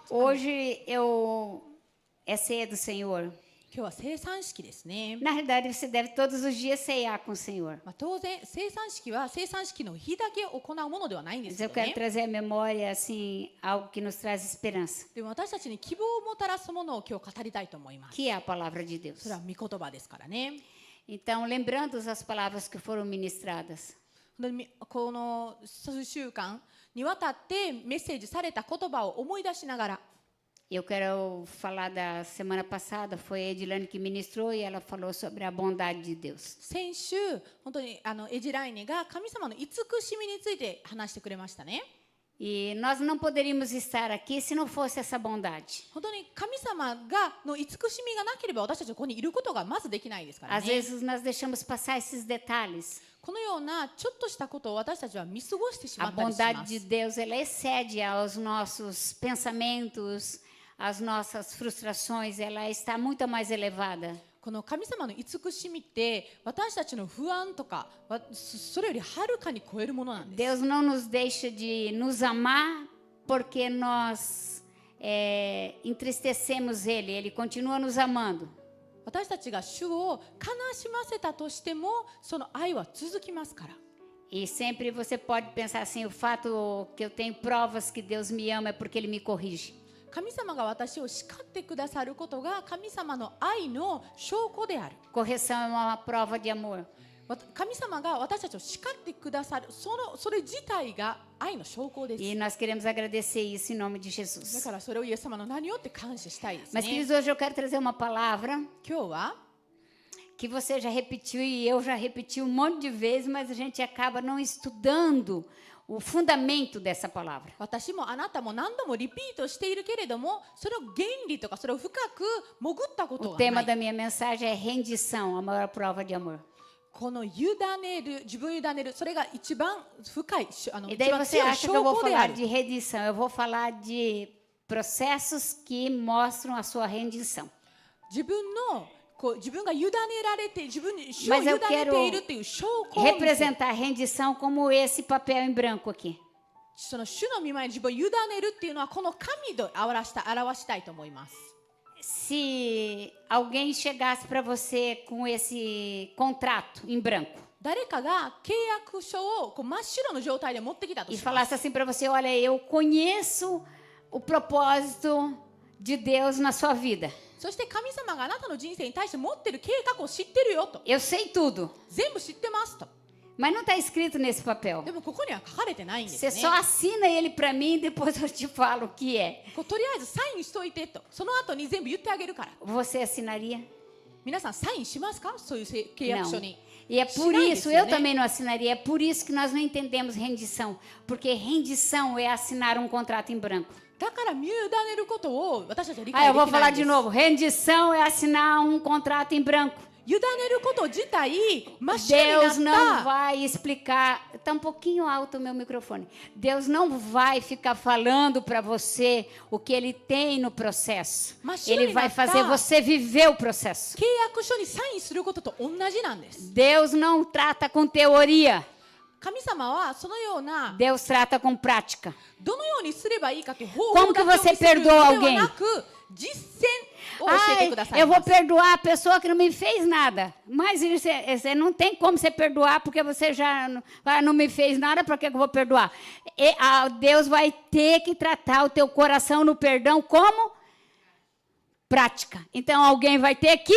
Hoje é ceia do Senhor. 今日は聖餐式ですね。 Na realidade, você deve todos os dias ceiar com o Senhor. 当然聖餐式は聖餐式の日だけ行うものではないんで Mas す eu よ quero ね。 trazer à memória assim algo que nos traz esperança, でも私たちに希望をもたらすものを今日語りたいと思います。 que é a palavra de Deus. それは御言葉ですからね。 Então, lembrando as palavras que foram ministradas, 本当にこの数週間にわたってメッセージされた言葉を思い出しながら、 eu quero falar da semana passada, foi a Edilane que ministrou e ela falou sobre a bondade de Deus. 先週本当にエジライネが神様の慈しみについて話してくれましたね。 E nós não poderíamos estar aqui se não fosse essa bondade. 本当に神様の慈しみがなければ私たちはここにいることがまずできないですから Às ね。 vezes nós deixamos passar esses detalhes. このようなちょっとしたことを私たちは見過ごしてし A まったりし bondade ま de す。 Deus, ela excede aos nossos pensamentos, às nossas frustrações, ela está muito mais elevada. この神様の慈しみって私たちの不安とかそれよりはるかに超えるものなんです。 Deus não nos deixa de nos amar porque nós entristecemos Ele. Ele continua nos amando. 私たちが主を悲しませたとしてもその愛は続きますから。 E sempre você pode pensar assim, o fato que eu tenho provas que Deus me ama é porque Ele me corrige. 神様が私を叱ってくださることが神様の愛の証拠である。 Correção é uma prova de amor. 神様が私たちを叱ってくださるそれ自体が愛の証拠です。 E nós queremos agradecer isso em nome de だ Jesus. からそれをイエス様の名によって感謝したいですね。 Mas, queridos, hoje eu quero trazer uma palavra 今日は que você já repetiu e eu já repeti um monte de vezes, mas a gente acaba não estudando o fundamento dessa palavra. 私もあなたも何度もリピートしているけれどもその原理とかそれを深く潜ったこと O が tema ない。 da minha mensagem é rendição, a maior prova de amor. この委ねる自分委ねるそれが一番深い E 一 daí 番 você 強い acha que 証 eu vou 拠であ falar る。 de rendição, eu vou falar de processos que mostram a sua rendição. 自分が委ねられて主を委 Mas ね eu て quero いるという証拠を見せ representar a rendição como esse papel em branco aqui. その主の御前に自分を委ねるっていうのはこの神と表したいと思います。 Se alguém chegasse para você com esse contrato em branco 誰かが契約書を真っ白の状態で持ってきたと e します。 falasse assim para você, olha, eu conheço o propósito de Deus na sua vida. そして神様があなたの人生に対して持っている計画を知ってるよと。 Eu sei tudo, 全部知ってますと。 mas não está escrito nesse papel. でもここには書かれてないんです Você ね。 só assina ele para mim e depois eu te falo o que é. とりあえずサインしといてと。その後に全部言ってあげるから。 Você assinaria? 皆さんサインしますか？そういう契約書 Não. に。 E é por Sinais, isso, eu né? também não assinaria, é por isso que nós não entendemos rendição. Porque rendição é assinar um contrato em branco. だから身を委ねることを私たちは理 Ah, 解 eu で vou きな falar いん de です。 novo. Rendição é assinar um contrato em branco. 委ねること自体真っ白 Deus に não なった。 vai explicar. Está um pouquinho alto o meu microfone. Deus não vai ficar falando para você o que ele tem no processo. Mas Ele vai fazer você viver o processo. 契約書にサインすることと同じなんです。 Deus não trata com teoria. 神様はそのような Deus trata com prática. どのようにすればいいかという方 Como 法 que だけを você 見せるので perdoa は alguém? なく実践を教えて Ai, ください eu ま vou す。 perdoar a pessoa que não me fez nada. Mas você não tem como você perdoar porque você já não me fez nada, para que eu vou perdoar? Deus vai ter que tratar o teu coração no perdão como prática. Então alguém vai ter que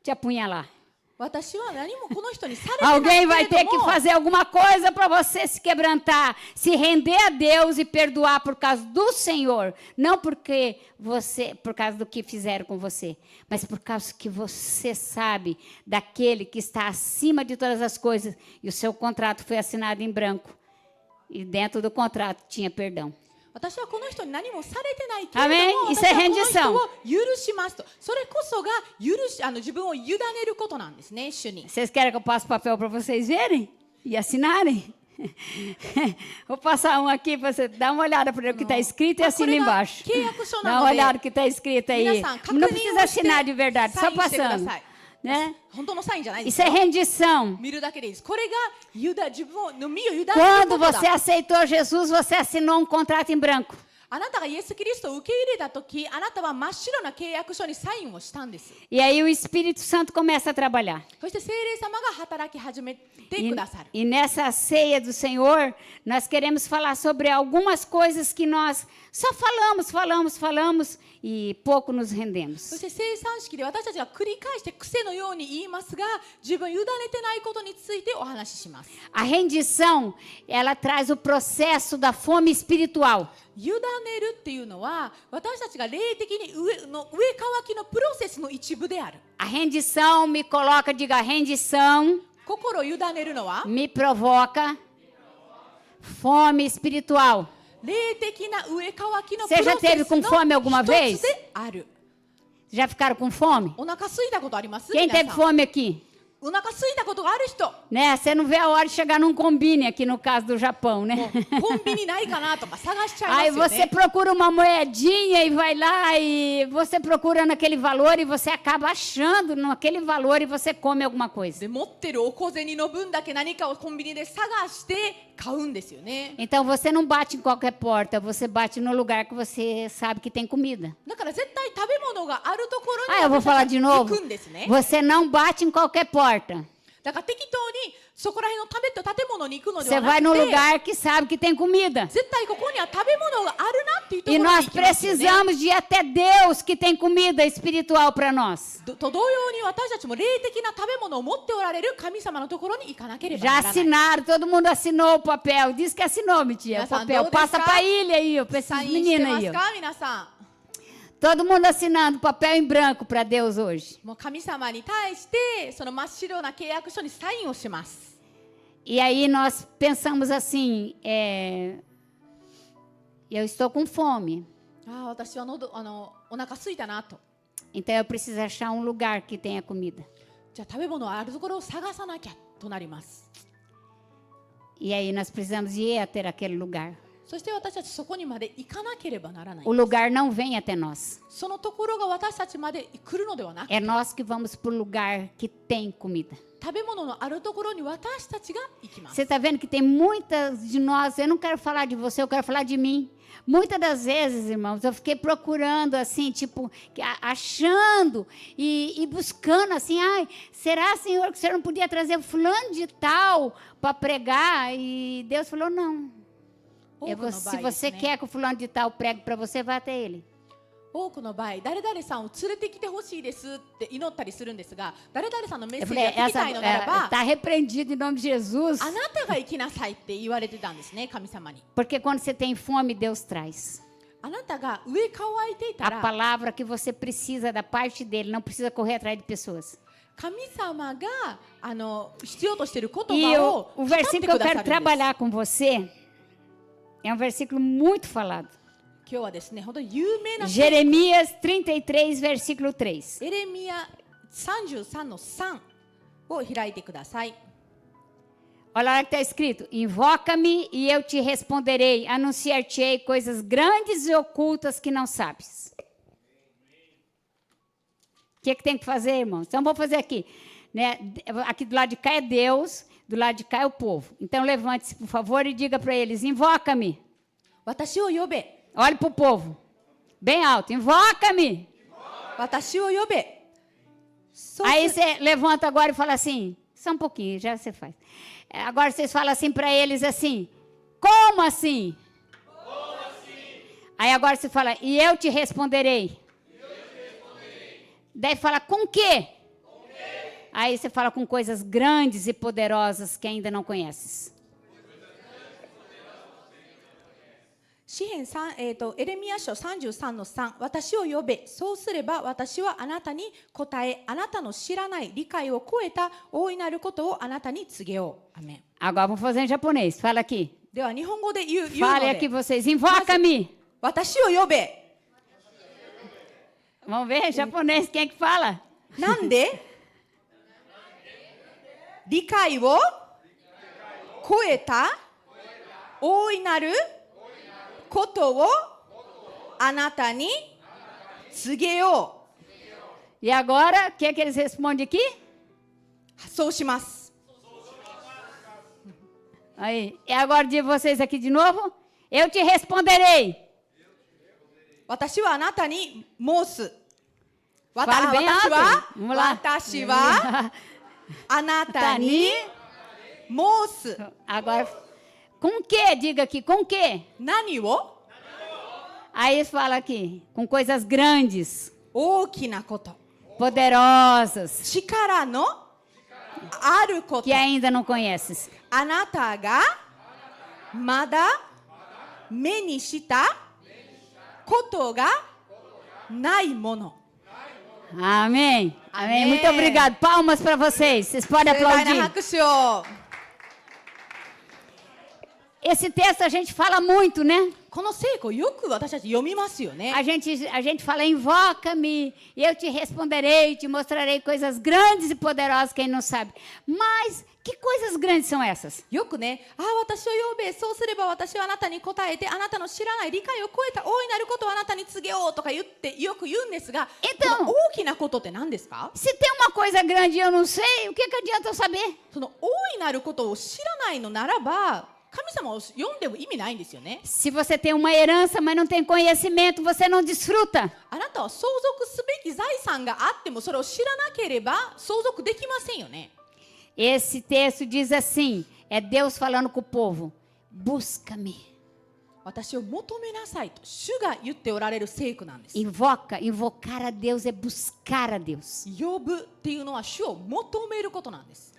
te apunhalar. 私は何もこの人にされてない Alguém vai けれ ter ど que も fazer alguma coisa para você se quebrantar, se render a Deus e perdoar por causa do Senhor, não por causa do que fizeram com você, mas por causa que você sabe daquele que está acima de todas as coisas e o seu contrato foi assinado em branco e dentro do contrato tinha perdão. 私はこの人に何もされてないけれど Amém? も Isso 私 é はこの rendição. 人を許しますと。それこそが自分を委ねることなんですね、主に。 Vocês querem que eu passe o papel para vocês verem e assinarem? Vou passar um aqui para você dar uma olhada para o que está escrito e assina embaixo. Dá uma olhada no que está escrito aí. Não precisa assinar de verdade, só passando. Né? 本当のサインじゃないです Isso é よ。 rendição. 見るだけでいいです。これが自分の身を委ねるこ Quando とだ。 você aceitou Jesus, você assinou um contrato em branco. あなたがイエス・キリストを受け入れたとき、あなたは真っ白な契約書にサインをしたんです。 E aí o Espírito Santo começa a trabalhar. そして聖霊様が働き始めてくださる。 E nessa ceia do Senhor, nós queremos falar sobre algumas coisas que nós só falamos e pouco nos そ rendemos. して聖餐式で私たちが繰り返して癖のように言いますが、自分委ねてないことについてお話しします。 A rendição, ela traz o processo da fome espiritual. 委ねるっていうのは、私たちが霊的に上乾きのプロセスの一部である。 A rendição me coloca, diga, a rendição 心を委ねるのは me provoca fome espiritual. 霊的な上乾きのプ Você ロ já セ teve ス com の fome alguma 一 vez? つである。 Já ficaram com fome? お腹空いたことあります？ Quem 皆 teve さん fome aqui? お腹空いたことがある人、 Né? Você não vê a hora de chegar num combine aqui no caso do Japão, も né? うコンビニないかなとか探しちゃい Aí ますよ você ね。 procura uma moedinha e vai lá e você procura naquele valor e você acaba achando naquele valor e você come alguma coisa. で持ってるお小銭の分だけ何かをコンビニで探して買うんですよね。 Então você não bate em qualquer porta, você bate no lugar que você sabe que tem comida. だから絶対食べ物があるところ Ah, eu vou に falar 私 de たちは行 novo. くんですね。 Você não bate em qualquer porta. だから適当にそこら辺の建物に行くので Você はな vai く no て、 lugar que sabe que tem comida. 絶対ここには食べ物があるなっていうとこ E ろに nós 行きますよね。 precisamos de ir até Deus que tem comida espiritual para nós. と同様に私たちも霊的な食べ物を持っておられる神様のところに行かなければ Já ならない。 assinaram, todo mundo assinou o papel. Diz que assinou, Mitia. O皆さん、 papel. どうですか？ Passa para a ilha aí, ó, para サ esses インして meninos ま aí. す Ó. か皆さん。 Todo mundo assinando papel em branco para Deus hoje. もう神様に対してその真っ白な契約書にサインをします。 E aí nós pensamos assim, eu estou com fome, ああ、私はお腹空いたなと。 então eu preciso achar um lugar que tenha comida. じゃあ食べ物あるところを探さなきゃとなります。 E aí nós precisamos ir até aquele lugar. そして私たちそこにまで行かなければならない。 O lugar não vem até nós. そのところが私たちまで来るのではなく、 É nós que vamos para o lugar que tem comida. 食べ物のあるところに私たちが行きます。 Você está vendo que tem muitas de nós, eu não quero falar de você, eu quero falar de mim. Muitas das vezes, irmãos, eu fiquei procurando assim, tipo, achando e buscando assim, ai, será, Senhor, que o Senhor não podia trazer fulano de tal para pregar? E Deus falou, não. Se você quer que o fulano de tal pregue para você, vá até ele. 多くの場合、誰々さんを連れてきてほしいですって祈ったりするんですが、誰々さんのメッ Eu セージ falei, が聞きたいのならば、 está repreendido em nome de Jesus. あなたが行きなさいって言われてたんですね、神様に。 Porque quando você tem fome, Deus traz. あなたが上乾いていた A ら、 palavra que você precisa da parte dele, não precisa correr atrás de pessoas. 神様が必要としている言 E 葉を o 語って versículo que く eu ださ quero るんです。 trabalhar com você é um versículo muito falado. 今日はですね、本当に有名な Jeremias 33, versículo 3. エレミヤ33の3を開いてください。 Olha lá que está escrito: Invoca-me e eu te responderei, anunciar-te-ei coisas grandes e ocultas que não sabes. O que tem que fazer, irmãos? Então, vou fazer aqui. Né? Aqui do lado de cá é Deus, do lado de cá é o povo. Então, levante-se, por favor, e diga para eles: Invoca-me. 私を呼べ。 Olhe para o povo. Bem alto. Invoca-me. 私を呼べ。そう Aí você levanta agora e fala assim, só um pouquinho, já você faz. Agora vocês falam assim para eles assim, como assim? Como assim? Aí agora você fala, e eu te responderei. Daí fala, com quê? Com quê? Aí você fala com coisas grandes e poderosas que ainda não conheces. 詩編エレミヤ書33の3、私を呼べ、そうすれば私はあなたに答え、あなたの知らない理解を超えた大いなることをあなたに告げよう。アメン。 Agora vamos fazer em japonês, fala aqui. では日本語で言う Fale の aqui で、 vocês, invoca-me. 私を呼べ。 Vamos ver, japonês, quem é que fala? なんで理解を超えた大いなることをあなたに告げよう。 E agora, o que é que eles respondem aqui? そうします。 Aí, e agora de vocês aqui de novo? Eu te responderei. 私はあなたに申す。Fale bem alto. Vamos lá. 私はあなたに申す。 Agora, com que? Diga aqui, com que? 何を Aí fala aqui, com coisas grandes, 大きなこと。 poderosas, 力のあること que。ainda não conheces. あなたがまだ目にしたことがないもの。 Amém. Amém. Amém. Muito obrigado. Palmas para vocês. Vocês podem 盛大な aplaudir. 拍手を。 Esse texto a gente fala muito, né? この聖句よく私たち読みますよね。 A gente fala, invoca-me, e eu te responderei, te mostrarei coisas grandes e poderosas, quem não sabe. Mas que coisas grandes são essas? よくね、私を呼べ、そうすれば私はあなたに答えて、あなたの知らない理解を超えた大いなることをあなたに告げようとか言ってよく言うんですが、Então- その大きなことって何ですか？ Se tem uma coisa grande e eu não sei, o que adianta eu saber? その大いなることを知らないのならば、神様を読んでも意味ないんですよね。 Se você tem uma herança, mas não tem conhecimento, você não desfruta. あなたは相続すべき財産があってもそれを知らなければ相続できませんよね。 Esse texto diz assim, é Deus falando com o povo, busca-me. 私を求めなさいと主が言っておられる聖句なんです。 Invocar a Deus é buscar a Deus. 呼ぶっていうのは主を求めることなんです。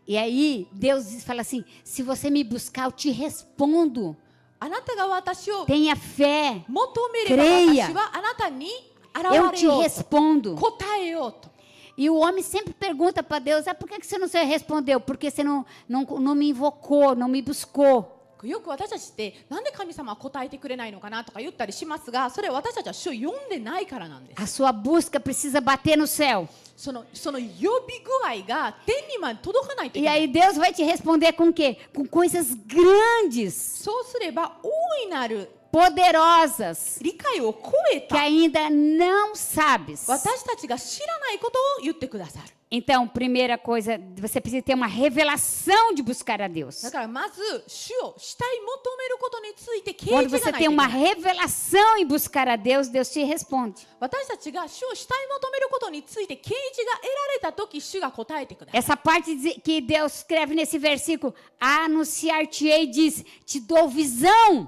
E aí, Deus fala assim, se você me buscar, eu te respondo. あなたが私を Tenha fé, 求めれば creia. 私はあなたに eu 現れ te ようと respondo. 答えようと。 E o homem sempre pergunta para Deus, por que você não se respondeu? Porque você não me invocou, não me buscou. よく私たちってなんで神様は答えてくれないのかなとか言ったりしますが、それは私たちは主を呼んでないからなんです。 A sua busca precisa bater no céu. その呼び具合が天にまで届かないとい E けない。 aí Deus vai te responder com o quê? Com coisas grandes, そうすれば大いなる poderosas, 理解を超え que た ainda não sabes. 私たちが知らないことを言ってくださる。 Então, primeira coisa, você precisa ter uma revelação de buscar a Deus. だからまず主を主体求めることについて啓 Quando 示 você がないと tem いけ uma ない。 revelação em buscar a Deus, Deus te responde. 私たちが主を主体求めることについて啓示が得られた時主が答えてください。 Essa parte que Deus escreve nesse versículo, anunciar-te-ei, diz, te dou visão.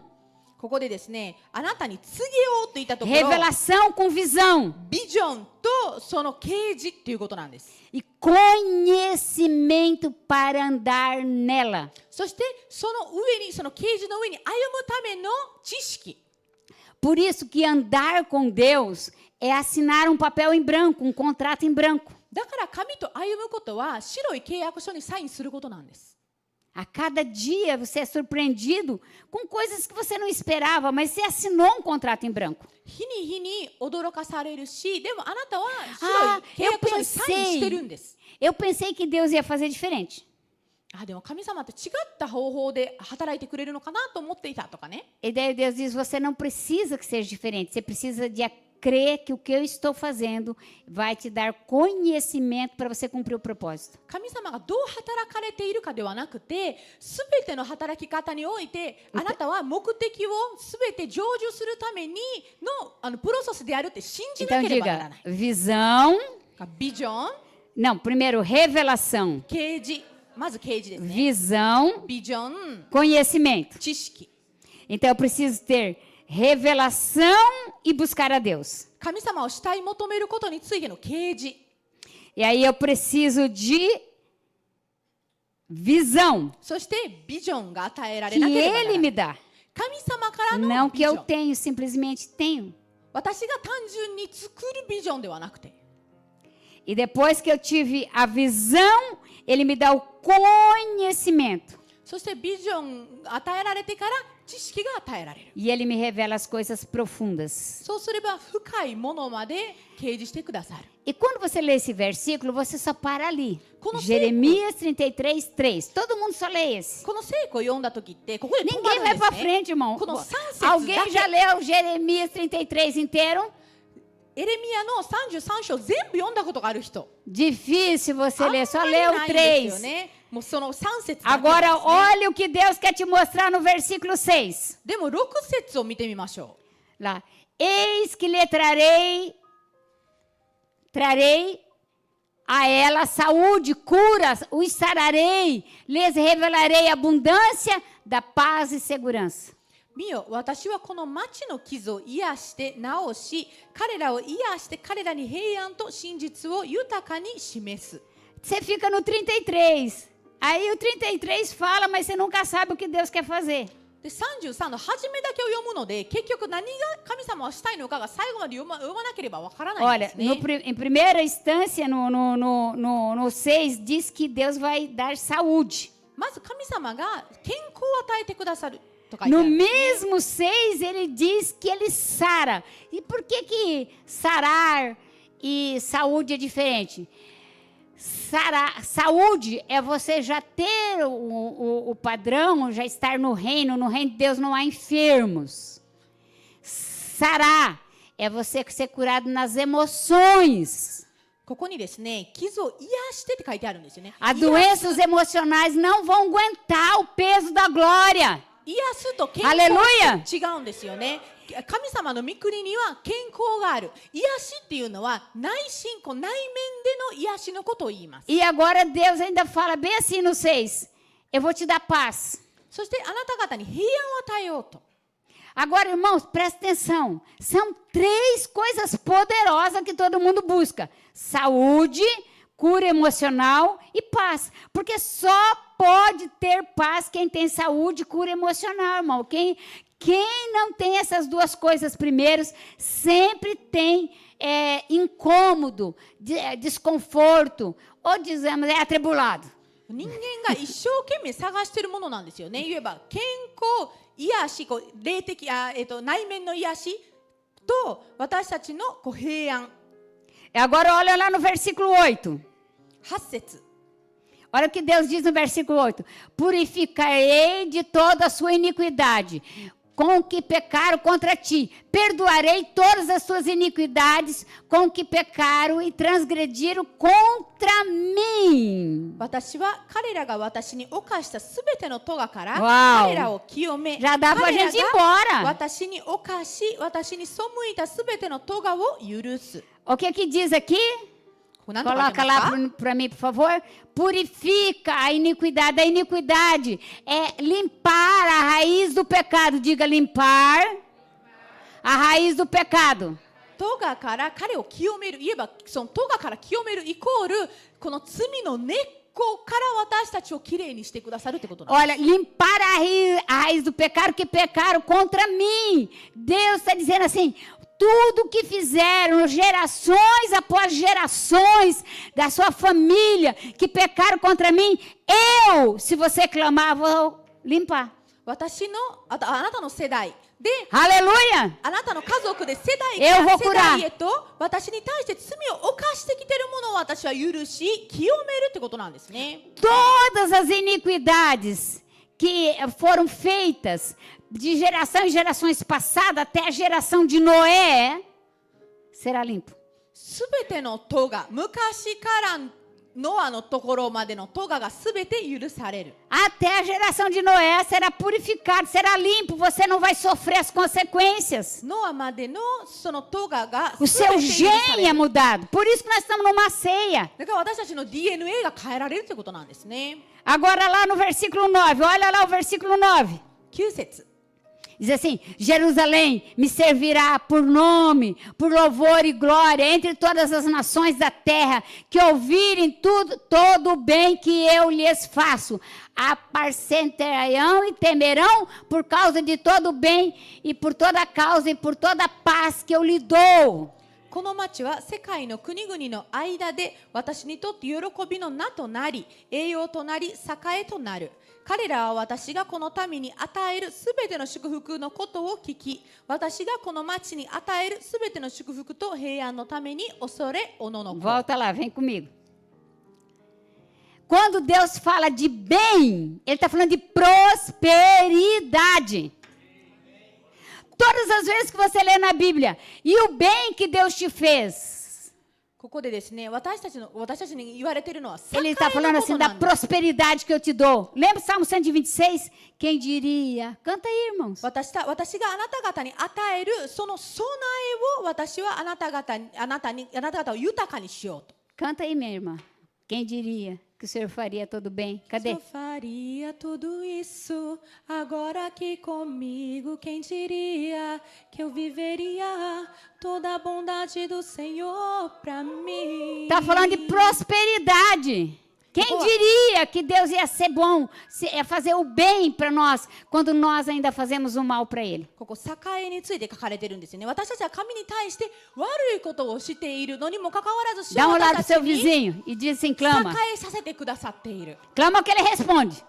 ここでですね、あなたに告げようと言ったところ、 Revelação com visão. ビジョンとその啓示っていうことなんです。 E conhecimento para andar nela. そしてその上に、その啓示の上に歩むための知識。 Por isso que andar com Deus é assinar um papel em branco, um contrato em branco. だから神と歩むことは白い契約書にサインすることなんです。 A cada dia você é surpreendido com coisas que você não esperava, mas você assinou um contrato em branco. 日に日に驚かされるし、でもあなたは Ah, 白い契約書にサインしてるんです。 eu pensei que Deus ia fazer diferente. でも神様って違った方法で働いてくれるのかなと思っていたとかね。 E daí Deus diz, você não precisa que seja diferente, você precisa de crer que o que eu estou fazendo vai te dar conhecimento para você cumprir o propósito. 神様がどう働かれているかではなくて、すべての働き方においてあなたは目的をすべて成就するためにのプロセスであるって信じな Então ければなら diga, ない。 visão, ビジョン、 não, primeiro revelação, 啓示、まず啓示ですね。 visão, ビジョン、 conhecimento. 知識。 Então eu preciso ter revelação e buscar a Deus. 神様を主体求めることについての啓示。 E aí eu preciso de visão そしてビジョンが与えられ que なければなら Ele ない。 me dá. 神様からの Não ビ que ジョ eu ン。 tenho, simplesmente tenho. 私が単純に作るビジョンではなくて。 E depois que eu tive a visão, Ele me dá o conhecimento. そしてビジョンが与えられてから知識が与えられる。 E Ele me revela as coisas profundas. そうすれば深いものまで掲示してくださる。 E quando você lê esse versículo, você só para ali. Quando Jeremias 33, 3. Todo mundo só lê esse. この聖句を読んだ時ってここで止ま Ninguém るん vai です para ね。 frente, irmão. この3節 Alguém だけ já leu Jeremias 33 inteiro? エレミヤの33章全部読んだことがある人。 Difícil você あんま ler, り só な leu いんですよ 3. ね。もうその3節だけです、ね。 Agora olha o que Deus quer te mostrar no versículo 6. でも6節を見てみましょ lá. Eis que lhe trarei a ela saúde, curas, os sararei, lhes revelarei abundância da paz e segurança. 見よ、私はこの町の傷を癒して治し、彼らを癒して彼らに平安と真実を豊かに示す。 Você fica no 33. Aí o 33 fala, mas você nunca sabe o que Deus quer fazer. で33の初めだけを読むので、結局何が神様はしたいのかが最後まで読まなければわからないんで Olha, すね。 em primeira instância, no 6, diz que Deus vai dar saúde. まず神様が健康を与えてくださると書いてあ No る。 mesmo 6, ele diz que ele sara. E por que sarar e saúde é diferente? Saúde é você já ter o padrão, já estar no reino de Deus não há enfermos. Sarar é você ser curado nas emoções. ここにですね、傷を癒してって書いてあるんですよね。 As doenças emocionais não vão aguentar o peso da glória. 癒すと健康 Aleluia! 違うんですよね。神様の御国には健康がある。癒しっていうのは内心、内面での癒しのことを言います。 E agora Deus ainda fala bem assim no 6. Eu vou te dar paz. そしてあなた方に平安を与えようと。 Agora, irmãos, presta atenção. São 3 coisas poderosas que todo mundo busca. Saúde, cura emocional e paz. Porque só pode ter paz quem tem saúde e cura emocional, irmão. Quem não tem essas 2 coisas primeiros, sempre tem incômodo, desconforto, ou dizemos, atribulado. 人間が一生懸命探しているものなんですよね。言えば健康、癒し、霊的内面の癒しと私たちの平安。 Agora olha lá no versículo 8. 8節。 Olha o que Deus diz no versículo 8. Purificarei de toda a sua iniquidade, com que pecaram contra ti. Perdoarei todas as suas iniquidades, com que pecaram e transgrediram contra mim. 私は彼らが私に犯したすべての咎から彼らを清め、 Já dá pra 彼ら gente ir が embora. 私に犯し、私に背いたすべての咎を許す。 O que diz aqui? 何と書いてます Coloca lá か？ para mim, por favor. Purifica a iniquidade. A iniquidade é limpar a raiz do pecado. Diga limpar a raiz do pecado. 咎から彼を清める。言えばその咎から清めるイコールこの罪の根っこから私たちをきれいにしてくださるってことなんです。 Olha, limpar a raiz do pecado que pecaram contra mim. Deus está dizendo assim, tudo que fizeram, gerações após gerações da sua família que pecaram contra mim, eu, se você clamar, vou limpar. 私のあなたの世代で Aleluia! あなたの家族で世代 Eu から vou 世 curar. 代へと私に対して罪を犯してきているものを私は許し清めるってことなんですね。 Todas as iniquidades que foram feitas de geração em gerações passadas até a geração de Noé, será limpo. すべての咎、昔からノアのところまでの咎がすべて許される。 Até a geração de Noé será purificado, será limpo, você não vai sofrer as consequências. ノアまでのその咎が O すべて seu 許さ gene れ é る。 mudado. Por isso que nós estamos numa ceia. だから私たちの DNA が変えられるということなんですね。 Agora lá no versículo 9, olha lá o versículo 9. 9節。 Diz assim, Jerusalém me servirá por nome, por louvor e glória entre todas as nações da terra, que ouvirem todo o bem que eu lhes faço. Apacentarão e temerão por causa de todo o bem e por toda a causa e por toda a paz que eu lhe dou. この町は世界の国々の間で私にとって喜びの名となり、栄養となり、栄えとなる。彼らは私がこの民に与えるすべての祝福のことを聞き、私がこの町に与えるすべての祝福と平安のために恐れおののく。 Volta lá, vem comigo. Quando Deus fala de bem, Ele está falando de prosperidade. Todas as vezes que você lê na Bíblia, e o bem que Deus te fez, ここでですね、私たちに言われているのは、栄 Ele え está る falando こ assim と da なんです。 prosperidade que eu te dou. Lembra o Salmo 126? Quem diria? Canta aí, irmãos. 私があなた方に与えるその備えを私はあなた方を豊かにしようと。 Canta aí, minha irmã. Quem diria que o Senhor faria todo bem? Cadê? Eu faria tudo isso agora aqui comigo. Quem diria que eu viveria toda a bondade do Senhor para mim? Está falando de prosperidade. Quem diria que Deus ia ser bom, ia fazer o bem para nós, quando nós ainda fazemos o mal para Ele? ここ栄えについて書かれてるんですよね。私たちは神に対して悪いことをしているのにもかかわらず、主 Dá は uma olhada 私 pro た seu ちに栄 vizinho e diz assim, clama. えさせてくださっている。 Clama que Ele responde.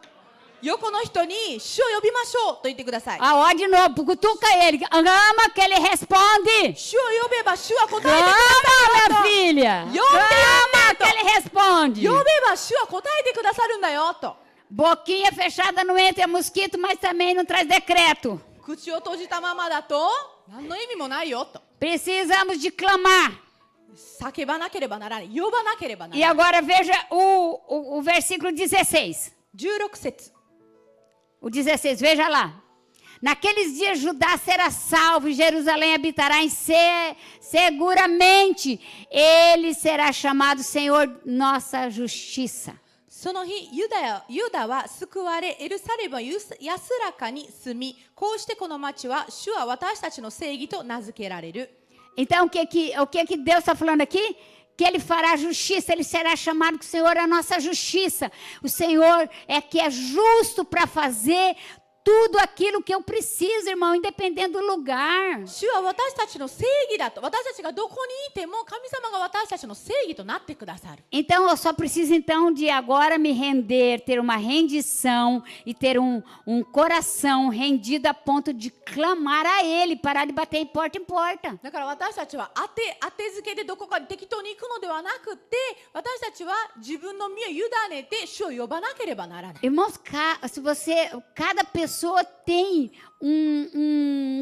横の人に主を呼びましょうと言ってください。 Ah, ó, de novo, cutuca ele. Clama que Ele responde. 主を呼べば主は答えてくだ Clama, さ minha るんだ filha. と。Clama que Ele responde. 呼べば主は答えてくださるんだよと。 Boquinha fechada não entra mosquito, mas também não traz decreto. 口を閉じたままだと何の意味もないよと。 Precisamos de clamar. 叫ばなければならない。呼ばなければな E らない。 agora veja o versículo 16. 16節。 O 16, veja lá. Naqueles dias Judá será salvo e Jerusalém habitará em seguramente. Ele será chamado Senhor nossa justiça. その日ユダは救われ、エルサレムは安らかに住み、こうしてこの町は主は私たちの正義と名付けられる。 Então, o que que Deus está falando aqui? Que Ele fará justiça, Ele será chamado que o Senhor é a nossa justiça. O Senhor é que é justo para fazer tudo aquilo que eu preciso, irmão, independente do lugar. 主は私たちの正義だと。私たちがどこにいても神様が私たちの正義となってくださる。 Então, eu só preciso, então, de agora me render, ter uma rendição e ter um coração rendido a ponto de clamar a Ele, parar de bater em porta. だから私たちは当て付けでどこかに適当に行くのではなくて、私たちは自分の身を委ねて主を呼ばなければならない。 Irmãos, cada pessoa tem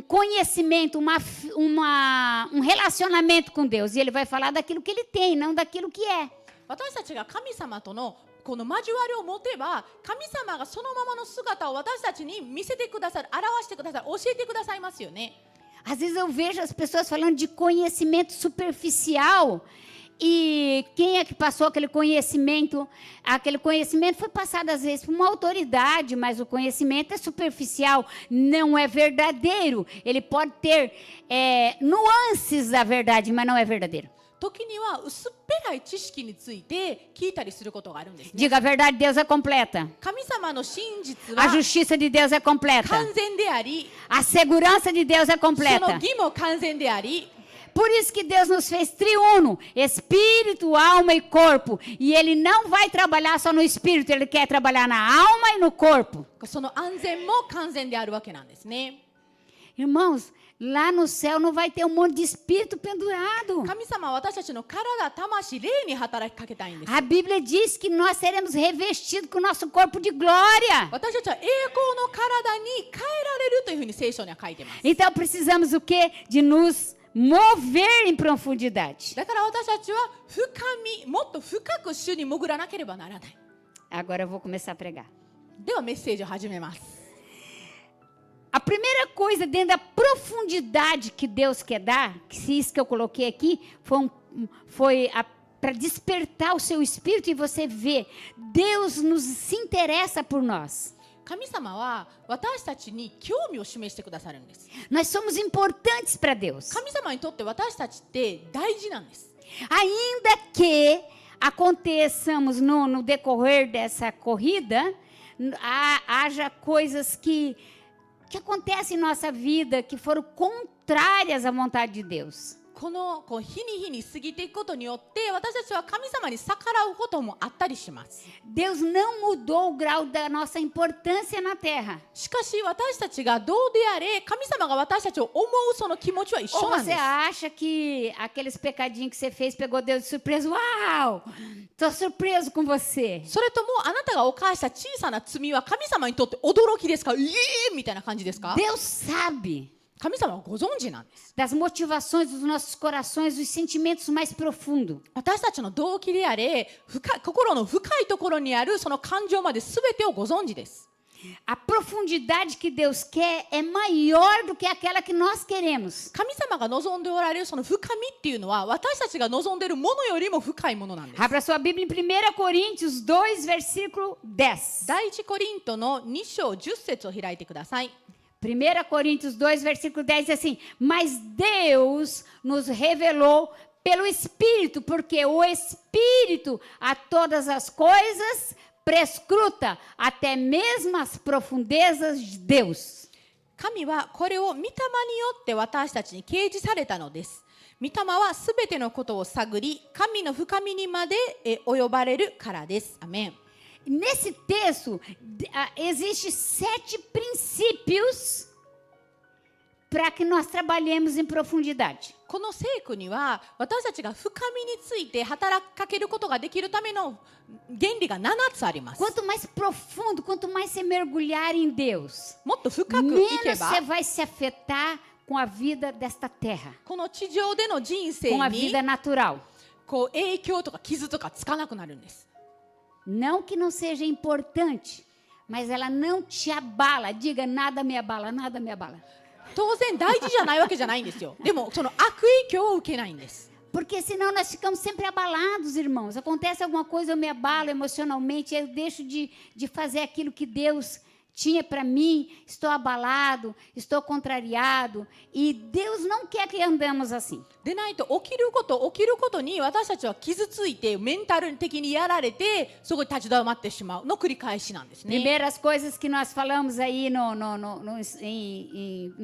conhecimento, um relacionamento com Deus. E Ele vai falar daquilo que Ele tem, não daquilo que é. 私たちが神様とのこの交わりを持てば、神様がそのままの姿を私たちに見せてくださる、表してくださる、教えてくださいますよね。 Às vezes eu vejo as pessoas falando de conhecimento superficial. E quem é que passou aquele conhecimento? Aquele conhecimento foi passado às vezes por uma autoridade, mas o conhecimento é superficial, não é verdadeiro. Ele pode ter nuances da verdade, mas não é verdadeiro. 時には薄っぺらい知識について聞いたりすることがあるんですね。 Diga, a verdade de Deus é completa. 神様の真実 A は justiça de Deus é completa. 完全であり、 A segurança de Deus é その completa. 義も完全であり、 Por isso que Deus nos fez triuno, espírito, alma e corpo. E Ele não vai trabalhar só no espírito, Ele quer trabalhar na alma e no corpo. その安全も完全であるわけなんですね。 Irmãos, lá no céu não vai ter um monte de espírito pendurado. 神様は私たちの体、魂、霊に働きかけたいんです。 A Bíblia diz que nós seremos revestidos com o nosso corpo de glória. 私たちは栄光の体に変えられるというふうに聖書には書いてます。 Então precisamos o quê? De nos mover em profundidade. だから私たちはもっと深く主に潜らなければならない。 Agora eu vou começar a pregar. ではメッセージを始めます。 A primeira coisa dentro da profundidade que Deus quer dar, que isso que eu coloquei aqui, foi para despertar o seu espírito e você ver, Deus se interessa por nós. 神様は私たちに興味を示してくださるんです。 Nós somos importantes para Deus. 神様にとって私たちって大事なんです。 Ainda que aconteçamos no decorrer dessa corrida, haja coisas que acontecem em nossa vida que foram contrárias à vontade de Deus. この日に日に過ぎていくことによって私たちは神様に逆らうこともあったりします。 Deus não mudou o grau da nossa importância na terra. しかし私たちがどうであれ神様が私たちを思うその気持ちは一 Ou 緒なん você です。 acha que aqueles pecadinhos que você fez pegou Deus de surpresa? Uau! Estou surpreso com você. それともあなたが犯した小さな罪は神様にとって驚きですか？みたいな感じですか？ Deus sabe. 神様はご存知なんです。 das motivações dos nossos corações, dos sentimentos mais profundos. 私たちの動機であれ、心の深いところにあるその感情まで全てをご存知です。 A profundidade que Deus quer é maior do que aquela que nós queremos. 神様が望んでおられるその深みっていうのは私たちが望んでいるものよりも深いものなんです。 Abra sua Bíblia em 1 Coríntios 2, versículo 10. 第一コリントの2章10節を開いてください。 1 Coríntios 2, versículo 10 diz assim: Mas Deus nos revelou pelo Espírito, porque o Espírito a todas as coisas prescruta, até mesmo as profundezas de Deus. 神はこれを御霊によって私たちに掲示されたのです。御霊はすべてのことを探り、神の深みにまで及ばれるからです。アメン。 Nesse texto, existem 7 princípios para que nós trabalhemos em profundidade. この聖句には私たちが深みについて働きかけることができるための原理が7つあります。 Quanto mais profundo, quanto mais você mergulhar em Deus, もっと深くいけ menos ば você vai se afetar com a vida desta terra, この地上での人生 com a に vida natural. こう影響とか傷とかつかなくなるんです。 Não que não seja importante, mas ela não te abala. Diga, nada me abala, nada me abala. 当然大事じゃないわけじゃないんですよ。でもその悪影響を受けないんです。 Porque senão nós ficamos sempre abalados, irmãos. Acontece alguma coisa, eu me abalo emocionalmente, eu deixo de fazer aquilo que Deus tinha para mim, estou abalado, estou contrariado, e Deus não quer que andemos assim. でないと起きることに私たちは傷ついてメンタル的にやられてそこに立ち止まってしまうの繰り返しなんですね。 Primeiras coisas que nós falamos aí no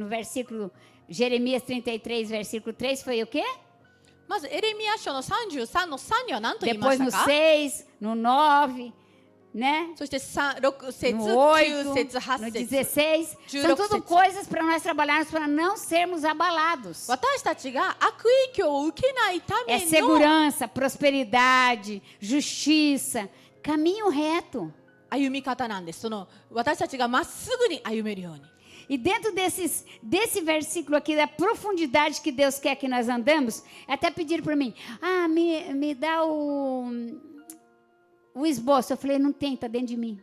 versículo Jeremias 33, versículo 3 foi o quê? まずエレミヤ書の33の3には何と言いま Depois した no か？ 6, no 9, né? そして6節、No 9 8, 節、 no 8節。 16. São tudo coisas para nós trabalharmos para não sermos abalados. 私たちが悪影響を受けないた É めの segurança, prosperidade, justiça, caminho reto. 歩み方なんです。その私たちがまっすぐに歩めるように。 E dentro desse versículo aqui, da profundidade que Deus quer que nós andamos, até pediram para mim, me dá o esboço. Eu falei, não tem, está dentro de mim.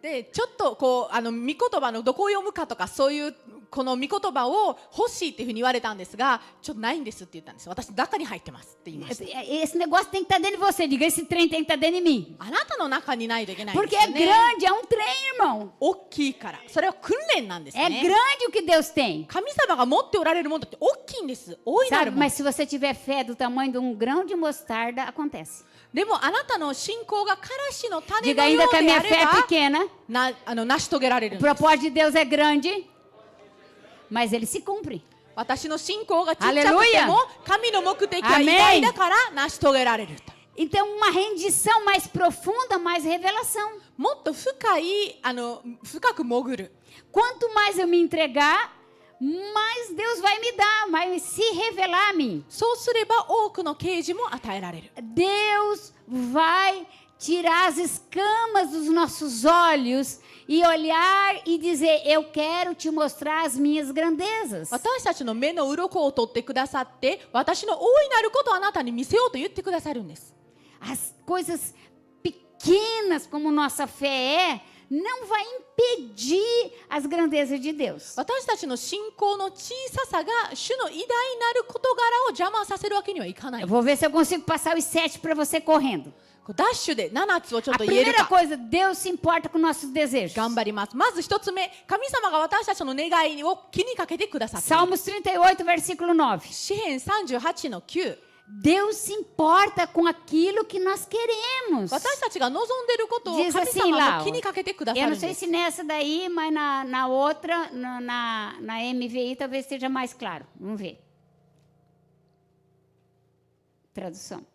でちょっとこう御言葉のどこを読むかとかそういうこの御言葉を欲しいっていうふうに言われたんですがちょっとないんですって言ったんです。私中に入ってますって言いました。 Esse negócio tem que estar dentro de você. Diga, esse trem tem que estar dentro de mim. あなたの中にないといけないんです Porque よ é ね。 grande, é um trem, irmão. 大きいからそれは訓練なんですね。 É grande o que Deus tem. 神様が持っておられるものって大きいんです。大いな Sabe, るもの。 mas se você tiver fé do tamanho de grão de mostarda, acontece. でもあなたの信仰がからしの種 Diga のよ ainda う que a で minha あ fé れ é ば pequena, 成し遂げられる o んです。 propósito de Deus é grande, mas ele se cumpre. 私の信仰がちっちゃくて Aleluia! も神の目的は偉大だから成し遂げられると。 Então, uma rendição mais profunda, mais revelação. もっと深い深く潜る。 Quanto mais eu me entregar, mais Deus vai me dar, vai se revelar a mim. そうすれば多くの啓示も与えられる。 Deus vai tirar as escamas dos nossos olhos e olhar e dizer, eu quero te mostrar as minhas grandezas. 私たちの目の鱗を取ってくださって私の大いなることをあなたに見せようと言ってくださるんです。 As coisas pequenas como nossa fé é, não vai impedir as grandezas de Deus. 私たちの信仰の小ささが主の偉大なる事柄を邪魔させるわけにはいかない。 Eu vou ver se eu consigo passar os 7 para você correndo. ダッシュで7つをちょっ A と言える primeira か。 coisa, Deus se importa com nossos desejos. 頑張ります。まず一つ目、神様が私たちの願いを気にかけてくださっている。 Salmos 38, versículo 9. 詩編38の9。 Deus se importa com aquilo que nós queremos. 私たちが望んでいることを Diz 神 assim 様 lá, も気にかけてくださ eu る não ん sei です se nessa daí, mas na outra, na MVI, talvez seja mais claro. Vamos ver. Tradução.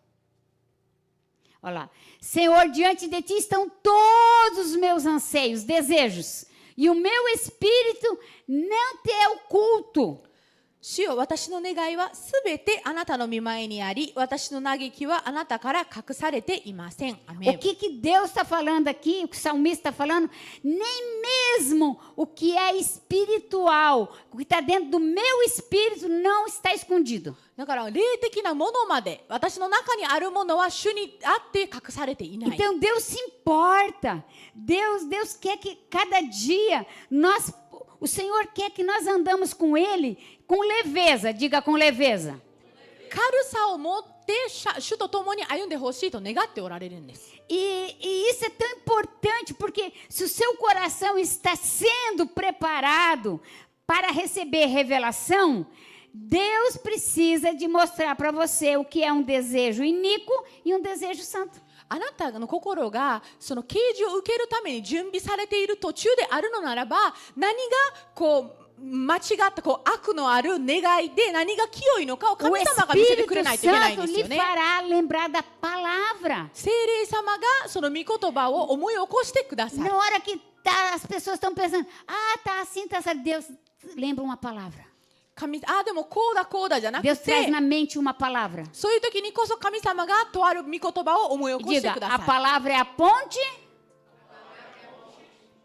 Olha lá. Senhor, diante de ti estão todos os meus anseios, desejos, e o meu espírito não te é oculto. 主よ、私の願いはすべてあなたの御前にあり、私の嘆きはあなたから隠されていません。アメ O ン。 que Deus está falando aqui, o que o salmista está falando, nem mesmo o que é espiritual, o que está dentro do meu espírito não está escondido. だから霊的なものまで、私の中にあるものは主にあって隠されていない。 Então Deus se importa. Deus quer que cada dia o Senhor quer que nós andamos com Ele com leveza. Diga com leveza. 軽さを持って主と共に歩んでほしいと願っておられるんです。 E isso é tão importante porque se o seu coração está sendo preparado para receber revelação, Deus precisa de mostrar para você o que é um desejo iníquo e um desejo santo. あなたの心がその啓示を受けるために準備されている途中であるのならば、何がこう間違ったこう悪のある願いで何が清いのかを O 神様が見せてくれ Espírito ないといけないん Santo です lhe よね。 fará lembrar da palavra. 聖霊様がその御言葉を思い起こしてください。 Na hora que as pessoas estão pensando, tá assim, tá assim, Deus lembra uma palavra. でもこうだじゃなく Deus traz て、 na mente uma palavra. そういう時にこそ神様がとある御言葉を思い起こして Diga, くだ a さい。 palavra é a ponte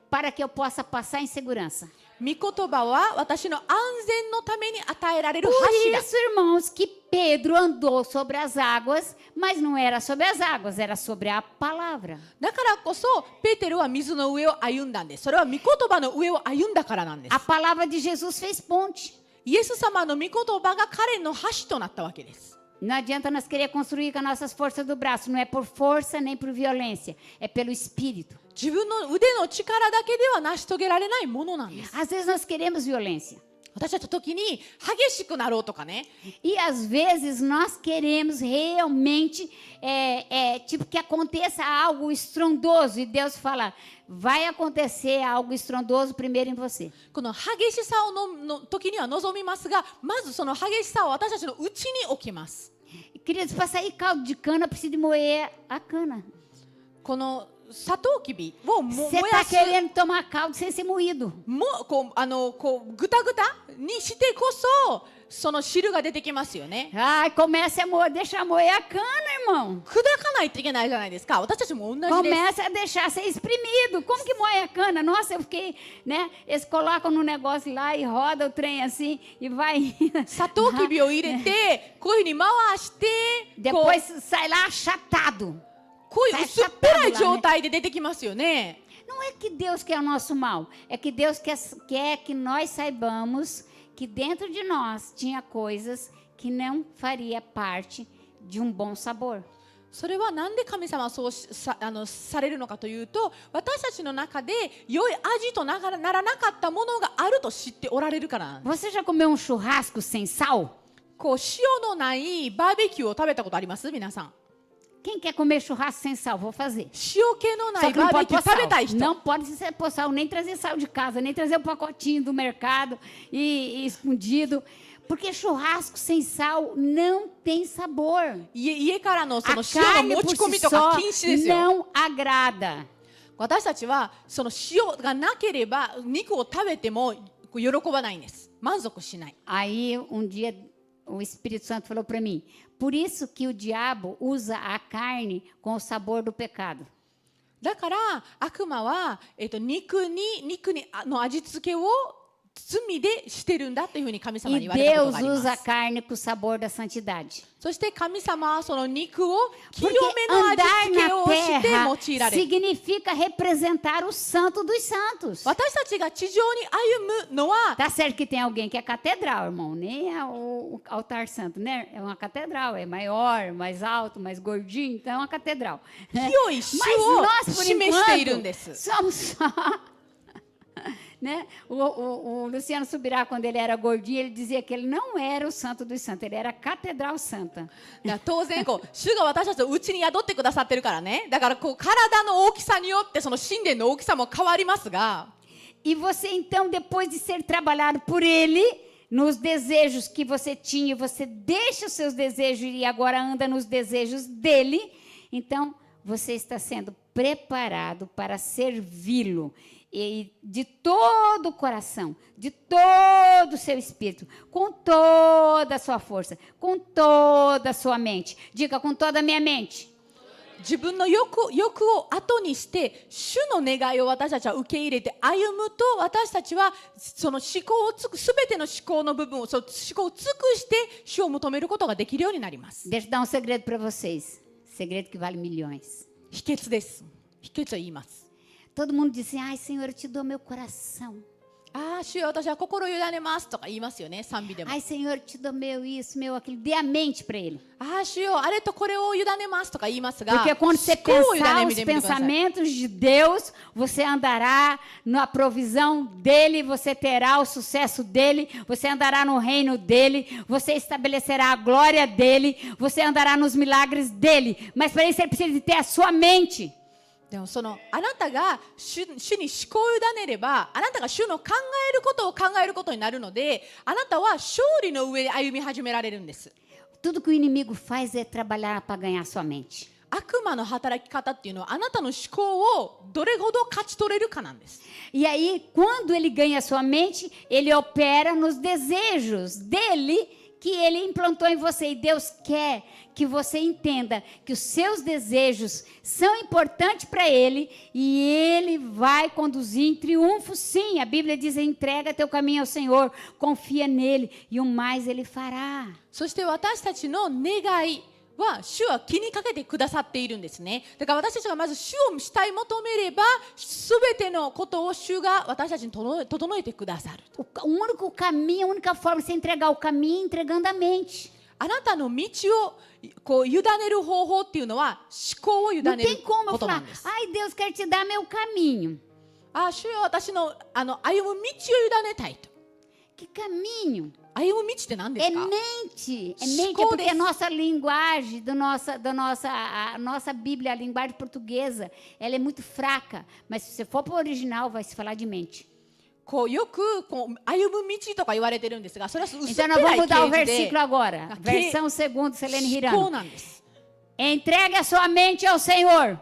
para que eu possa passar em segurança. 御言葉は私の安全のために与えられる Por 柱。 isso, irmãos, que Pedro andou sobre as águas, mas não era sobre as águas, era sobre a palavra. だからこそペテロは水の上を歩んだんです。それは御言葉の上を歩んだからなんです。 A palavra de Jesus fez ponte. イエス様の御言葉が彼の橋となったわけです。 Não adianta nós querer construir com as nossas forças do braço. Não é por força nem por violência. É pelo Espírito. 自分の腕の力だけでは成し遂げられないものなんです。 Às vezes nós queremos violência. 私たちの時に激しくなろうとかね。 E às vezes nós queremos realmente tipo que aconteça algo estrondoso. E Deus fala, vai acontecer algo estrondoso primeiro em você. この激しさをの時には望みますが、まずその激しさは私たちのうちに起きます。 Queridos, para sair caldo de cana, precisa de moer a cana. このサトウキビを燃 Você や está す querendo tomar caldo sem ser moído. こうぐたぐたにしてこそその汁が出てきますよね。 Ai, comece a moer, deixar moer a cana, irmão. 砕かないといけないじゃないですか。私たちも同じです。 Começa a deixar ser exprimido. Como que moe a cana? Nossa, eu fiquei, né? Eles colocam no negócio lá e roda o trem assim e vai. サトウキビを入れてこういうふうに回してこ Depois sai lá achatado. ういう薄っぺらい状態で出てきますよね。 Não é que Deus quer o nosso mal, é que Deus quer que nós saibamos que dentro de nós tinha coisas que não faria parte de um bom sabor. それはなんで神様はそうされるのかというと、私たちの中で良い味とならなかったものがあると知っておられるからなんです。 Você já comeu um churrasco sem sal? こう塩のないバーベキューを食べたことあります皆さん。 Quem quer comer churrasco sem sal? Vou fazer. 塩気のな Só い que バ não ーベ pode キュ pôr ー食べ sal. たい人。 Não pode ser pôr sal, nem trazer sal de casa, nem trazer o pacotinho do mercado e escondido. Porque churrasco sem sal não tem sabor. 家からのそ A の塩の carne 持ち por 込み si とか só 禁止ですよ。 não agrada. 私たちはその塩がなければ肉を食べても喜ばないんです。満足しない。 Aí um dia o Espírito Santo falou para mim, por isso que o diabo usa a carne com o sabor do pecado. だから悪魔は、肉にの味付けを罪でしてるんだというふうに神様に E 言われたこと Deus がありま usa a す。 carne com o sabor da santidade. そして神様はその肉を清 Porque めの味 andar 付け na をして用 terra いられる。 significa representar o santo dos santos. 私たちが地上に歩むのは Tá certo que tem alguém que é catedral, irmão, nem é o altar santo, né? É uma catedral, é maior, mais alto, mais gordinho, então é uma catedral. 清い主 Mas を nós, por 示しているんで enquanto, す。 somos só... Né? O Luciano Subirá, quando ele era gordinho, ele dizia que ele não era o santo dos santos, ele era a catedral santa. 当然主が私たちのうちに宿ってくださってるからね。だから体の大きさによってその神殿の大きさも変わりますが。 E você, então, depois de ser trabalhado por ele, nos desejos que você tinha, você deixa os seus desejos e agora anda nos desejos dele, então você está sendo preparado para servi-lo. e de todo o coração, de todo o seu espírito, com toda a sua força, com toda a sua mente. Diga, com toda a minha mente. 自分の欲を後にして主の願いを私たちは受け入れて歩むと、私たちはその思考を全ての思考の部分を、その思考を尽くして主を求めることができるようになります。 Deixa eu dar um segredo para vocês. Segredo que vale milhões. 秘訣です。秘訣を言います。 Todo mundo diz assim, ai Senhor, eu te dou meu coração. ああ、主よ、私は心を委ねますとか言いますよね、賛美でも。 Ai Senhor, eu te dou meu isso, meu aquilo. Dê a mente para ele. ああ、主よ、あれとこれを委ねますとか言いますが、 Porque quando você 思考を委 pensar ね os みてみてください。 pensamentos de Deus, você andará na provisão dele, você terá o sucesso dele, você andará no reino dele, você estabelecerá a glória dele, você andará nos milagres dele. Mas para isso ele precisa de ter a sua mente. でもあなたが主に思考を委ねれば、あなたが主の考えることを考えることになるので、あなたは勝利の上で歩み始められるんです。 Tudo que o inimigo faz é trabalhar para ganhar a sua mente. 悪魔の働き方っていうのは、あなたの思考をどれほど勝ち取れるかなんです。 E aí, quando ele ganha a sua mente, ele opera nos desejos dele que ele implantou em você. E Deus quer que você entenda que os seus desejos são importantes para ele e ele vai conduzir em triunfo, sim. A Bíblia diz, entrega teu caminho ao Senhor, confia nele e o mais ele fará. そして私たちの願いは主は気にかけてくださっているんですね。だから私たちがまず主を主体求めれば、すべてのことを主が私たちに整えてくださる。 O único caminho, a única forma de você entregar o caminho é entregando a mente. あなたの道を委ねる方法っていうのは思考を委 Não ねる tem como こ eu とな falar, んです。 ai Deus, quero te dar meu caminho. あ、主よ、私の歩む道を委ねたいと。 Que caminho? 歩む道って何です É か？ mente. É Escolha mente, é porque a esse- nossa linguagem, a nossa Bíblia, a linguagem portuguesa, ela é muito fraca. Mas se você for para o original, vai se falar de mente. よく歩む道とか言われてるんですが、それは薄っぺ Então ら nós い vamos mudar o 啓示で versículo agora. Aqui- Versão segundo, Selene 思考 Hirano. なんです。 Entregue a sua mente ao Senhor.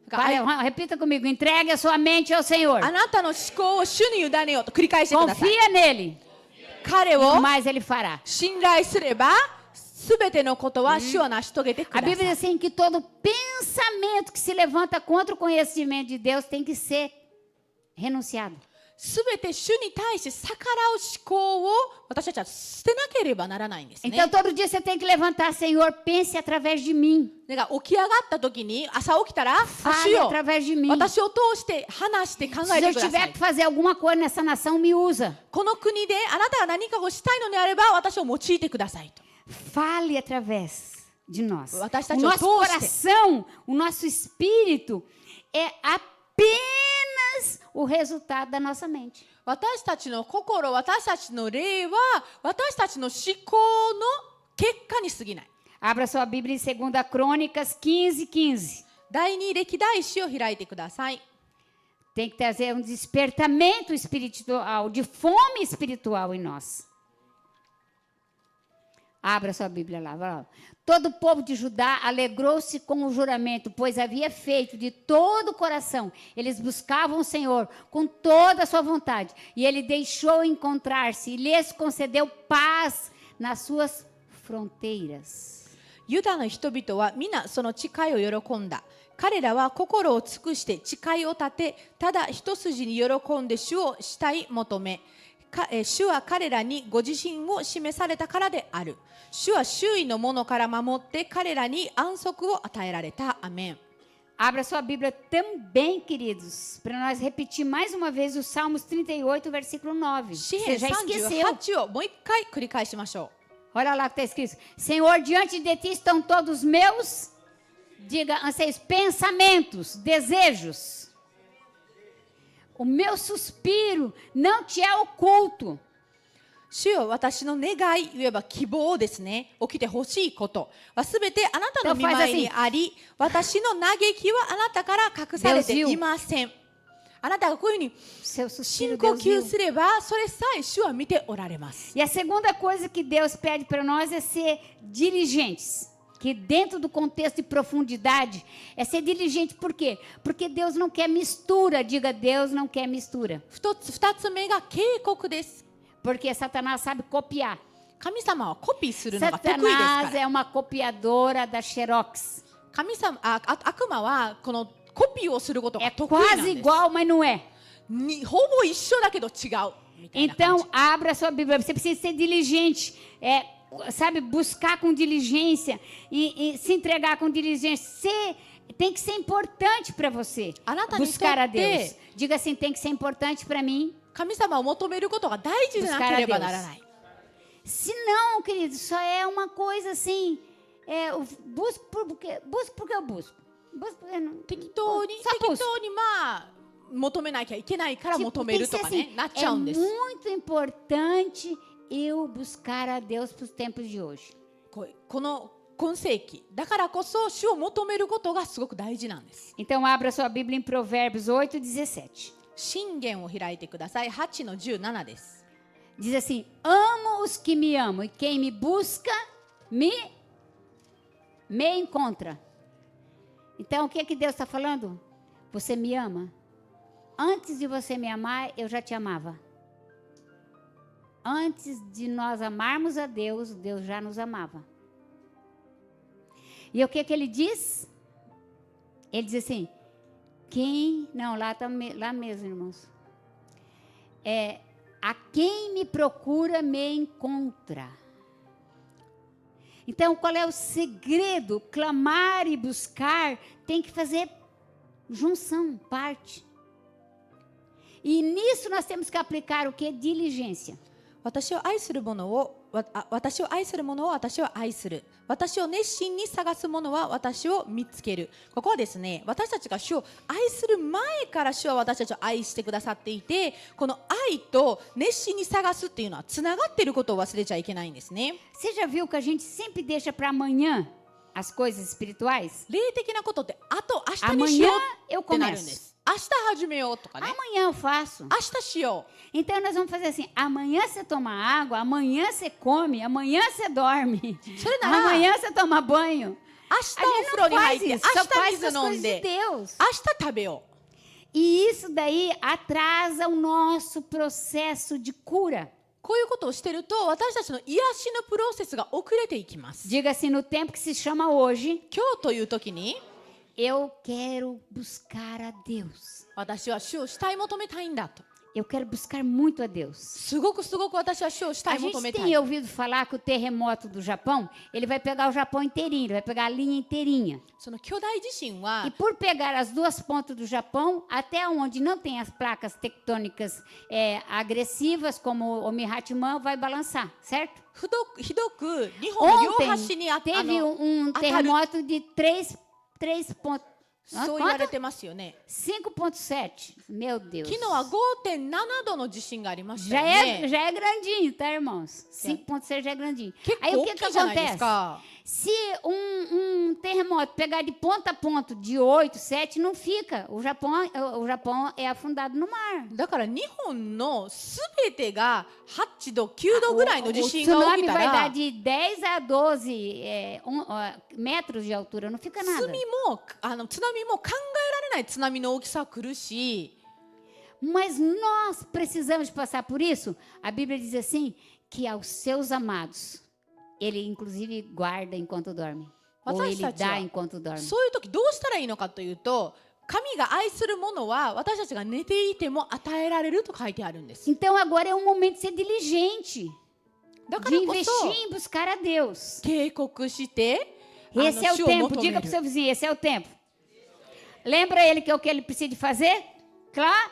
だから Vai, repita comigo. Entregue a sua mente ao Senhor. あなたの思考を主に委ねようと繰り返してください。 Confia nele. 彼 E o を mais ele fará. 信頼すれば、すべてのことは主は成し遂げてく A ださ Bíblia い。 diz assim que todo pensamento que se levanta contra o conhecimento de Deus tem que ser renunciado. すべて主に対して逆らう思考を私たちは捨てなければならないんですね。 Então todo dia você tem que levantar, Senhor, pense através de mim. だから起き上がった時に、朝起きたら、あ、主 Fale よ、 através de mim. 私を通して話して考 Se えて eu くださ tiver い que。fazer alguma coisa nessa nação, me usa. この国であなたが何かをしたいのであれば、私を用いてくださいと。 Fale através de nós.私た O ちを nosso 通して coração, o nosso espírito é apenas o resultado da nossa mente. 私たちの心、私たちの霊は、私たちの思考の結果に過ぎない。 Abra sua Bíblia em 2 Crônicas 15:15. 第二歴代史を開いてください。 Tem que trazer um despertamento espiritual, de fome espiritual em nós. Abra sua Bíblia lá, vai lá. Todo o povo de Judá alegrou-se com o juramento, pois havia feito de todo o coração. Eles buscavam o Senhor com toda a sua vontade. E ele deixou encontrar-se e lhes concedeu paz nas suas fronteiras. ユダの人々は皆その誓いを喜んだ。彼らは心を尽くして誓いを立て、ただ一筋に喜んで主を慕い求め、主は彼らにご自身を示されたからである。主は周囲のものから守って彼らに安息を与えられた。アメン。 Abra sua Bíblia também, queridos, para nós repetir mais uma vez o Salmos 38, versículo 9. 詩 Você 編 já esqueceu. 38をもう一回繰り返しましょう。 Olha lá o que está escrito. Senhor, diante de ti estão todos meus, diga, anseios, pensamentos, desejos. O meu suspiro não te é oculto. 主よ、私の願い、言えば希望ですね、起きてほしいことはすべてあなたの御前にあり、私の嘆きはあなたから隠されていません。あなたがこういうふうに Seu suspiro, 深呼 Deus 吸 viu. すれば、それさえ主は見ておられます。 E a segunda coisa que Deus pede para nós é ser diligentes. que dentro do contexto de profundidade é ser diligente. Por quê? Porque Deus não quer mistura. Diga, Deus não quer mistura. 二つ目が警告です。 Porque Satanás sabe copiar. 神様はコピーするのが得意ですか Satanás ら。 é uma copiadora da Xerox. 悪魔はこのコピーをすることが É 得意なん quase です。 igual, mas não é. ほぼ一緒だけど違うみたいな感じ。 Então, abra sua Bíblia. Você precisa ser diligente. Sabe, buscar com diligência e se entregar com diligência. Tem que ser importante para você buscar a Deus. Diga assim, tem que ser importante para mim. 神様を求めることが大事でなければならない。 Se não, querido, só é uma coisa assim. Eu busco porque eu busco. Busco porque não. 適当に Só busco. まあ求めなきゃいけないから求め tem る que と ser か assim, ねなっちゃうんです。 muito importante eu buscar a Deus para os tempos de hoje. この今世紀だからこそ主を求めることがすごく大事なんです。 Então, abra sua Bíblia em Provérbios 8:17. 箴言を開いてください。8の17です。 Diz assim: amo os que me amam, e quem me busca, me encontra. Então, o que é que Deus está falando? Você me ama? Antes de você me amar, eu já te amava. Antes de nós amarmos a Deus, Deus já nos amava. E o que é que ele diz? Ele diz assim: lá mesmo, irmãos. A quem me procura, me encontra. Então, qual é o segredo? Clamar e buscar tem que fazer junção, parte. E nisso nós temos que aplicar o que? Diligência. 私を愛する者を私を愛する者を私は愛する。私を熱心に探す者は私を見つける。ここはですね、私たちが主を愛する前から主は私たちを愛してくださっていて、この愛と熱心に探すっていうのはつながっていることを忘れちゃいけないんですね。 Você já viu que a gente sempre deixa para amanhã as coisas espirituais? 霊的なことって明日にしよ Amanhã eu うってなるんで começo. す。明日始めようとかね。 Amanhã eu faço. 明日しよう。 Então nós vamos fazer assim: amanhã você toma água, amanhã você come, amanhã você dorme, それなら amanhã você toma banho. 明 A 日 gente お風呂 não に入っ faz て明 isso, só 日 faz 水 as 飲ん coisas de で Deus. 明日食べよう。 E isso daí atrasa o nosso processo de cura. こういうことをしてると私たちの癒しのプロセスが遅れていきます。 Diga assim: no tempo que se chama hoje, 今日という時に eu quero buscar a Deus. 私は主を慕い求めたいんだと。 Eu quero buscar muito a Deus. すごく私は主を慕 A い求 gente めた tem い。 ouvido falar que o terremoto do Japão, ele vai pegar o Japão inteirinho, ele vai pegar a linha inteirinha. その巨大地震は E por pegar as duas pontas do Japão, até onde não tem as placas tectônicas agressivas, como o Mihachiman, vai balançar, certo? ひどく日本の両 Ontem 端にteve um 当たる terremoto de 3 pontos. そう言われてますよね。 5,7. Meu Deus. 昨日は 5.7 度の地震がありました Já よね。 é grandinho, tá, irmãos? 5,6 já é grandinho. 結 Aí 構 o 大 que きいじゃないです acontece? か。 Se um terremoto pegar de ponta a ponta de 8, 7, não fica. O Japão é afundado no mar. だから日本のすべてが8度、9度ぐらいの地 O 震が起 tsunami きた vai dar ら、 de 10 a 12 metros de altura, não fica 津 nada. 波も考えられない津波の大きさ来るし、 Mas nós precisamos passar por isso. A Bíblia diz assim, que aos seus amados, ele inclusive guarda enquanto dorme. Ou ele dá enquanto dorme. そういう時どうしたらいいのかというと、神が愛するものは私たちが寝ていても与えられると書いてあるんです。 Então agora é um momento de ser diligente, だか de らこ investir そ em buscar a Deus. 警告して、 Esse é o 主を tempo. 求め Diga る para o seu vizinho, esse é o tempo. Lembra ele que é o que ele precisa de fazer? Claro.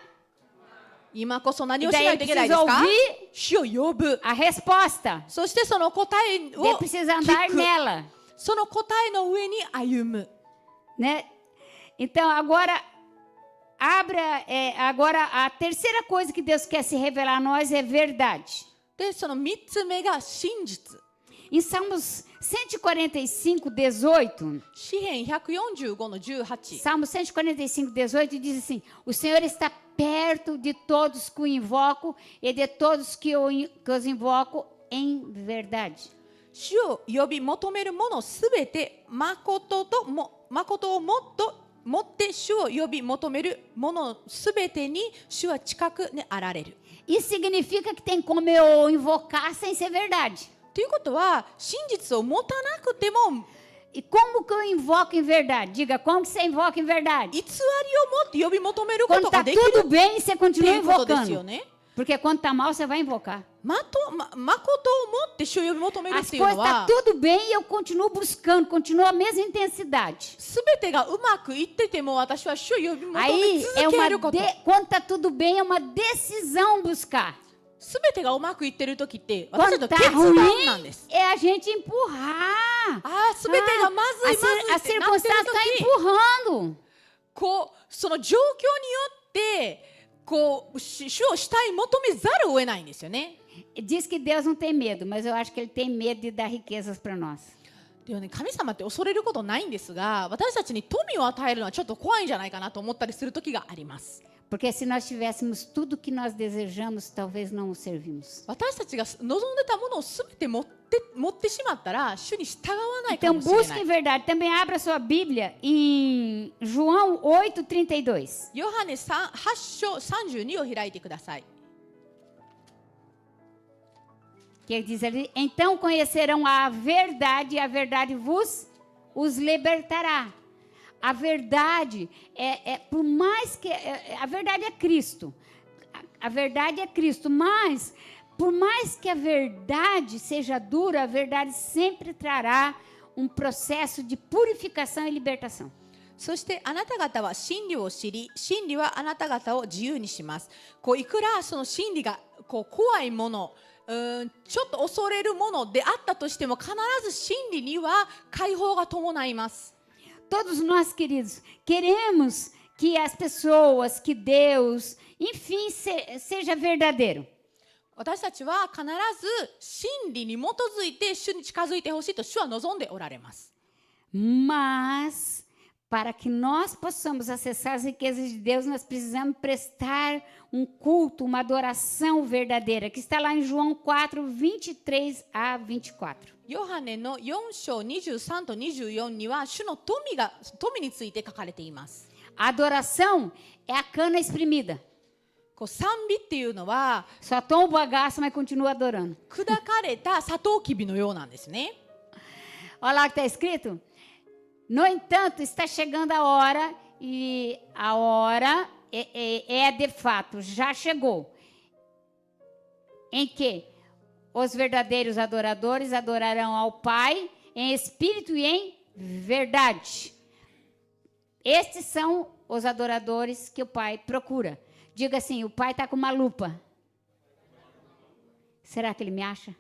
今こそ何を E しな daí い ele といけない precisa ですか？ ouvir 主を呼ぶ。 a resposta. そしてその答え Ele を precisa andar 聞く。 nela, その答えの上に歩む。 né? Então agora agora a terceira coisa que Deus quer se revelar a nós é verdade. で、その3つ目が真実。 Em Salmos 145, 18, 詩編145の18。 Salmo 145, 18 diz assim: o Senhor está perto de todos que o invocam e de todos que os invocam em verdade. 主を呼び求めるものすべて誠をもって主を呼び求めるものすべてに主は近くにあられる。 Isso significa que tem como eu invocar sem ser verdade. ということは真実を持たなくても E como que eu invoco em verdade? Diga, como que você invoca em verdade? 偽りを持って呼び求めるこ Quando と está ができる tudo bem, você って continua いうことですよ invocando. ね。 Porque quando está mal, você vai invocar. 誠を持って主を呼び求めるっ As ていうの coisas estão は tudo bem e eu continuo buscando, continuo a mesma intensidade. すべてがうまくいってても私は主を呼び求め Aí 続 é け uma ること。 quando está tudo bem, é uma decisão buscar. すべてがうまくいってる時って私 Quando た está ちの決断なん ruim, です。 é a gente empurrar. ああ、すべてがまずいまずい A ってなってる circunstância está 時 empurrando. こうその状況によってこう主を主体求めざるを得ないんですよね。 Diz que Deus não tem medo, mas eu acho que Ele tem medo de dar riquezas para nós. でもね、神様って恐れることないんですが、私たちに富を与えるのはちょっと怖いんじゃないかなと思ったりする時があります。 Porque se nós tivéssemos tudo que nós desejamos, talvez não o servimos. 私たちが望んでたものをすべて持ってしまったら主に従わないか Então もしれな busque い。 em verdade. Também abra sua Bíblia em João 8:32. ヨハネ8章32を開いてください。 Que ele diz ali: então conhecerão a verdade e a verdade os libertará. A verdade por mais que a verdade é Cristo. A verdade é Cristo, mas por mais que a verdade seja dura, a verdade sempre trará processo de purificação e libertação. そしてあなた方は真理を知り、真理はあなた方を自由にします。こういくらその真理がこう怖いもの、ちょっと恐れるものであったとしても、必ず真理には解放が伴います。 Todos nós, queridos, queremos que as pessoas, que Deus, enfim, seja verdadeiro. 私たちは必ず真理に基づいて主に近づいてほしいと主は望んでおられます。 Mas, para que nós possamos acessar as riquezas de Deus, nós precisamos prestar culto, uma adoração verdadeira, que está lá em João 4, 23 a 24. ヨハネの4章23と24には主の富について書かれています。 A adoração é a cana espremida. こう賛美っていうのは Só toma o bagaço, mas continua adorando. 砕かれたサトウキビのようなんですね。 Olha lá o que está escrito. No entanto, está chegando a hora, e a hora é de fato, já chegou, em que os verdadeiros adoradores adorarão ao Pai em espírito e em verdade. Estes são os adoradores que o Pai procura. Diga assim, o Pai está com uma lupa. Será que Ele me acha?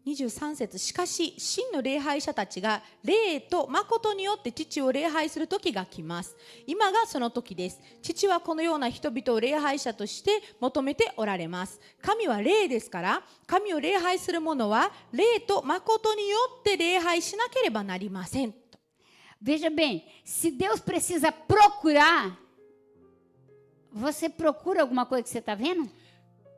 23節、しかし真の礼拝者たちが霊と誠によって父を礼拝する時が来ます。今がその時です。父はこのような人々を礼拝者として求めておられます。神は霊ですから、神を礼拝する者は霊と誠によって礼拝しなければなりません。 Veja bem, se Deus precisa procurar, você procura alguma coisa que você está vendo?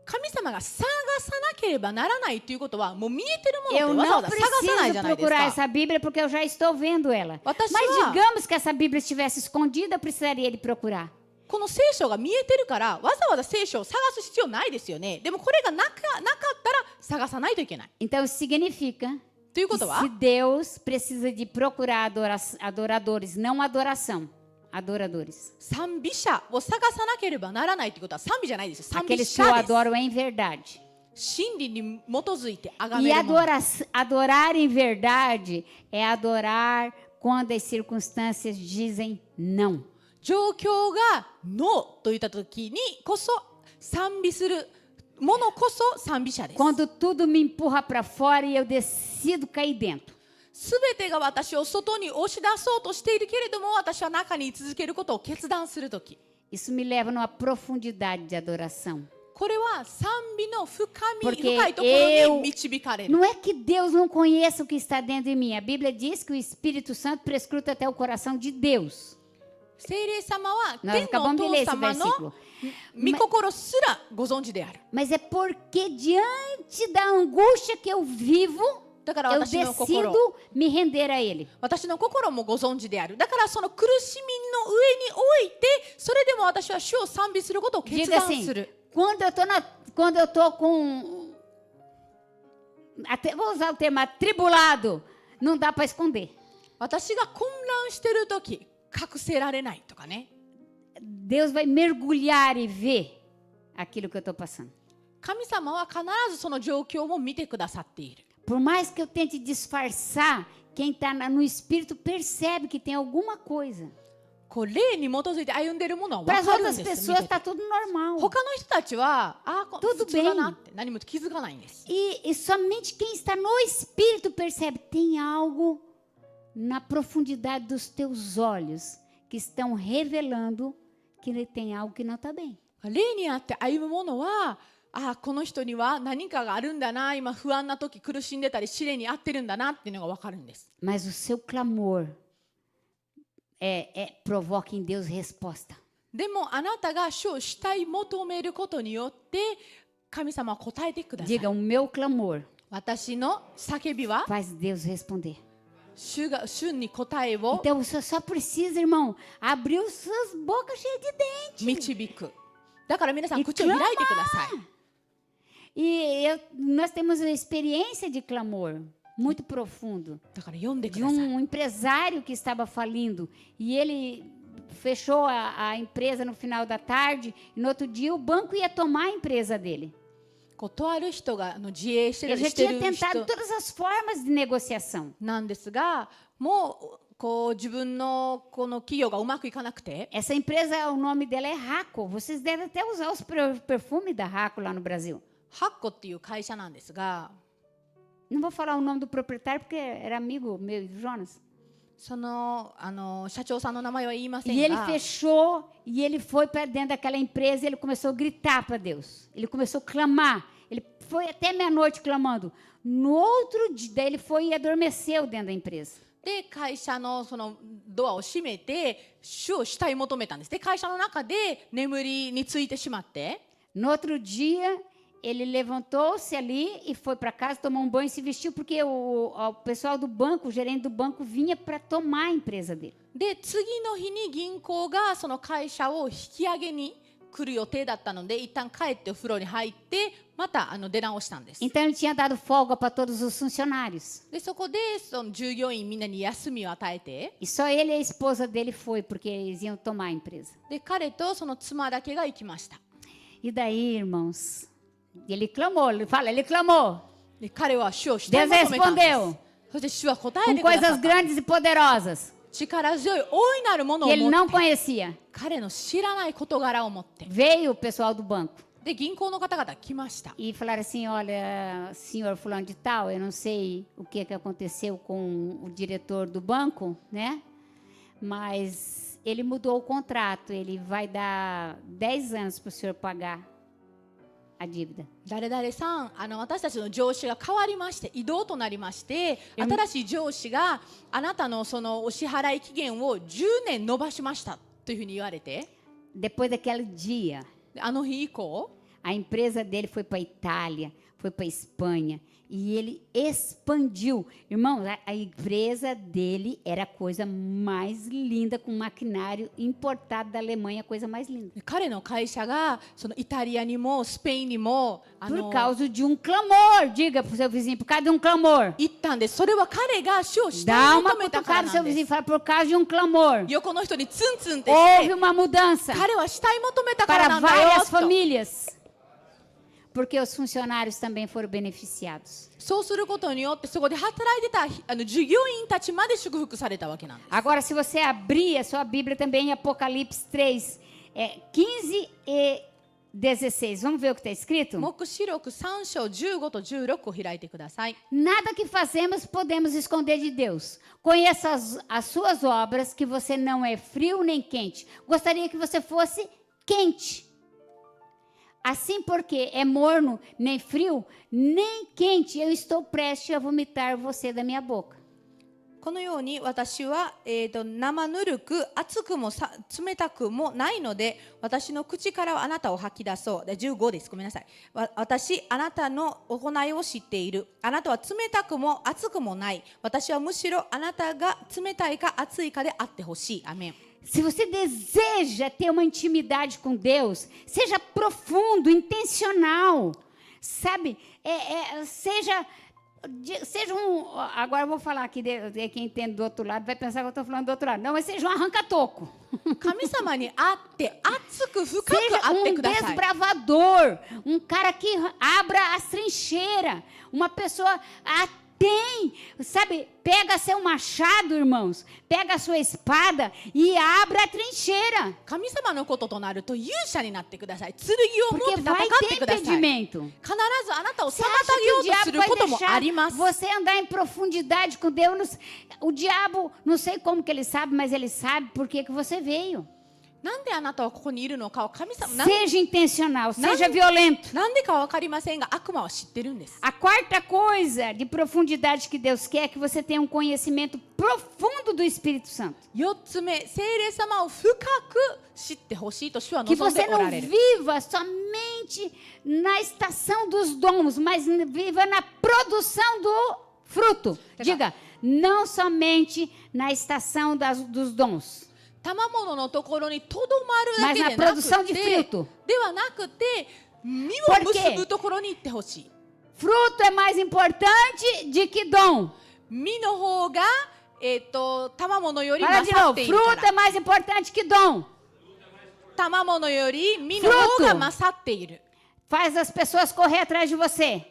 神様が探さなければならないということはもう見えてるもの Eu ってわざわ não ざ探さないじ preciso ゃないです procurar か。 essa Bíblia porque eu já estou vendo ela. 私 Mas は digamos que essa Bíblia estivesse escondida, eu precisaria de procurar. この聖書が見えてるからわざわざ聖書を探す必要ないですよね。でもこれがなかったら探さないといけない。 Então isso significa という que ことは se Deus precisa de procurar adoradores, não adoração, adoradores. 賛美者を探さなければならないということは賛美じゃないですよ。賛美 Aqueles que o 者です。 adoram em verdade. 真理に基づいて崇 E めるもの。 adorar em verdade é adorar quando as circunstâncias dizem não. 状況がノーと言った時にこそ賛美するものこそ賛美者です。 Quando tudo me empurra para fora e eu decido cair dentro. すべてが私を外に押し出そうとしているけれども私は中に居続けることを決断するとき、 Isso me leva numa profundidade de adoração. これは賛美の深Porque いところに導かれる。 Não é que Deus não conheça o que está dentro de mim. A Bíblia diz que o Espírito Santo prescruta até o coração de Deus. 聖霊様は Nós 天のお acabamos de 父 ler esse 様の versículo. 御心すらご存知である。 Mas é porque diante da angústia que eu vivo, だから eu 私の心 decido me render a Ele. 私の心もご存知である。だからその苦しみの上に置いて、それでも私は主を賛美することを決 Diga 断 assim, する。 quando eu tô com, até vou usar o termo atribulado, não dá para esconder. 私が混乱してるとき、隠せられないとかね。 Deus vai mergulhar e ver aquilo que eu estou passando. 神様は必ずその状況を見てくださっている。 Por mais que eu tente disfarçar, quem está no espírito percebe que tem alguma coisa. こう霊に基づいて歩んでいるものは Para 分 as かるん outras です。 pessoas 見てて está tudo normal. 他の人たちは、Tudo 普通だなって何も気づかないんです。 E somente quem está no espírito percebe. Tem algo na profundidade dos teus olhos que estão revelando que ele tem algo que não está bem. 霊にあって歩むものは、この人には何かがあるんだな、今不安な時苦しんでたり試練に遭ってるんだなっていうのが分かるんです。 Mas o seu clamor provoca em Deus resposta. でもあなたが主を主体求めることによって神様は答えてください。 Diga, o meu clamor 私の叫びは faz Deus responder. 主に答えを Então você só precisa, irmão, abrir as suas bocas cheias de dentes. 導く。だから皆さん口を開いてください。 Nós temos uma experiência de clamor muito profundo だから読んでく de ださい。 empresário que estava falindo e ele fechou a empresa no final da tarde e no outro dia o banco ia tomar a empresa dele. こうとある人が自営して Ele る já して tinha る tentado 人 todas as formas de negociação. なんですが、もうこう自分のこの企業がうまくいかなくて、 Essa empresa, o nome dela é Raco. Vocês devem até usar os perfumes da Raco lá no Brasil. ハッコっていう会社なんですが、 Não vou falar o nome do proprietário porque era amigo meu e do Jonas. その社長さんの名前は言いませ E ん ele が、 fechou e ele foi para dentro daquela empresa e ele começou a gritar para Deus. Ele começou a clamar. Ele foi até meia-noite clamando. No outro dia, daí ele foi e adormeceu dentro da empresa. で会社のそのドアを閉めて主を主体求めたんです。で会社の中で眠りについてしまって、 No outro dia, ele levantou-se ali e foi para casa, tomou um banho e se vestiu, porque o pessoal do banco, o gerente do banco, vinha para tomar a empresa dele. で次の日に銀行がその会社を引き上げに来る予定だったので、一旦帰ってお風呂に入ってまた出直したんです。 Então, ele tinha dado folga para todos os funcionários. でそこでその従業員みんなに休みを与えて、 E só ele e a esposa dele foi, porque eles iam tomar a empresa. で彼とその妻だけが行きました。 E daí, irmãos, ele clamou, ele fala, ele clamou. で彼は主を主体 Deus 求めたんです。 respondeu そして主は答え com てくださ coisas った。 grandes e poderosas 力強い大いなるものを que ele 持 não って、 conhecia. 彼の知らない事柄を持って、 Veio o pessoal do banco で銀行の方々来ました。 e falaram assim, olha, senhor fulano de tal, eu não sei o que aconteceu com o diretor do banco, né? Mas ele mudou o contrato, ele vai dar 10 anos para o senhor pagar a dívida. 誰々さん、私たちの上司が変わりまして、異動となりまして、新しい上司があなたのそのお支払い期限を10年延ばしましたというふうに言われて、 Depois daquele dia, あの日以降、 a empresa dele foi para a Itália, foi para a Espanha e ele expandiu. Irmão, a empresa dele era a coisa mais linda, com maquinário importado da Alemanha, a coisa mais linda. 彼の会社がそのイタリアにもスペインにも Por causa de um clamor, diga para o seu vizinho, por causa de um clamor. 行ったんです。それは彼が主を主 Dá 体 uma 求めたか cutucada ら no な seu んで vizinho, す。 fala por causa de um clamor. 横の人にツンツンってし Houve て、 uma mudança 彼は主体求めたからな para んだよ várias と。 famílias, porque os funcionários também foram beneficiados. そうすることによってそこで働いてた従業員たちまで祝福されたわけなんです。 Agora, se você abrir a sua Bíblia também em Apocalipse 3, 15 e 16, vamos ver o que está escrito? 黙示録3章15と16を開いてください。 Nada que fazemos podemos esconder de Deus. Conheça as suas obras, que você não é frio nem quente. Gostaria que você fosse quente. Assim, porque é morno, nem frio, nem quente, eu estou prestes a vomitar você da minha boca. このように私は、生ぬるく熱くも冷たくもないので、私の口からはあなたを吐き出そう。で15です。ごめんなさい。私、あなたの行いを知っている。あなたは冷たくも熱くもない。私はむしろあなたが冷たいか熱いかであってほしい。アメン。Se você deseja ter uma intimidade com Deus, seja profundo, intencional, sabe? Seja um... Agora eu vou falar aqui, de quem entende do outro lado vai pensar que eu estou falando do outro lado. Não, mas seja um arranca-toco. 神様に会って熱く深く Seja 会って um ください。 desbravador, um cara que abra as trincheiras, uma pessoa tem, sabe, pega seu machado, irmãos, pega a sua espada e abre a trincheira. 神様のこととなると勇者になってください。剣を持 Porque って戦 vai って ter ください。必ず impedimento. あなたを妨 Você acha げよう que o とす diabo る vai こともあ deixar ります。 você andar em profundidade com Deus? O diabo, não sei como que ele sabe, mas ele sabe por que você veio. なんであなたはここにいるのかを神様 Seja intencional, seja violento. なんでかは分かりませんが悪魔は知ってるんです。 A quarta coisa de profundidade que Deus quer é que você tenha um conhecimento profundo do Espírito Santo. 4つ目、聖霊様を深く知ってほしいと主は Que 望んで você おら não れる。 viva somente na estação dos dons, mas viva na produção do fruto. Diga, não somente na estação dos dons. 賜物のところにとどまるだけ Mas で na なく produção de て、 fruto. ではなくて、実を Por quê? 結ぶところに行ってほしい。 Fruto é mais importante de que dom. 実の方が、賜物より Fala de 勝っ novo. ているか Fruto é ら。 mais importante que dom. 賜物より実の方が勝っている。 Faz as pessoas correr atrás de você.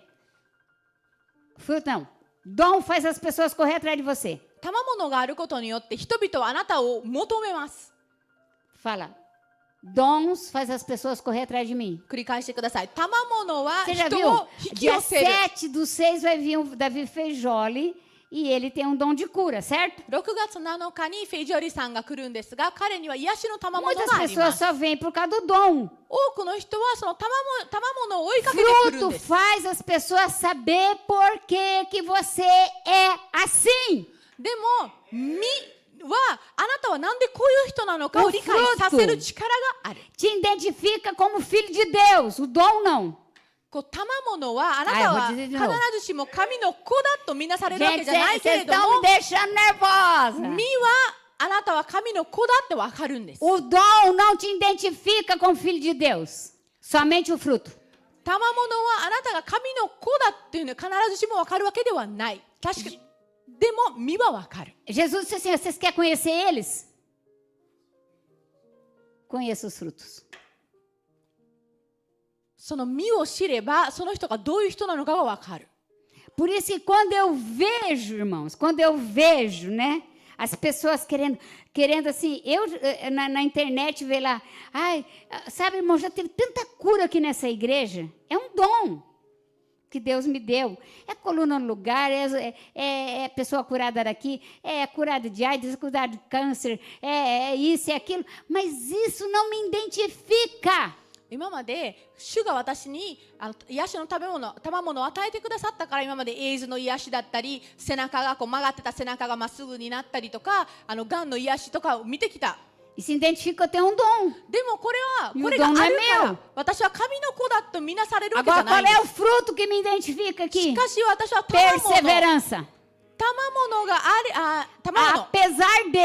Fruto não. Dom faz as pessoas correr atrás de você. 賜物があることによって人々はあなたを求めます。 Fala. Dons faz as pessoas correr atrás de mim. 繰り返してください。賜物は Você já 人 viu? を引き Dia 寄せる。 7/6 vai vir o Davi Feijoli e ele tem um dom de cura, certo? 6月7日にフェイジョリさんが来るんですが、彼には癒しの賜物 Muitas がありま pessoas す。 só vêm por causa do dom. 多くの人はその賜物を追いかけてくるん Fruto です。 faz as pessoas saber por que você é assim. でも、実はあなたはなんでこういう人なのかを理解させる力がある。 Te identifica como filho de Deus. O dom não. こう賜物はあなたは必ずしも神の子だとみなされるわけ Gente, じゃないけ vocês れど estão も、 me deixando nervosa. 実はあなたは神の子だってわかるんです。 O dom não te identifica como filho de Deus. Somente o fruto. 賜物はあなたが神の子だっていうのは必ずしもわかるわけではない。確かに。でも実はわかる。 Jesus disse assim: vocês querem conhecer eles? Conheça os frutos. その実を知れば、その人がどういう人なのかがわかる。 Por isso que quando eu vejo, irmãos, quando eu vejo, né, as pessoas querendo assim, eu na internet ver lá, ai, sabe, irmão, já teve tanta cura aqui nessa igreja. É um dom que Deus me deu. É coluna no lugar, é pessoa curada daqui, é curada de AIDS, é curada de câncer, é isso e aquilo. Mas isso não me identifica. 今まで主が私に癒しの賜物を与えてくださったから、今までエイズの癒しだったり、背中がこう曲がってた背中がまっすぐになったりとか、がんの癒しとかを見てきた。 E se identifica que eu tenho um dom. でもこれは E o これがあ dom る não é から meu. 私は神の子だとみなされるわけじゃ Agora, ない qual んで é o fruto que me identifica す。 aqui? しかし私は賜物 Perseverança. が賜 Apesar de,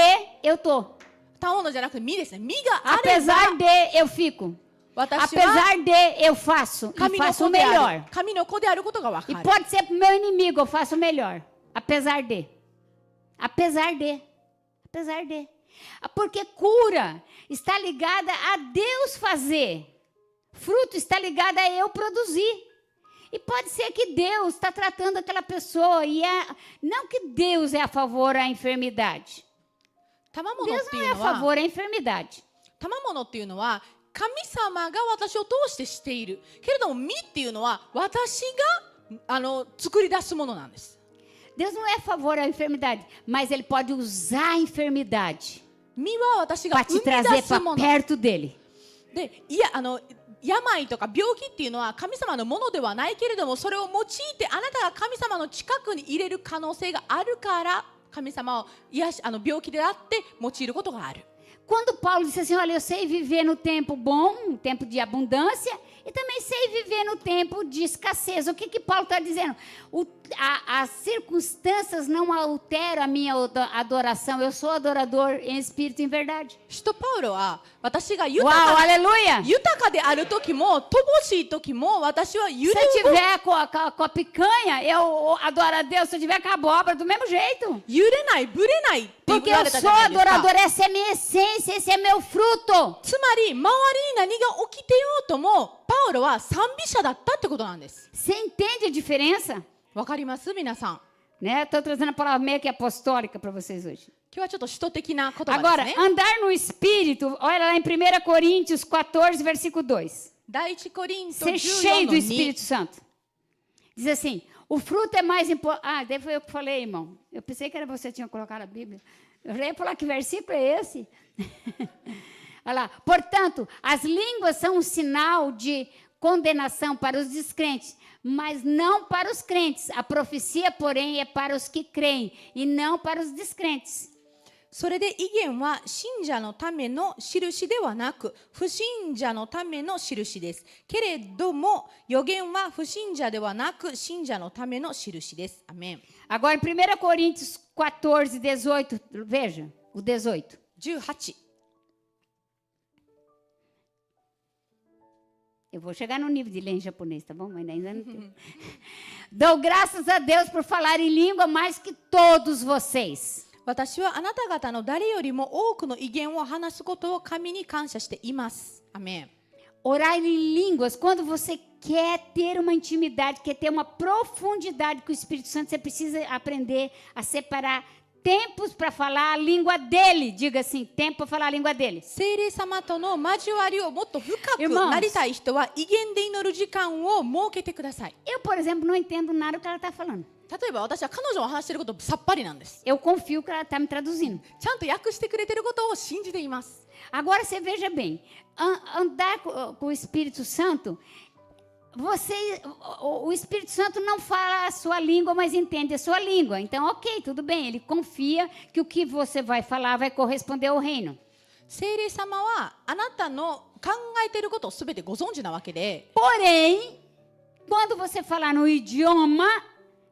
eu tô. 物じゃなくて実ですね。実があれば Apesar de, eu fico. 私は Apesar de, eu faço. E 神の faço 子 o であ melhor. る。神の子であることがわか E る。 pode ser pro meu inimigo, eu faço o melhor. Apesar de. Apesar de. Apesar de. Porque cura está ligada a Deus fazer. Fruto está ligado a eu produzir. E pode ser que Deus está tratando aquela pessoa e não que Deus é a favor da enfermidade. 賜物 Deus って não い é う a のは favor da enfermidade. 賜物っていうのは神様が私を通してしているけれども、実っていうのは私が作り出すものなんです。 Deus não é a favor da enfermidade, mas Ele pode usar a enfermidade 実は私が para 生 te み trazer 出すも para の perto dele. で、病とか病気っていうのは神様のものではないけれども、それを用いてあなたが神様の近くに入れる可能性があるから神様を癒し病気であって用いることがある。 Quando Paulo disse assim, olha, eu sei viver no tempo bom, no tempo de abundância, e também sei viver no tempo de escassez. O que Paulo está dizendo? As circunstâncias não alteram a minha adoração. Eu sou adorador em espírito e em verdade. 使徒パウロは私が Uau, aleluia! 豊かである時も乏しい時も私は揺 Se れ eu tiver com a picanha, eu adoro a Deus. Se eu tiver com a abóbora, do mesmo jeito. 揺れないぶれないって言 Porque わ eu れたじ sou ゃないですか。 adorador, essa é minha essência, esse é meu fruto. つまり周りに何が起きてようともパウロは賛美者だったってことなんです。 Você entende a diferença? わかります皆さん。 Né? Estou trazendo a palavra meio que apostólica para vocês hoje. 今日はちょっと使徒的な言葉です Agora, ね。 andar no Espírito, olha lá em 1 Coríntios 14, versículo 2. 第一コリント Ser 14 cheio の do 2。 Espírito Santo. Diz assim, o fruto é mais importante... Ah, daí foi eu que falei, irmão. Eu pensei que era você que tinha colocado a Bíblia. Eu já ia falar que versículo é esse. Olha lá. Portanto, as línguas são um sinal de condenação para os descrentes, mas não para os crentes. A profecia, porém, é para os que creem e não para os descrentes. それで異言は信者のための印ではなく不信者のための印です。けれども預言は不信者ではなく信者のための印です。アメン。 Agora, em 1 Coríntios 14, 18, veja, o 18. 18。 Eu vou chegar no nível de ler em japonês, tá bom? Mas ainda não tenho. Dou graças a Deus por falar em língua mais que todos vocês. 私はあなた方の誰よりも多くの異言を話すことを神に感謝しています。アメン。 Orar em línguas, quando você quer ter uma intimidade, quer ter uma profundidade com o Espírito Santo, você precisa aprender a separar tempos para falar a língua dele. Diga assim, tempo para falar a língua dele. 聖霊様との交わりをもっと深く Irmãos なりたい人は異言で祈る時間を設けてください。 Eu, por exemplo, não entendo nada do que ela está falando. 例えば私は彼女が話していることさっぱりなんです。 Eu confio que ela está me traduzindo. ちゃんと訳してくれていることを信じています。 Agora, você veja bem, andar com o Espírito Santo, o Espírito Santo não fala a sua língua, mas entende a sua língua. Então, ok, tudo bem, ele confia que o que você vai falar vai corresponder ao reino. 聖霊様はあなたの考えていることをすべてご存知なわけで、 Porém, quando você falar no idioma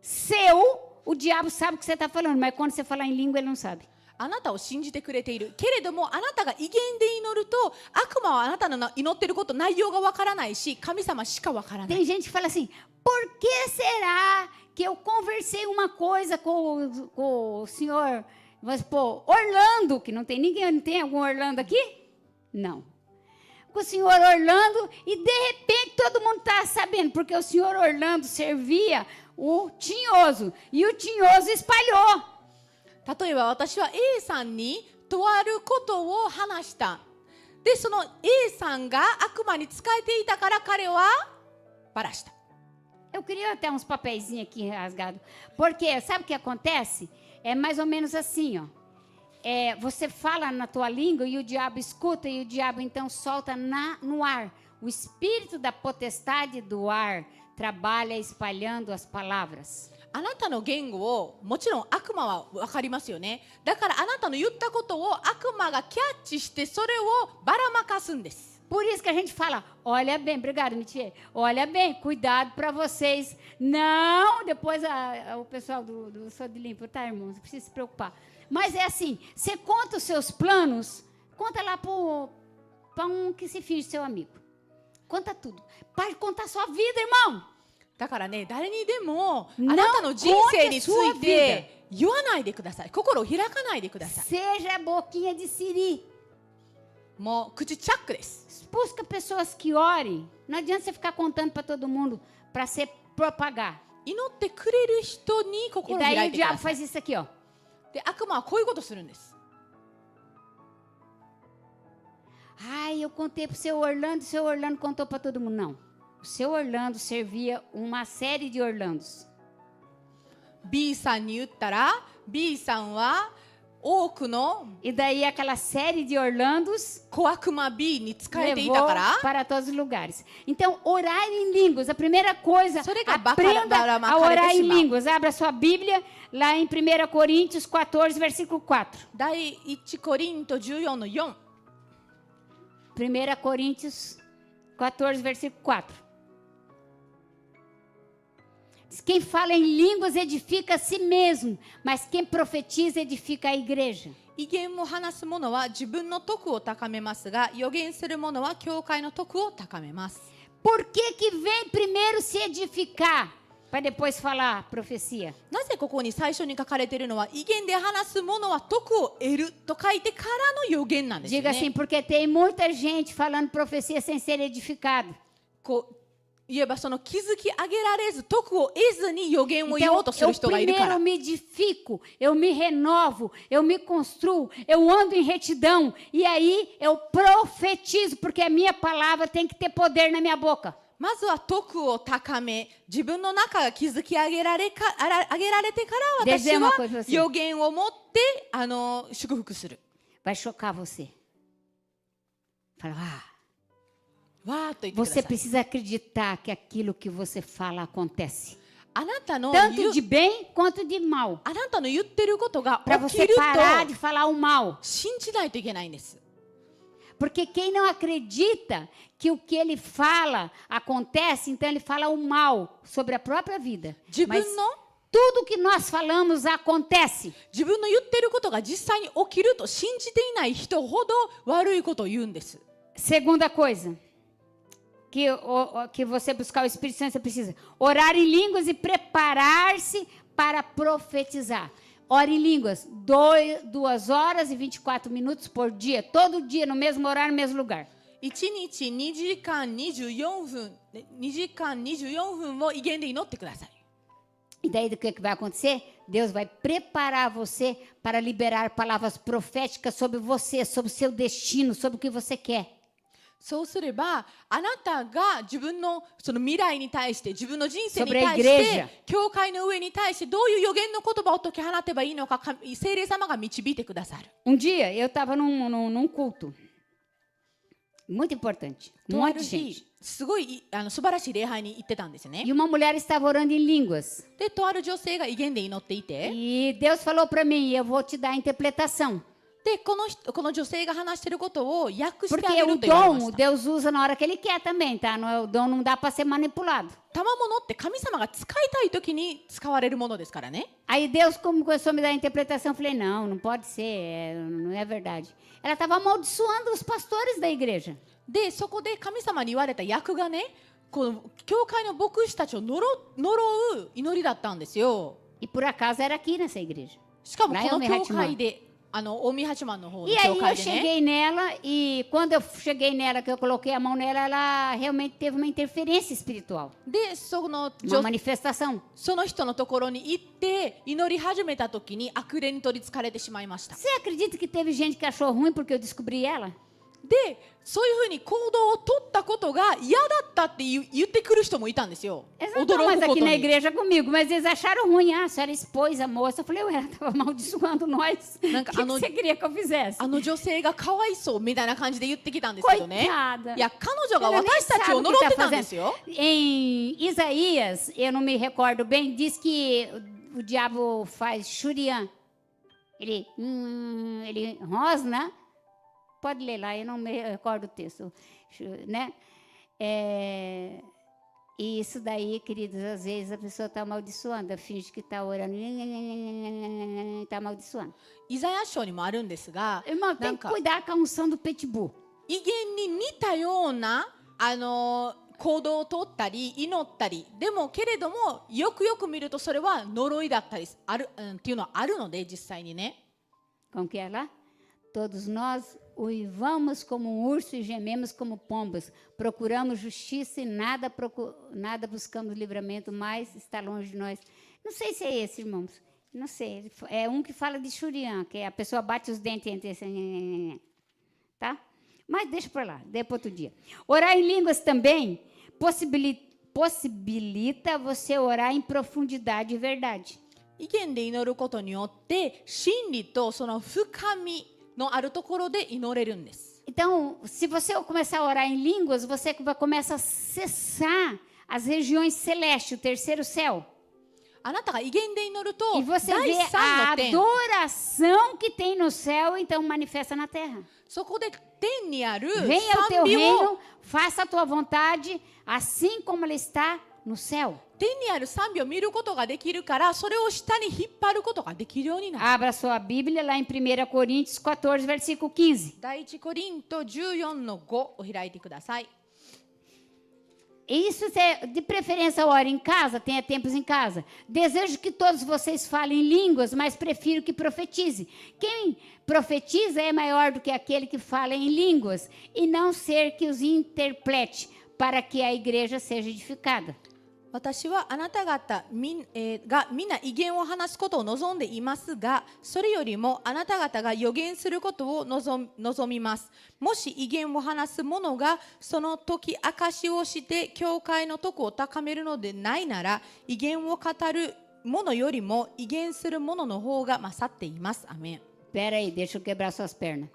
seu, o diabo sabe o que você está falando, mas quando você falar em língua, ele não sabe. あなたを信じてくれているけれども、あなたが異言で祈ると悪魔はあなたの祈っていること内容がわからないし、神様しかわからない。 Tem gente que fala assim, por que será que eu conversei uma coisa com o senhor, vamos supor, Orlando, que não tem ninguém, tem algum Orlando aqui? Não. Com o senhor Orlando, e de repente todo mundo está sabendo, porque o senhor Orlando servia o tinhoso, e o tinhoso espalhou. 例えば私は A さんにとあることを話した。で、その A さんが悪魔に仕えていたから彼はバラした。 Eu queria até uns papeizinhos aqui rasgados. Porque, sabe o que acontece? É mais ou menos assim, ó. Você fala na tua língua e o diabo escuta e o diabo então solta no ar. O espírito da potestade do ar trabalha espalhando as palavras. あなたの言語をもちろん悪魔は分かりますよね。だからあなたの言ったことを悪魔がキャッチしてそれをばらまかすんです。 Por isso que a gente fala, olha bem, obrigado, Mitier, olha bem, cuidado para vocês. Não, depois o pessoal do Sou de Limpo, tá, irmãos? Não precisa se preocupar. Mas é assim, você conta os seus planos, conta lá para um que se finge seu amigo. Conta tudo. Para de contar a sua vida, irmão. だからね、誰にでもあなたの人生について言わないでください。心を開かないでください。 Seja a boquinha de siri. もう口チャックです。 Busca pessoas que orem. Não adianta você ficar contando para todo mundo para se propagar. 祈ってくれる人に E 心を daí 開 o いてくだ diabo さい。 faz isso aqui, ó. で、悪魔はこういうことするんです。 Ai, eu contei pro seu Orlando contou para todo mundo. Não. O seu Orlando servia uma série de Orlandos. B さんに言ったら B さんは多くの E daí aquela série de Orlandos 小悪魔 B に使えていた levou から para todos os lugares. Então, orar em línguas. A primeira coisa, aprenda a orar em línguas. Abra sua Bíblia lá em 1 Coríntios 14, versículo 4. 第1コリント14の4 1 Coríntios 14, versículo 4. Diz, quem fala em línguas edifica a si mesmo, mas quem profetiza edifica a igreja. 異言を話す者は自分の徳を高めますが、預言する者は教会の徳を高めます。 Por que que vem primeiro se edificar, para depois falar profecia? なぜここに最初に書かれているのは、異言で話す者は徳を得ると書いてからの預言なんですよ Diga assim, ね。 porque tem muita gente falando profecia sem ser edificado. こう言えばその気づき上げられず、徳を得ずに預言を言お Então, うとする eu 人がいるか primeiro ら。 me edifico, eu me renovo, eu me construo, eu ando em retidão e aí eu profetizo, porque a minha palavra tem que ter poder na minha boca. まずは徳を高め、自分の中が築き上げられてから私 Dizer uma は coisa pra você. 予言を持って祝福する。 Vai chocar você. Fala, わーっと言ってくだ você さい。 precisa acreditar que aquilo que você fala acontece. あなたの Tanto de bem quanto de mal. あなたの言ってることが Para 起き você る parar de と falar o mal. 信じないといけないんです。 Porque quem não acredita que o que ele fala acontece, então ele fala o mal sobre a própria vida. 自 Mas 分の tudo que nós falamos acontece. 自分の言ってることが実際に起きると信じていない人ほど悪いことを言うんです。 Segunda coisa, que você buscar o Espírito Santo, você precisa orar em línguas e preparar-se para profetizar. Ore em línguas, 2 horas e 24 minutos por dia, todo dia, no mesmo horário, no mesmo lugar. 1日2時間24分、2時間24分を威厳で祈ってください。 E daí do que vai acontecer? Deus vai preparar você para liberar palavras proféticas sobre você, sobre o seu destino, sobre o que você quer. そうすれば、あなたが自分のその未来に対して、自分の人生に Sobre a 対し igreja. て、教会の上に対してどういう予言の言葉を解き放てばいいのか、聖霊様が導いてくださる。 dia eu estava num culto muito importante, とあ um monte る de 日 gente. すごい素晴らしい礼拝に行ってたんですね E uma mulher estava orando em línguas. でとある女性が威厳で祈っていて E Deus falou para mim, eu vou te dar a interpretação. でこの女性が話していることを訳してあ Porque げ o ると言われま dom した Deus usa na hora que Ele quer também, tá? O dom não dá para ser manipulado. 賜物って神様が使いたい時に使われるものですからね Aí Deus começou a me dar a interpretação, eu falei, não pode ser, não é verdade. Ela estava amaldiçoando os pastores da igreja. でそこで神様に言われた訳がねこの教会の牧師たちを呪う祈りだったんですよ E por acaso era aqui nessa igreja. しかも Lá em この教 Omihatimã. 会で大見八幡の方の E 教 aí 会 eu でね cheguei nela e quando eu cheguei nela, que eu coloquei a mão nela, ela realmente teve uma interferência espiritual, でその uma manifestação. その人のところに行って祈り始めた時に悪霊に取りつかれてしまいました Você acredita que teve gente que achou ruim porque eu descobri ela? でそういうふうに行動を取ったことが嫌だったって言ってくる人もいたんですよ Eles não estão 驚 mais くこ aqui と na に igreja comigo, mas eles acharam ruim. Ah, a senhora expôs a moça. Eu falei, ué, ela estava amaldiçoando nós. O que você queria que eu fizesse? 女性がかわいそうみたいな感じで言ってきたんですけどね Coitada. いや彼女が Ela nem 私たち sabe を o que 呪っ está てたんです fazendo. よ Em Isaías, eu não me recordo bem, diz que o diabo faz xuriã. Ele rosna. Pode ler lá, eu não me recordo o texto, né? E isso daí, queridos, às vezes a pessoa está amaldiçoando, finge que está orando, está amaldiçoando. イザヤ書にもあるんですが Irmão, な tem ん que か cuidar com a unção do pitbull. 威厳に似たような行動をとったり祈ったりでもけれどもよくよく見るとそれは呪いだったりっていうのはあるので実際にね Como que é lá? Todos nós uivamos como um urso e gememos como pombas. Procuramos justiça e nada buscamos livramento, mas está longe de nós. Não sei se é esse, irmãos. Não sei. É um que fala de xuriã, que a pessoa bate os dentes entre esse... Tá? Mas deixa para lá, deixa para outro dia. Orar em línguas também possibilita você orar em profundidade e verdade. 威厳で祈ることによって真理とその深みのあるところで祈れるんです。 Então, se você começar a orar em línguas, você começa a acessar as regiões celestes, o terceiro céu. あなたが威厳で祈ると E você 第 vê 三 a の天 adoração que tem no céu, então manifesta na terra. そこで天にある Venha o teu 賛美を reino, faça a tua vontade, assim como ela está no céu. 天にある賛美を見ることができるからそれを下に引っ張ることができるようになる。 Abra sua Bíblia lá em 1 Coríntios 14, versículo 15. 第一コリント14の5を開いてください。 Isso é, de preferência, ore em casa, tenha tempos em casa. Desejo que todos vocês falem línguas, mas prefiro que profetize. Quem profetiza é maior do que aquele que fala em línguas, e não ser que os interprete, para que a igreja seja edificada. 私はあなた方が皆異言を話すことを望んでいますが、それよりもあなた方が予言することを望みます。もし異言を話す者がその時証しをして教会の徳を高めるのでないなら、異言を語る者よりも異言する者の方が勝っています。アメン。 Espera aí, deixa eu quebrar suas pernas.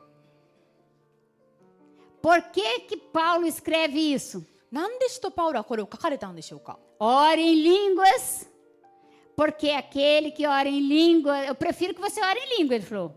Por que Paulo escreve isso? なんで使徒パウロはこれを書かれたんでしょうか。 Ore em línguas, porque aquele que ora em língua, eu prefiro que você ore em língua, ele falou.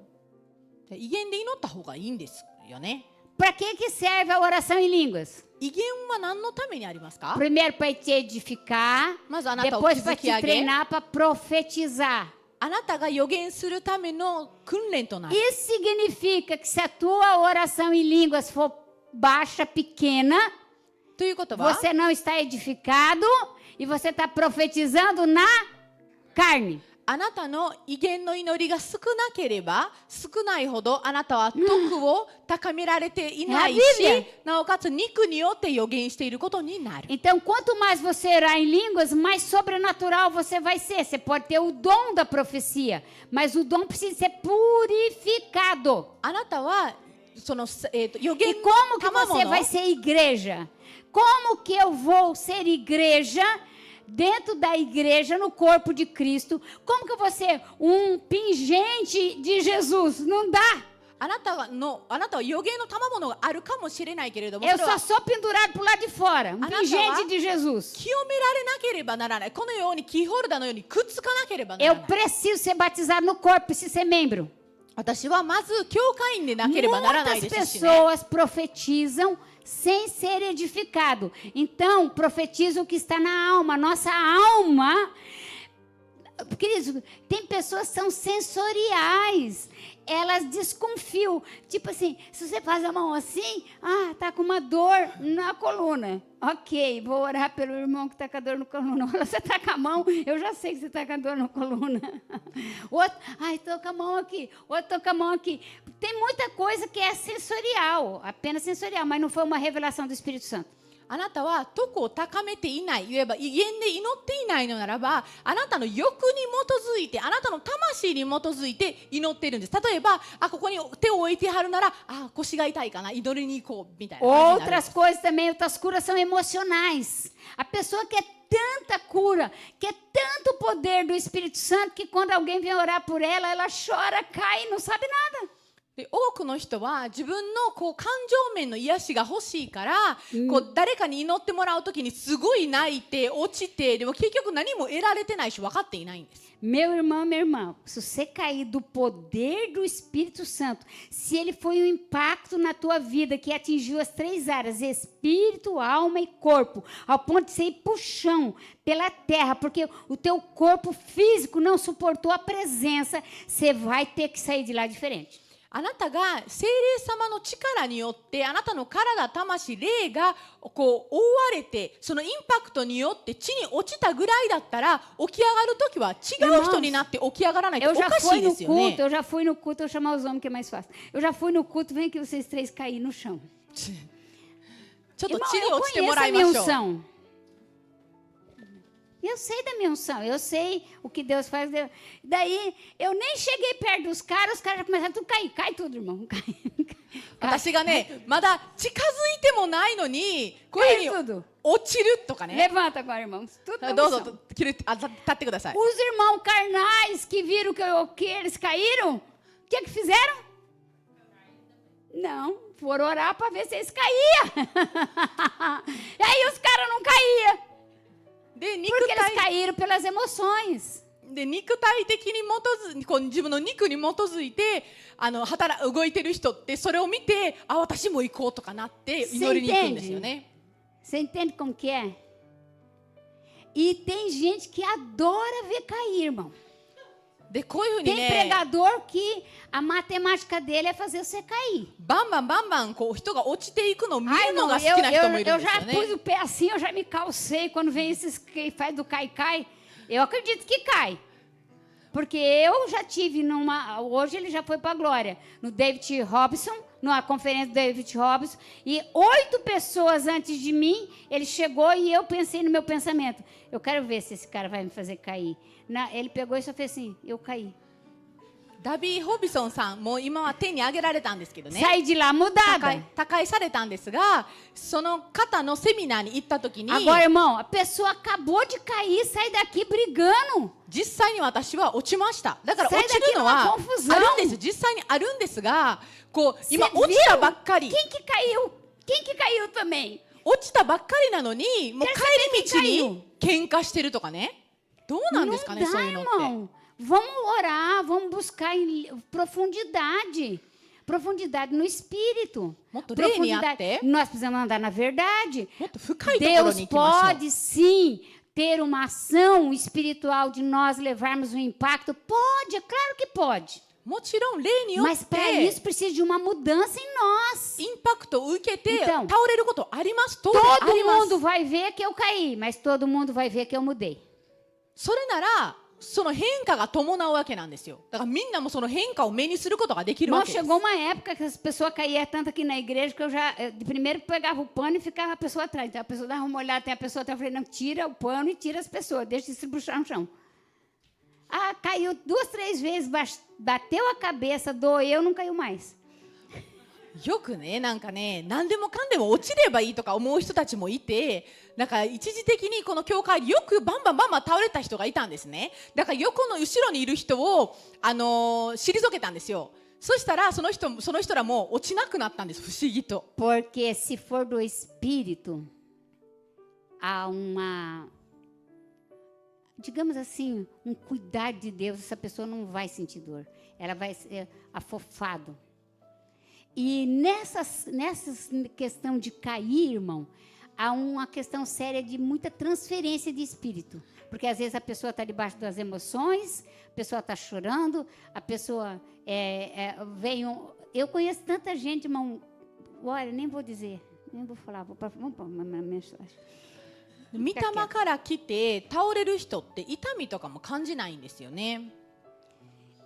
異言で祈った方がいいんですよね。 Para que serve a oração em línguas? 異言は何のためにありますか。 Primeiro para te edificar, まずあなたを depois 築 para き te 上げ、 treinar para profetizar. あなたが予言するための訓練となる。 Isso significa que se a tua oração em línguas for baixa, pequena, ということは、 você não está edificado e você está profetizando na carne. あなたの威厳の祈りが少なければ少ないほどあなたは徳を高められていないし、なおかつ肉によって予言していることになる。 Então, quanto mais você orar em línguas, mais sobrenatural você vai ser. Você pode ter o dom da profecia, mas o dom precisa ser purificado. あなたはその、予 E 言 como の que 賜 você 物 vai ser igreja? Como que eu vou ser igreja dentro da igreja, no corpo de Cristo? Como que eu vou ser um pingente de Jesus? Não dá. あなたは予言の賜物があるかもしれないけれども、 Eu それは só sou pendurado pro lado de fora. Um Anata pingente wa? de Jesus. 清められなければならない。このようにキーホルダーのようにくっつかなければなら Eu ない。 preciso ser batizado no corpo, preciso ser membro. 私はまず教会員でなければならない Muitas ですしね。 pessoas profetizam sem ser edificado. Então, profetiza o que está na alma. Nossa alma... Queridos, tem pessoas que são sensoriais. Elas desconfiam. Tipo assim, se você faz a mão assim, tá com uma dor na coluna. Ok, vou orar pelo irmão que está com a dor na coluna. Você está com a mão, eu já sei que você está com a dor na coluna. Outro, estou com a mão aqui. Outro, estou com a mão aqui. Tem muita coisa que é sensorial, apenas sensorial, mas não foi uma revelação do Espírito Santo. あなたは徳を高めていない、言えば威厳で祈っていないのならば、あなたの欲に基づいて、あなたの魂に基づいて祈っているんです。例えば、ここに手を置いてはるなら、腰が痛いかな、祈りに行こうみたいな感じになるんです。 Outras coisas também, outras curas são emocionais. A pessoa quer tanta cura, quer tanto poder do Espírito Santo, que quando alguém vem orar por ela, ela chora, cai e não sabe nada. で多くの人は自分の感情面の癒しが欲しいから、誰かに祈ってもらうときにすごい泣いて落ちて、でも結局何も得られてないし分かっていないんです。 Meu irmão, minha irmã, se você cair do poder do Espírito Santo, se ele foi um impacto na tua vida que atingiu as 3 áreas, espírito, alma e corpo, ao ponto de você ir pro chão, pela terra, porque o teu corpo físico não suportou a presença, você vai ter que sair de lá diferente. あなたが聖霊様の力によってあなたの体、魂、霊が覆われてそのインパクトによって地に落ちたぐらいだったら起き上がるときは違う人になって起き上がらないとおかしいですよね。 Eu já fui no culto, eu vou chamar os homens que é mais fácil. Eu já fui no culto, vem que vocês 3 caírem no chão. ちょっと Irmão, 地に eu 落ちても conheço ら a い minha ましょう。 unção. Eu sei da minha unção, eu sei o que Deus faz. Daí, eu nem cheguei perto dos caras, os caras já começaram a tudo cair. Cai tudo, irmão. Cai. 私がね、まだ近づいてもないのに、こういうふうに落ちるとかね。 Levanta agora, irmãos. Tudo どうぞ unção. 立ってください。 Os irmãos carnais que viram que eles caíram, o que fizeram? Não, foram orar para ver se eles caíam. E aí os caras não caíam. で Porque eles caíram pelas emoções. 肉体的に基づこう自分の肉に基づいて動いてる人ってそれを見て私も行こうとかなって祈りに行くんですよね。 Você entende como que é? E tem gente que adora ver cair, irmão. でこういうふうに Tem ね pregador que a matemática dele é fazer você cair. バンバンこう人が落ちていくのを見 Ai, るの irmão, が好きな人もいるん eu ですよ já pus ね。 o pé assim, eu já me calcei. Quando vem esses que faz do cai-cai, eu acredito que cai. Porque eu já tive numa... Hoje ele já foi para a glória. No David Robson, numa conferência do David Robson. E 8 pessoas antes de mim, ele chegou e eu pensei no meu pensamento. Eu quero ver se esse cara vai me fazer cair. Ele pegou e só fez assim, eu caí. ダビー・ホビソンさんも今は手に挙げられたんですけどね。 Saí de lá mudada. 他界されたんですが、その方のセミナーに行った時に Agora, irmão, a pessoa acabou de cair, sai daqui brigando. 実際に私は落ちました。だからそれ落ちるのはだけのコンフュージョンあるんです。実際にあるんですが、こう今 Você 落ちたばっかり Quem que caiu? Quem que caiu também? 落ちたばっかりなのにもう Quer 帰 saber り quem 道に喧嘩してるとかね。どうなんですかね、 Não そう dá, いうのって。 irmão. Vamos orar, vamos buscar profundidade. Profundidade no espírito. もっと霊にあって、 Nós precisamos andar na verdade. もっと深いところ Deus に行きましょう。 pode sim ter uma ação espiritual de nós levarmos um impacto. Pode, é claro que pode. もちろん霊によっ Mas para て isso precisa de uma mudança em nós. インパクトを受けて Então 倒れることあります。当然あ Todo ります。 mundo vai ver que eu caí, mas todo mundo vai ver que eu mudei. それならその変化が伴うわけなんですよ。だからみんなもその変化を目にすることができるわ Irmão, けです。 chegou uma época que as pessoas caíam tanto aqui na igreja que eu já, de primeiro pegava o pano e ficava a pessoa atrás. Então a pessoa dava uma olhada, tem a pessoa atrás, eu falei, não, tira o pano e tira as pessoas, deixa se bruxar no chão. Ah, caiu 2, 3 vezes, bateu a cabeça, doeu, não caiu mais. よくね、なんかね、何でもかんでも落ちればいいとか思う人たちもいて、なんか一時的にこの教会でよくバンバン倒れた人がいたんですね。だから横の後ろにいる人を退けたんですよ。そしたらその人らも落ちなくなったんです。不思議と。 Porque se for do espírito, há uma, digamos assim, um cuidar de Deus, essa pessoa não vai sentir dor. Ela vai ser afofado. E nessa questão de cair, irmão, há uma questão séria de muita transferência de espírito. Porque às vezes a pessoa está debaixo das emoções, a pessoa está chorando, a pessoa veio... Eu conheço tanta gente, irmão, olha, nem vou dizer, nem vou falar, vamos para uma mensagem. 御霊から来て倒れる人って痛みとかも感じないんですよね。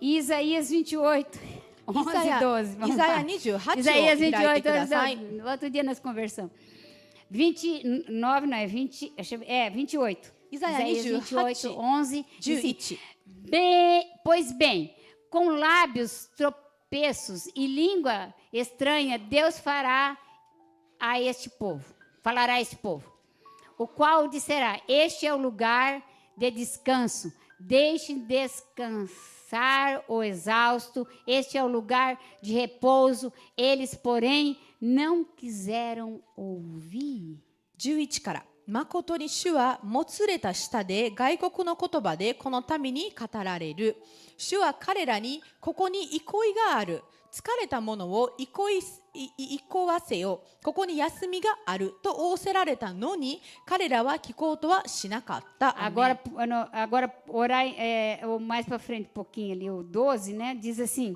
Isaías 28, 11 e 12. Vamos イザヤ lá. 28を Isaías 開いて 28, ください。 outro dia nós conversamos. 29, não é 20, 28. Isaías 28, 11. Diz assim, 11。 pois bem, com lábios tropeços e língua estranha, Deus falará a este povo, o qual disserá, este é o lugar de descanso, deixe descansar o exausto, este é o lugar de repouso, eles, porém, não quiseram ouvir. 11から誠に主はもつれた舌で外国の言葉でこの民に語られる。主は彼らにここに憩いがある。疲れた者を憩わせよ。ここに休みがあると仰せられたのに彼らは聞こうとはしなかった。 Agora orar mais para frente um pouquinho ali, o 12, né? Diz assim,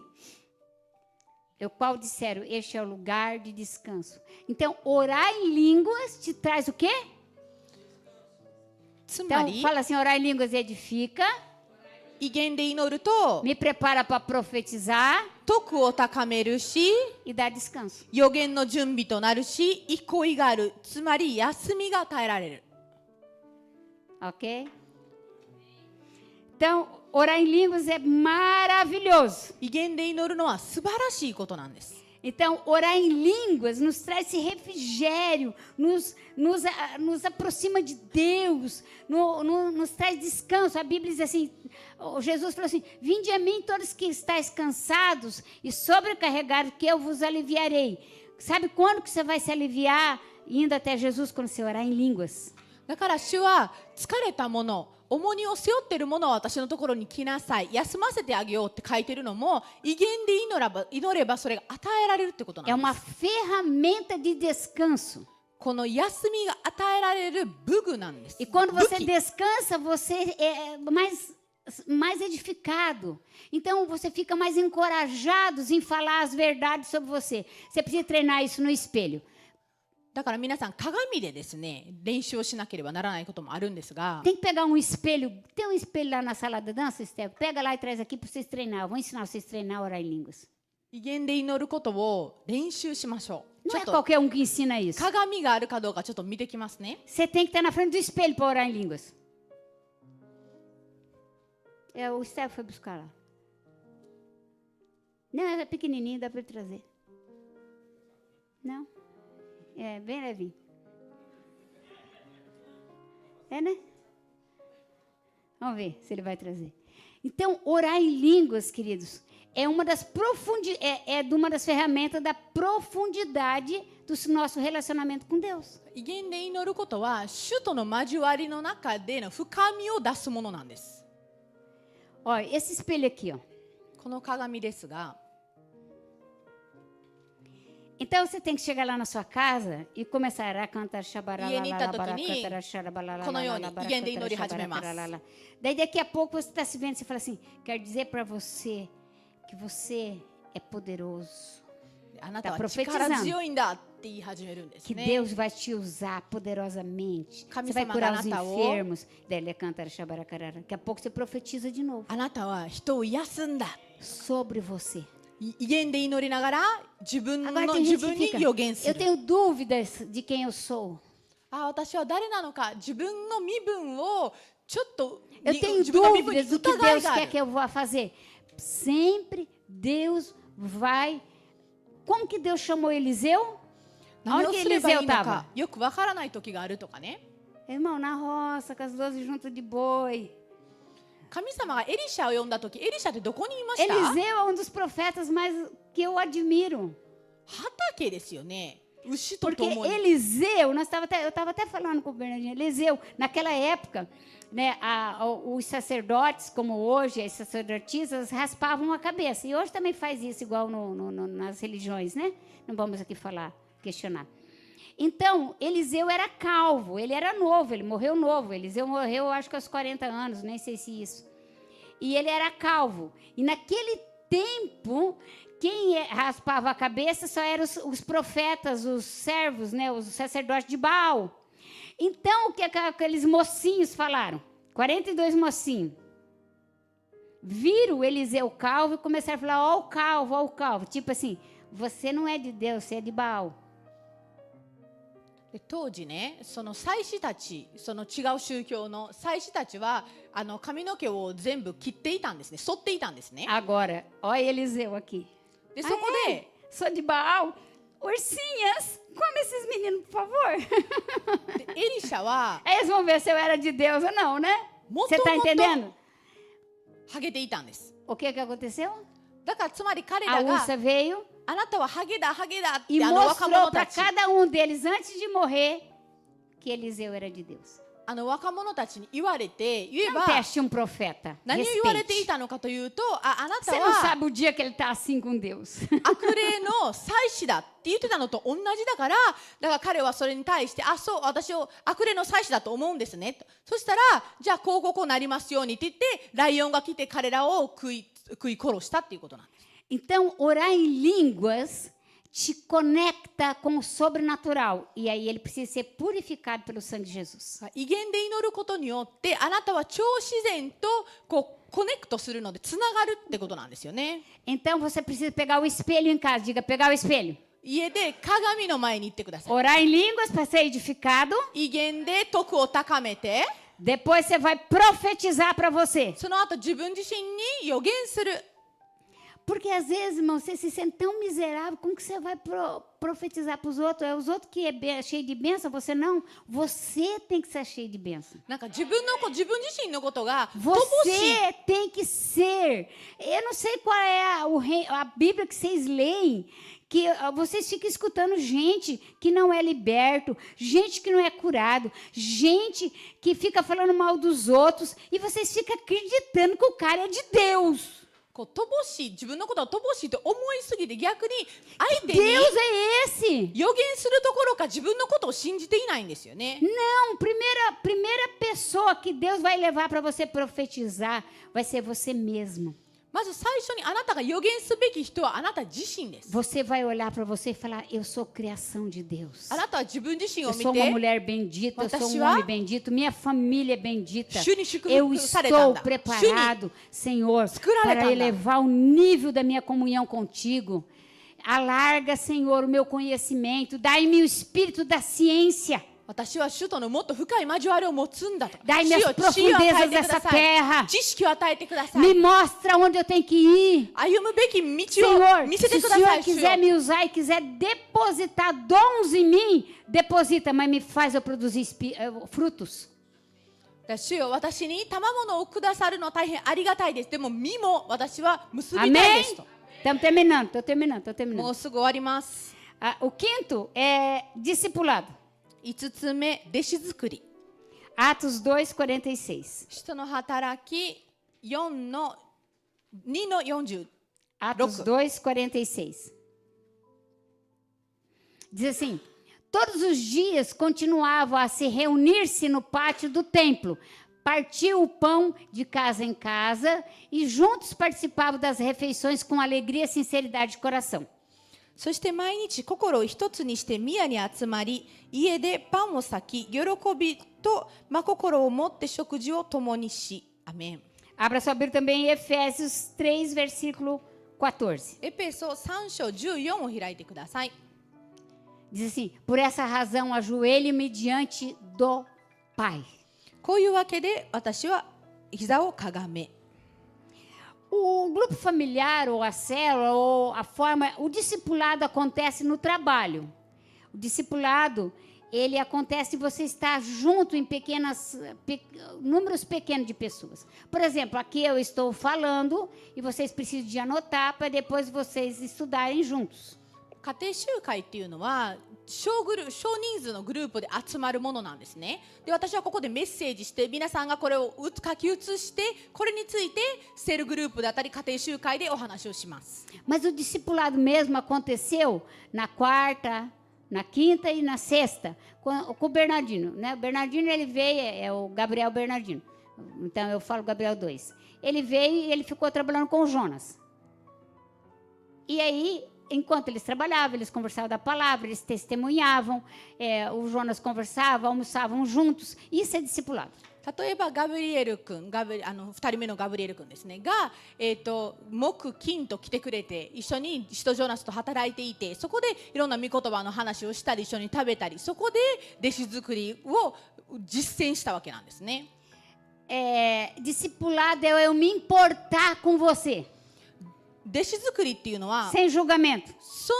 o qual disseram, este é o lugar de descanso. Então, orar em línguas te traz o quê? Então, fala assim, orar em línguas edifica, 威厳で祈ると me prepara para profetizar 徳を高めるし e dá descanso. 予言の準備となるし憩いがある。つまり休みが与えられる。 Ok? Então, orar em línguas é maravilhoso. 威厳で祈るのは素晴らしいことなんです。Então, orar em línguas nos traz esse refrigério, nos aproxima de Deus, nos traz descanso. A Bíblia diz assim, Jesus falou assim, vinde a mim todos que estáis cansados e sobrecarregados, que eu vos aliviarei. Sabe quando que você vai se aliviar indo até Jesus? Quando você orar em línguas. だから主は疲れたもの、重荷を背負っているものを私のところに来なさい、休ませてあげようって書いているのも、威厳で祈ればそれが与えられるってことなんです。É uma ferramenta de descanso. この休みが与えられる武具なんです。 E quando você 武器 descansa, você é mais edificado. Então, você fica mais encorajado em falar as verdades sobre você. Você precisa treinar isso no espelho. だから皆さん鏡でですね、練習をしなければならないこともあるんですが、 Tem que pegar um espelho. Tem um espelho lá na sala da dança, Esther? Pega lá e traz aqui para vocês treinar. Eu vou ensinar vocês a treinar a orar em línguas. 威厳で祈ることを練習しましょう。 Não ちょ é っと qualquer um que ensina isso. 鏡があるかどうかちょっと見てきますね。 Você tem que estar na frente do espelho para orar em línguas. O Esther foi buscar lá. Não, é pequenininho, dá para ele trazer. Não? É bem levinho. É, né? Vamos ver se ele vai trazer. Então, orar em línguas, queridos, é uma das ferramentas da profundidade do nosso relacionamento com Deus. 威厳で祈ることは主との交わりの中での深みを出すものなんです。 Olha, esse espelho aqui, ó. この鏡ですが、 Então você tem que chegar lá na sua casa e começar a cantar Daí daqui a pouco você está se vendo e você fala assim, quero dizer para você que você é poderoso. あなたは力強いんだって言い始めるんです Que ね。 Deus vai te usar poderosamente. Você vai curar os enfermos. Daí ele canta Daqui a pouco você profetiza de novo あなたは人を癒すんだ。 sobre você. 威厳で祈りながら自分 Agora の tem 自 gente 分 que に fica, 予言す eu る。 tenho dúvidas de quem eu sou. あ、私は誰なのか、自分の身分をちょっと Eu tenho 自分の身分に dúvidas do que 疑い Deus があ quer る。 que eu vá fazer. Sempre Deus vai. Como que Deus chamou Eliseu? 何 Onde を que すればい Eliseu いの estava? かよくわからない時があるとかね。 Irmão, na roça, com as 12 juntas de boi. 神様がエリシャを呼んだ時、エリシャってどこにいました？ Eliseu é um dos profetas mais que eu admiro. 畑ですよね。牛と Porque 共に。 Eliseu, eu estava até falando com o Bernardinho, Eliseu, naquela época, né, os sacerdotes, como hoje, as sacerdotisas, raspavam a cabeça. E hoje também faz isso, igual nas religiões, né? Não vamos aqui questionar. Então, Eliseu era calvo, ele era novo, ele morreu novo. Eliseu morreu, acho que aos 40 anos, nem sei se isso. E ele era calvo. E naquele tempo, quem raspava a cabeça só eram os profetas, os servos, né, os sacerdotes de Baal. Então, o que aqueles mocinhos falaram? 42 mocinhos. Viram Eliseu calvo e começaram a falar, ó o calvo, ó o calvo. Tipo assim, você não é de Deus, você é de Baal. で当時ね、その祭司たち、その違う宗教の祭司たちは髪の毛を全部切っていたんですね、剃っていたんですね。 Agora, olha Eliseu aqui. でそこで、 Sou de Baal. Ursinhas, come esses meninos, por favor. でエリシャは Eles vão ver se eu era de Deus ou não, né? Você está entendendo? ハゲていたんです O que aconteceu? だからつまり彼 A らが ursa veio あなたはハゲだハゲだって e 若 mostrou 者 para たち cada um deles, antes de morrer, que Eliseu era de Deus. 若者たちに言われて言え Não ば teste um profeta. 何を言われてい Respeite. たのかというと、あなた Você não は sabe o dia que ele está assim com Deus. 悪霊の祭司だって言ってたのと同じだから彼はそれに対してそう私を悪霊の祭司だと思うんですねと。そしたらじゃあこうなりますようにって言ってライオンが来て彼らを食い殺したっていうことなんです。 Então, orar em línguas te conecta com o sobrenatural. E aí ele precisa ser purificado pelo sangue de Jesus. 威厳で祈ることによってあなたは超自然とコネクトするのでつながるってことなんですよね。 Então você precisa pegar o espelho em casa. Diga, pegar o espelho. 家で鏡の前に行ってください。 Orar em línguas para ser edificado. 威厳で徳を高めて Depois você vai profetizar para você. その後自分自身に予言する。Porque às vezes, irmão, você se sente tão miserável, como que você vai profetizar para os outros? É os outros que é cheio de bênção, você não. Você tem que ser cheio de bênção. なんか自分自身のことが乏しい Você tem que ser. Eu não sei qual é a Bíblia que vocês leem, que vocês ficam escutando gente que não é liberto, gente que não é curado, gente que fica falando mal dos outros, e vocês ficam acreditando que o cara é de Deus. こう乏しい自分のことを乏しいと思いすぎて逆に相手に Deus é esse. 予言するどころか自分のことを信じていないんですよね。 Não, primeira pessoa que Deus vai levar para você profetizar vai ser você mesmo. まず最初にあなたが予言すべき人はあなた自身です。 Você vai olhar para você e falar: eu sou criação de Deus. あなたは自分自身を Eu 見 sou uma て mulher bendita, eu sou um 私は homem bendito, minha família é bendita. 主に祝 Eu 福されたん estou だ。 preparado, Senhor, 作られたんだ。 para elevar o nível da minha comunhão contigo. Alarga, Senhor, o meu conhecimento. Dai-me o espírito da ciência. 私は主とのもっと深い交わりを持つんだと。 Dai-me as 主よ知恵を与え profundezas てくだ dessa さい。 terra. 知識を与えてくださ Me い。 mostra onde eu tenho que ir. 歩むべき道 Senhor, を見せ se て o くださ Senhor い。主よ quiser me usar e quiser depositar dons em mim, deposita, mas me faz eu produzir frutos. 主よ私に賜物をくださるのは大変ありがたいです。でも実も私は結びたいで Amém? すと。 Estamos terminando, estou terminando. もうすぐ終わります。 O quinto é discipulado. 5つ目、弟子作り。 Atos 2:46. 使徒の働き4の2の40。 Atos 2:46. Diz assim: todos os dias continuavam a se reunir-se no pátio do templo, partiam o pão de casa em casa e juntos participavam das refeições com alegria e sinceridade de coração. そして毎日心を一つにして宮に集まり、家でパンを裂き、喜びと真心を持って食事を共にし。アメン。 Abra sua Bíblia também em Efésios 3, versículo 14. エペソ3章14を開いてください。 Diz assim: por essa razão ajoelhe-me diante do Pai. こういうわけで私は膝をかがめ。 O grupo familiar, ou a célula, ou a forma... O discipulado acontece no trabalho. O discipulado, ele acontece se você estar junto em números pequenos de pessoas. Por exemplo, aqui eu estou falando e vocês precisam de anotar para depois vocês estudarem juntos. 家庭集会っていうのは少人数のグループで集まるものなんですね。で、私はここでメッセージして皆さんがこれを書き写してこれについてセルグループだったり家庭集会でお話をします。 Mas o discipulado mesmo aconteceu na quarta, na quinta e na sexta com o Bernardino, né? O Bernardino, ele veio, é o Gabriel Bernardino. Então eu falo Gabriel 2. Ele veio e ele ficou trabalhando com o Jonas. E aí, enquanto eles trabalhavam, eles conversavam da palavra, eles testemunhavam, o Jonas conversava, almoçavam juntos. Isso é discipulado. 例えばガブリエル君、2人目のガブリエル君ですねが、木金と来てくれて一緒に使徒ジョナスと働いていて、そこでいろんな御言葉の話をしたり一緒に食べたり、そこで弟子作りを実践したわけなんですね。Discipulado é eu me importar com você. 弟子作りっていうのは Sem julgamento. その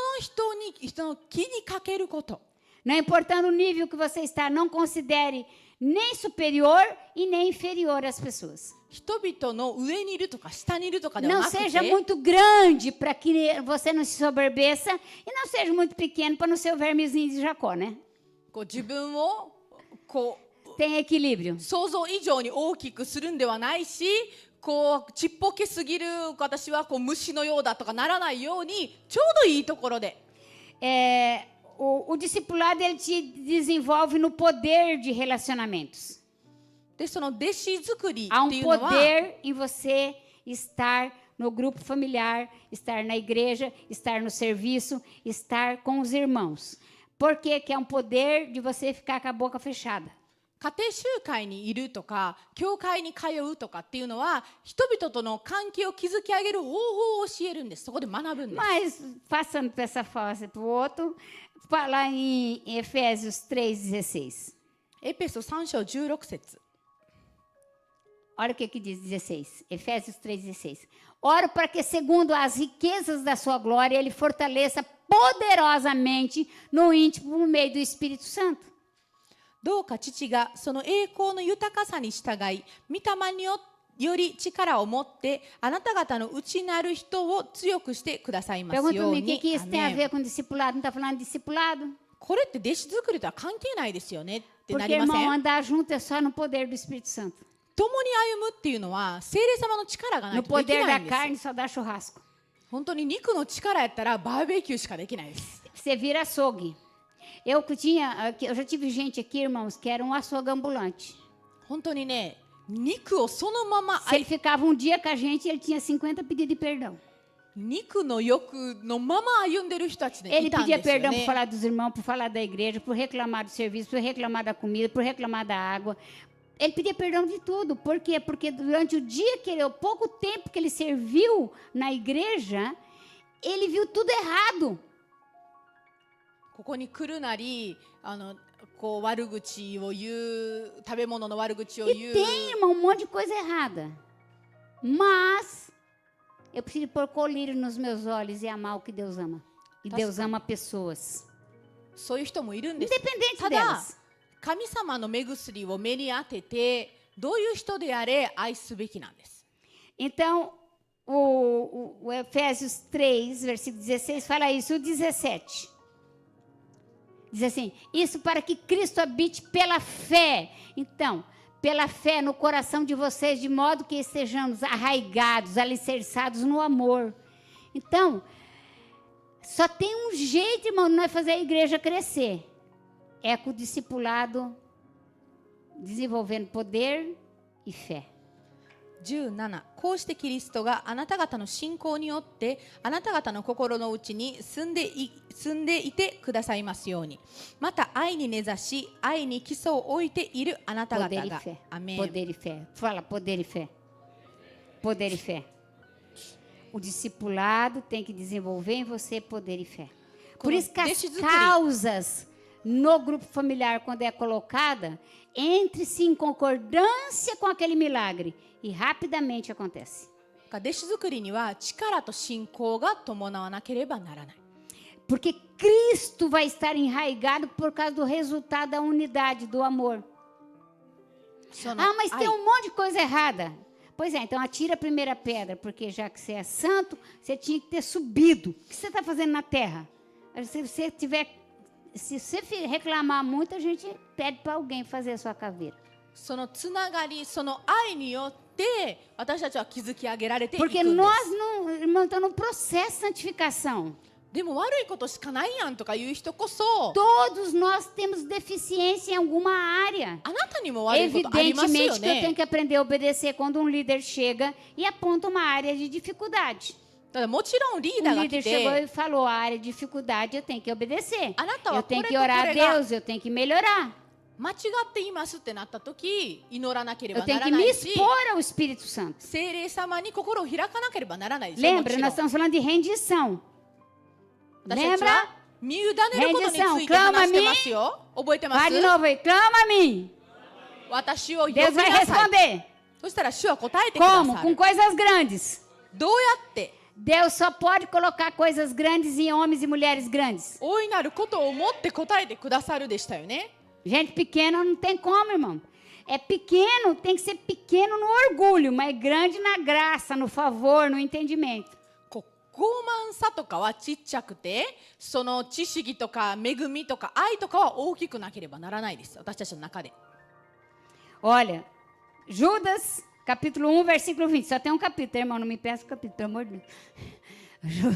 人の気にかけること。 Não importando o nível que você está, não considere nem superior e nem inferior às pessoas. 人々の上にいるとか下にいるとかでは Não なくて、 seja muito grande para que você não se soberbeça e não seja muito pequeno para não ser o vermezinho de Jacó, né? こう自分をこう Tem equilíbrio. 想像以上に大きくするんではないし、こうちっぽけすぎる私はこう虫のようだとかならないようにちょうどいいところで。O discipulado ele te desenvolve no poder de relacionamentos. でその弟子作り Há っていうのは poder em você estar no grupo familiar, estar na igreja, estar no serviço, estar com os irmãos. Por que que é poder de você ficar com a boca fechada? 家庭集会にいるとか教会に通うとかっていうのは人々との関係を築き上げる方法を教えるんです。そこで学ぶんです。 Mas, passando para essa fase para o outro, falar em Efésios 3,16. エペソ3章16節。Olha o que diz 16, Efésios 3,16. Oro para que, segundo as riquezas da sua glória, ele fortaleça poderosamente no íntimo por meio do Espírito Santo. どうか父がその栄光の豊かさに従い、御霊により力を持ってあなた方の内なる人を強くしてくださいます Pergunta よ para う mim, o que に。 que isso tem a アメン ver com discipulado? Não está falando de discipulado? これって弟子作りとは関係ないですよねってな Porque, りませ irmão, ん？ andar junto é só no poder do Espírito Santo. 共に歩むっていうのは聖霊様の力がない No とでき poder ない da んですよ。 carne só dá churrasco. 本当に肉の力やったらバーベキューしかできないです。 Você vira açougue. Eu já tive gente aqui, irmãos, que era um açougue ambulante. 本当にね、肉をそのまま Se ele ficava um dia com a gente, ele tinha 50 pedidos de perdão. 肉の欲のまま歩んでる人たちで Ele いたん pedia ですよ perdão por ね。 falar dos irmãos, por falar da igreja, por reclamar do serviço, por reclamar da comida, por reclamar da água. Ele pedia perdão de tudo. Por quê? Porque durante o dia o pouco tempo que ele serviu na igreja, ele viu tudo errado. ここに来るなり、こう悪口を言う、食べ物の悪口を E 言う。 tem, irmão, um monte de coisa errada. Mas eu preciso pôr colírio nos meus olhos e amar o que Deus ama. E Tá Deus certo. ama pessoas. そういう人もいるんです。 Independente ただ delas. 神様の目薬を目に当ててどういう人であれ愛すべきなんです。 Então, o Efésios 3, versículo 16, fala isso. O 17 diz assim: isso para que Cristo habite pela fé. Então, pela fé no coração de vocês, de modo que estejamos arraigados, alicerçados no amor. Então, só tem um jeito, irmão, de nós fazer a igreja crescer. É com o discipulado, desenvolvendo poder e fé. 17こうしてキリストがあなた方の信仰によってあなた方の心の内に住んでいてくださいますようにまた愛に根ざし愛に基礎を置いているあなた方 Poder e が fé. アメン Poder e fé. Fala, poder e fé. Poder e fé. O discipulado tem que desenvolver em você poder e fé. Por isso que as causas no grupo familiar, quando é colocada, entre-se em concordância com aquele milagre e rapidamente acontece. 弟子作りには力と信仰が伴わなければならない Porque Cristo vai estar enraizado por causa do resultado da unidade, do amor. その Ah, mas 愛 tem um monte de coisa errada. Pois é, então atira a primeira pedra, porque já que você é santo, você tinha que ter subido. O que você está fazendo na terra? Se você reclamar muito, a gente pede para alguém fazer a sua caveira. そのつながりその愛によって私たちは築き上げられていくん Porque です nós, não, irmão, estamos no processo de santificação. でも悪いことしかないやんとかいう人こそ Todos nós temos deficiência em alguma área. あなたにも悪いことありますよ Evidentemente que eu tenho ね que aprender a obedecer quando um líder chega e aponta uma área de dificuldade. ただもちろんリー O ダーが líder 来 chegou て e falou, a área de dificuldade eu tenho que obedecer. あなたは Eu こ tenho れ que とこ orar a れが Deus, eu tenho que melhorar. 間違っていますってなった時祈らなけれ Eu ば tenho な que らな me いし expor ao Espírito Santo. 聖霊様に心を開かなければならないですよも Lembra, ちろん nós estamos falando de rendição. 私たち Lembra? は見委ねることについて話してますよ覚えてま Vai す de novo aí, clama a mim. 私を呼び Deus な vai さい responder. そしたら主は答えてくだ Como? さ Com る coisas grandes. どうやって Deus só pode colocar coisas grandes em homens e mulheres grandes. 大いなることを思って答えてくださるでしたよね Gente pequena não tem como, irmão. É pequeno, tem que ser pequeno no orgulho, mas grande na graça, no favor, no entendimento. こう傲慢さとかはちっちゃくてその知識とか恵みとか愛とかは大きくなければならないです私たちの中で Olha, Judas, capítulo 1, versículo 20. Só tem um capítulo, irmão, não me peça o capítulo, pelo amor de Deus.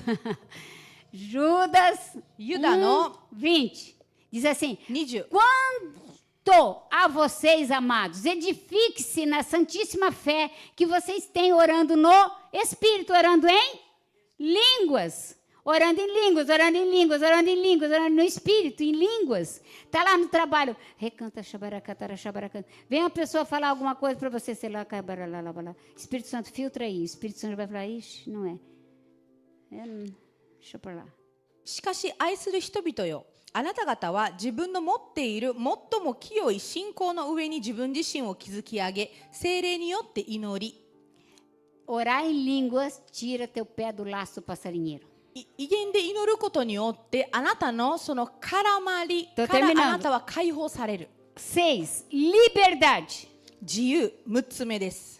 Judas Yuda no 20. Diz assim, 20 quanto a vocês, amados, edifique-se na santíssima fé que vocês têm orando no Espírito, orando em línguas. Orando em línguas, orando em línguas, orando em línguas, orando no Espírito, em línguas. Está lá no trabalho. Recanta, xabaracatara, xabaracanta. Vem uma pessoa falar alguma coisa para você, sei lá, Espírito Santo, filtra aí. O Espírito Santo vai falar, ixi, não é. Deixa para lá. しかし愛する人々よあなた方は自分の持っている最も清い信仰の上に自分自身を築き上げ、聖霊によって祈り、 Orar em línguas tira teu pé do laço do passarinheiro. 威厳で祈ることによってあなたのその絡まりか Tô ら terminando. あなたは解放される。 6. Liberdade. 自由、6つ目です。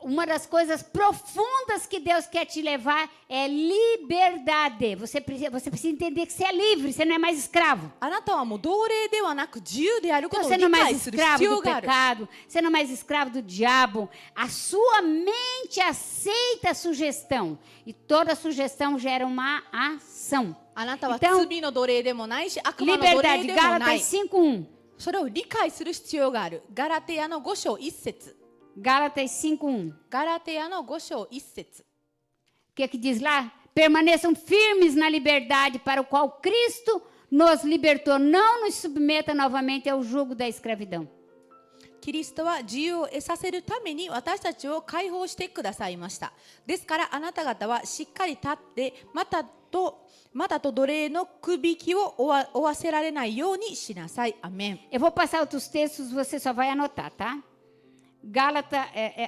Uma das coisas profundas que Deus quer te levar é liberdade. Você precisa entender que você é livre, você não é mais escravo. あなたはもう奴隷ではなく自由であるこ Então, とを você 理 não é mais 解する必 escravo 要 do がある。 pecado, você não é mais escravo do diabo. A sua mente aceita a sugestão. E toda sugestão gera uma ação. あなたは Então, 罪の奴隷でもないし、悪魔の奴隷 liberdade, でもない。 Gálatas 5:1. それを理解する必要がある。ガラテヤの5章1節。 Gálatas 5:1. ガラテヤの5章1節。 O que é que diz lá? Permaneçam firmes na liberdade para o qual Cristo nos libertou. Não nos submeta novamente ao jugo da escravidão. キリストは自由を得させるために私たちを解放してくださいました。ですからあなた方はしっかり立ってまたと奴隷のくびきを負わせられないようにしなさい。アメン。 Eu vou passar outros textos, você só vai anotar, tá?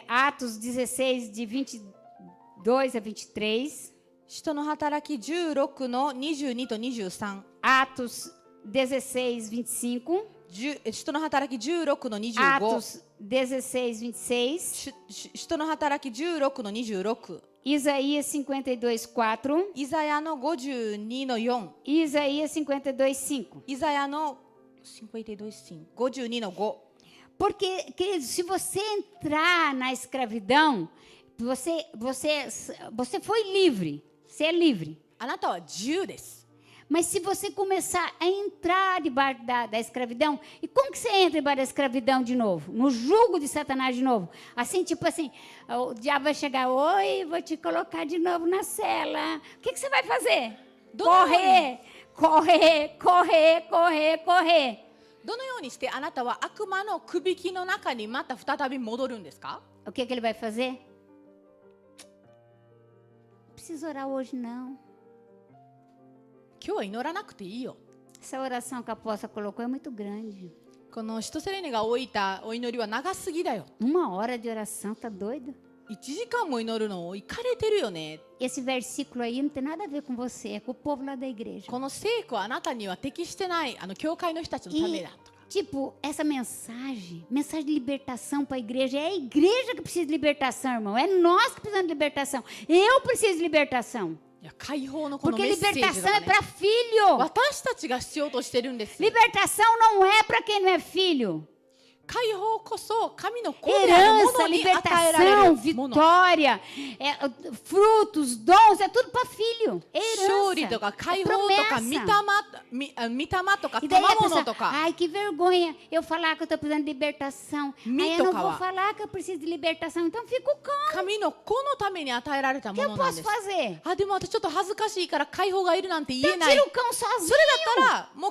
Atos 16, de 22 a 23. 使徒の働き16の22と23。 Atos 16, 25. 使徒の働き16の25。 Atos 16, 26. 使徒の働き16の26。 Isaías 52, 4. イザヤの52の4。 Isaías 52, 5. イザヤの52の5。 Porque, queridos, se você entrar na escravidão, você foi livre. Você é livre. あなたは自由です。 Mas se você começar a entrar debaixo da escravidão, e como que você entra debaixo da escravidão de novo? No jugo de Satanás de novo? Assim, tipo assim, o diabo vai chegar, oi, vou te colocar de novo na cela. O que você vai fazer? Correr, correr, correr, correr, correr. どのようにしてあなたは悪魔のくびきの中にまた再び戻るんですか？ O que ele vai fazer? Não precisa orar hoje, não. 今日は祈らなくていいよ。 Essa oração que a apóstola colocou é muito grande. この使徒セレネが置いたお祈りは長すぎだよ。 Uma hora de oração, tá doido? 1時間も祈るのいかれてるよね。 Esse versículo aí não tem nada a ver com você, é com o povo lá da igreja. この聖句はあなたには適してない教会の人たちのためだとか。 Tipo, essa mensagem de libertação para a igreja, é a igreja que precisa de libertação, irmão. É nós que precisamos de libertação. Eu preciso de libertação. いや解放のこの Porque メッセージ libertação が é ね、 para filho. 私たちが必要としてるんです。 Libertação não é para quem não é filho. 解放こそ神の子であるも Herança, のに与えられ libertação, るもの。 vitória, frutos, dons, é tudo para filho. 勝利 Herança, とか é 解放とか promessa. 御霊とか E daí a 賜 pessoa, 物とか ai, que vergonha eu falar que eu estou precisando de libertação. Aí eu não vou falar que eu preciso de libertação, então fico calmo. 神の子のために与えられた O も que の eu なん posso です。 fazer? あ、でも私ちょっと恥ずかしいから解放がいるなんて言え Então ない。 tira そ o cão sozinho. れだったらも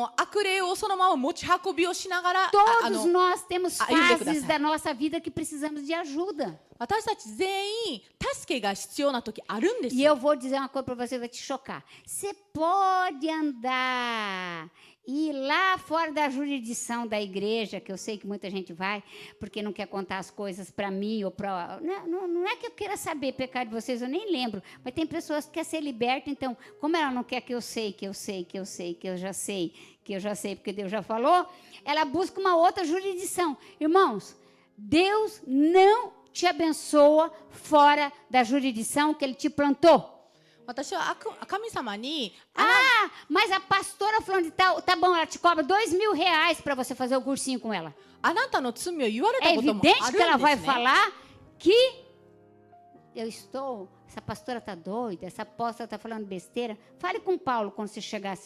う悪霊をそのまま持ち運びをしながら Todos nós temos ainda que dá fases certo. da nossa vida que precisamos de ajuda. 私たち全員助けが必要な時あるんです E よ。 eu vou dizer uma coisa para você, vai te chocar. Você pode andar e ir lá fora da jurisdição da igreja, que eu sei que muita gente vai, porque não quer contar as coisas para mim ou para... Não é que eu queira saber pecado de vocês, eu nem lembro. Mas tem pessoas que querem ser libertas, então, como ela não quer que eu sei, que eu já sei, porque Deus já falou, ela busca uma outra jurisdição. Irmãos, Deus não te abençoa fora da jurisdição que Ele te plantou. 私は神様に Ah, mas a pastora falando de tal, tá bom, ela te cobra R$2.000 para você fazer o cursinho com ela. あなたの罪を言われ É たことも evidente あ que ela るん vai ですね。 falar que essa pastora tá doida, essa apóstola tá falando besteira. Fale com Paulo quando você chegar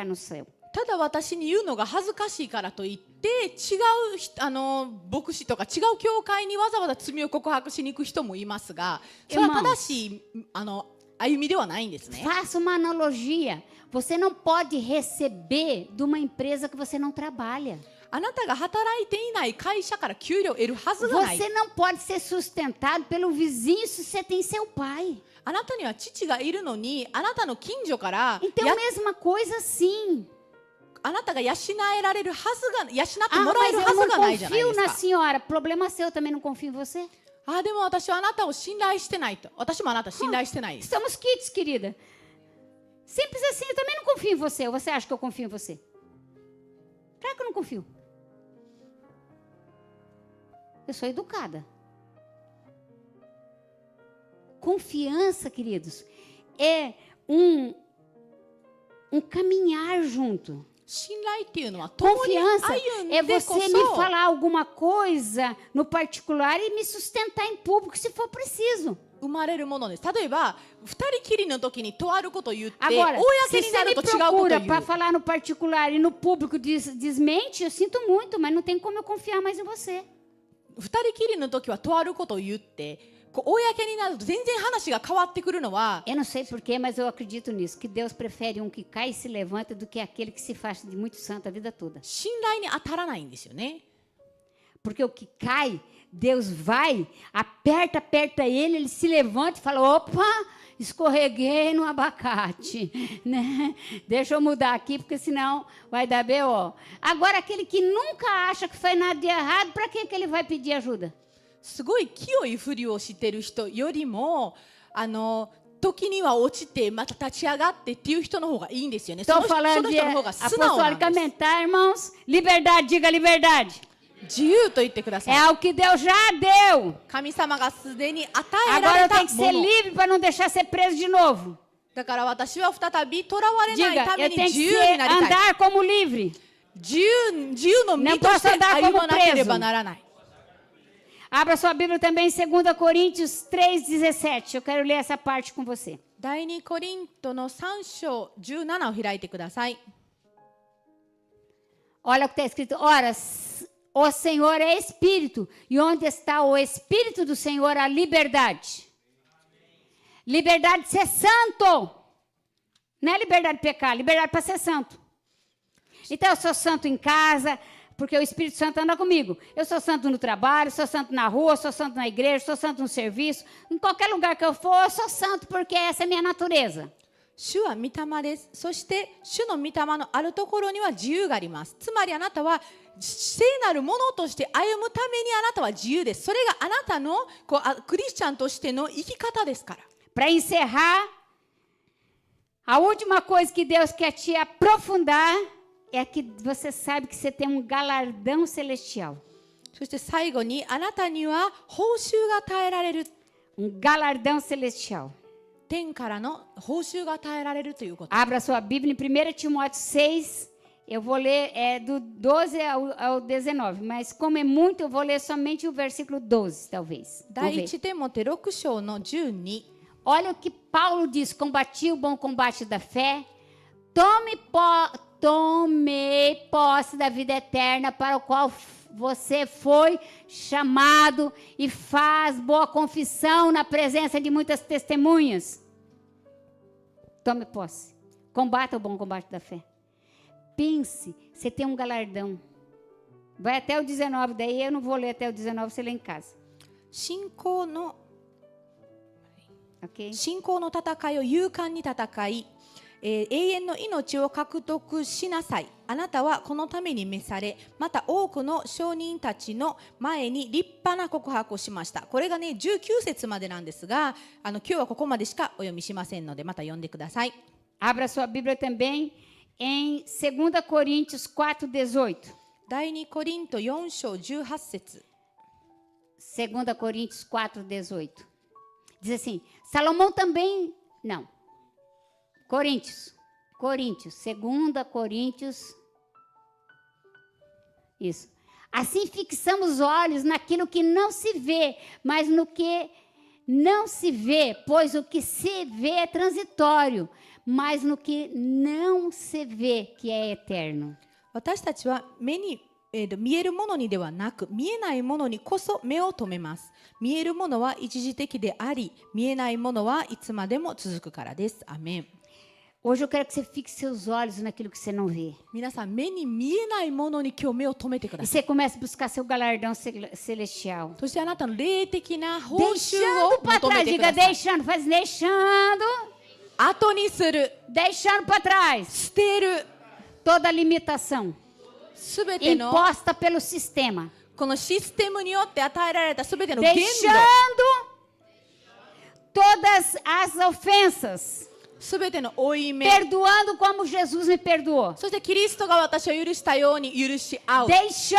no céu. ただ私に言うのが恥ずかしいからといって違う牧師とか違う教会にわざわざ罪を告白しに行く人もいますが、それは正しい歩みではないんですね。 Faça uma analogia. Você não pode receber de uma empresa que você não trabalha. あなたが働いていない会社から給料を得るはずがない。 Você não pode ser sustentado pelo vizinho se você tem seu pai. あなたには父がいるのに、あなたの近所から Então, mesma coisa sim. あなたが養えられるはずが養って Ah, もらえ mas る eu はず não がないじゃないで confio す na か。 senhora. Problema seu, também não confio em você. でも私はあなたを信頼してないと。私もあなたを信頼してないです。 Estamos quites, querida. Simples assim, eu também não confio em você. Ou você acha que eu confio em você? Claro que eu não confio. Eu sou educada. Confiança, queridos, é um caminhar junto. 信頼っていうのは共に Confiança 歩ん é でこ você そ me falar alguma coisa no particular e me sustentar em público se for preciso. 生まれるものです。例えば二人きりの時にとあることを言って Agora, 公 se にな você る me と違うことを procura 言 para う。 falar no particular e no público desmente, eu sinto muito, mas não tem como eu confiar mais em você. 二人きりの時はとあることを言って公になると全然話が変わってくるのは Eu não sei porquê, mas eu acredito nisso, que Deus prefere um que cai e se levanta do que aquele que se faz de muito santo a vida toda. 信頼に当たらないんですよね。 Porque o que cai, Deus vai, aperta ele se levanta e fala, opa, escorreguei no abacate, né? Deixa eu mudar aqui, porque senão vai dar B.O. Agora, aquele que nunca acha que faz nada de errado, para que ele vai pedir ajuda? すごい清いふりをしてる人よりも時には落ちてまた立ち上がってっていう人の方がいいんですよね。そ Estou の falando de 人の方が素直なんです。 apostolicamente, tá, irmãos? Liberdade, diga liberdade. 自由と言ってくださ É い。 algo que Deus já deu. 神様がすでに与えら Agora れ eu た tenho que も ser の。 livre para não deixar ser preso de novo. だから私は再び囚われない Diga, ため eu に tenho 自 que 由になりたい。 andar como livre. 自由の身として Não posso andar 歩 como まなければならない。 Abra sua Bíblia também em 2 Coríntios 3,17. Eu quero ler essa parte com você. 第2コリントの3章17を開いてください。 Olha o que está escrito. Ora, o Senhor é Espírito. E onde está o Espírito do Senhor, a liberdade. Liberdade de ser santo. Não é liberdade de pecar, liberdade para ser santo. Então, eu sou santo em casa, porque o Espírito Santo anda comigo. Eu sou santo no trabalho, sou santo na rua, sou santo na igreja, sou santo no serviço. Em qualquer lugar que eu for, eu sou santo, porque essa é a minha natureza. 主は御霊です。そして主の御霊のあるところには自由があります。つまりあなたは聖なるものとして歩むためにあなたは自由です。それがあなたのクリスチャンとしての生き方ですから。 Para encerrar, a última coisa que Deus quer te aprofundar é que você sabe que você tem um galardão celestial. そして最後にあなたには報酬が与えられる。 Galardão celestial. 天からの報酬が与えられるということ。 Abra sua Bíblia em 1 Timóteo 6. Eu vou ler do 12 ao 19, mas como é muito, eu vou ler somente o versículo 12, talvez. 第1テモテ6章の12。 Olha o que Paulo diz: combati o bom combate da fé, tomei posse da vida eterna para o qual você foi chamado e faz boa confissão na presença de muitas testemunhas. Tome posse. Combata o bom combate da fé. Pense, você tem um galardão. Vai até o 19, daí eu não vou ler até o 19, você lê em casa. 信仰の Ok? 信仰の戦いを勇敢に戦い、永遠の命を獲得しなさい。あなたはこのために召され、また多くの証人たちの前に立派な告白をしました。これがね、19節までなんですが、今日はここまでしかお読みしませんので、また読んでください。 Abra sua Bíblia também em 2 Coríntios 4:18. 第2コリント4章18節。 2 Coríntios 4:18. Diz assim: Salomão também. Não. Coríntios. 2 Coríntios. Isso. Assim fixamos os olhos naquilo que não se vê, mas no que não se vê, pois o que se vê é transitório, mas no que não se vê, que é eterno. 私たちは目に見えるものにではなく、見えないものにこそ目を留めます。見えるものは一時的であり、見えないものはいつまでも続くからです。アメン。 Hoje eu quero que você fixe seus olhos naquilo que você não vê. 皆さん、目に見えないものに今日目を留めてくだ E さい。 você começa a buscar seu galardão celestial. そしてあなたの霊的な報酬 Deixando を para 求め trás, てく diga ださい。 deixando, faz deixando, 後にする、 deixando para trás. 捨てる、toda limitação すべての imposta pelo sistema, このシステムによって与えられたすべての限度 deixando todas as ofensas, すべての負い目 perdoando como Jesus me perdoou, そしてキリストが私を許したように許し合う deixando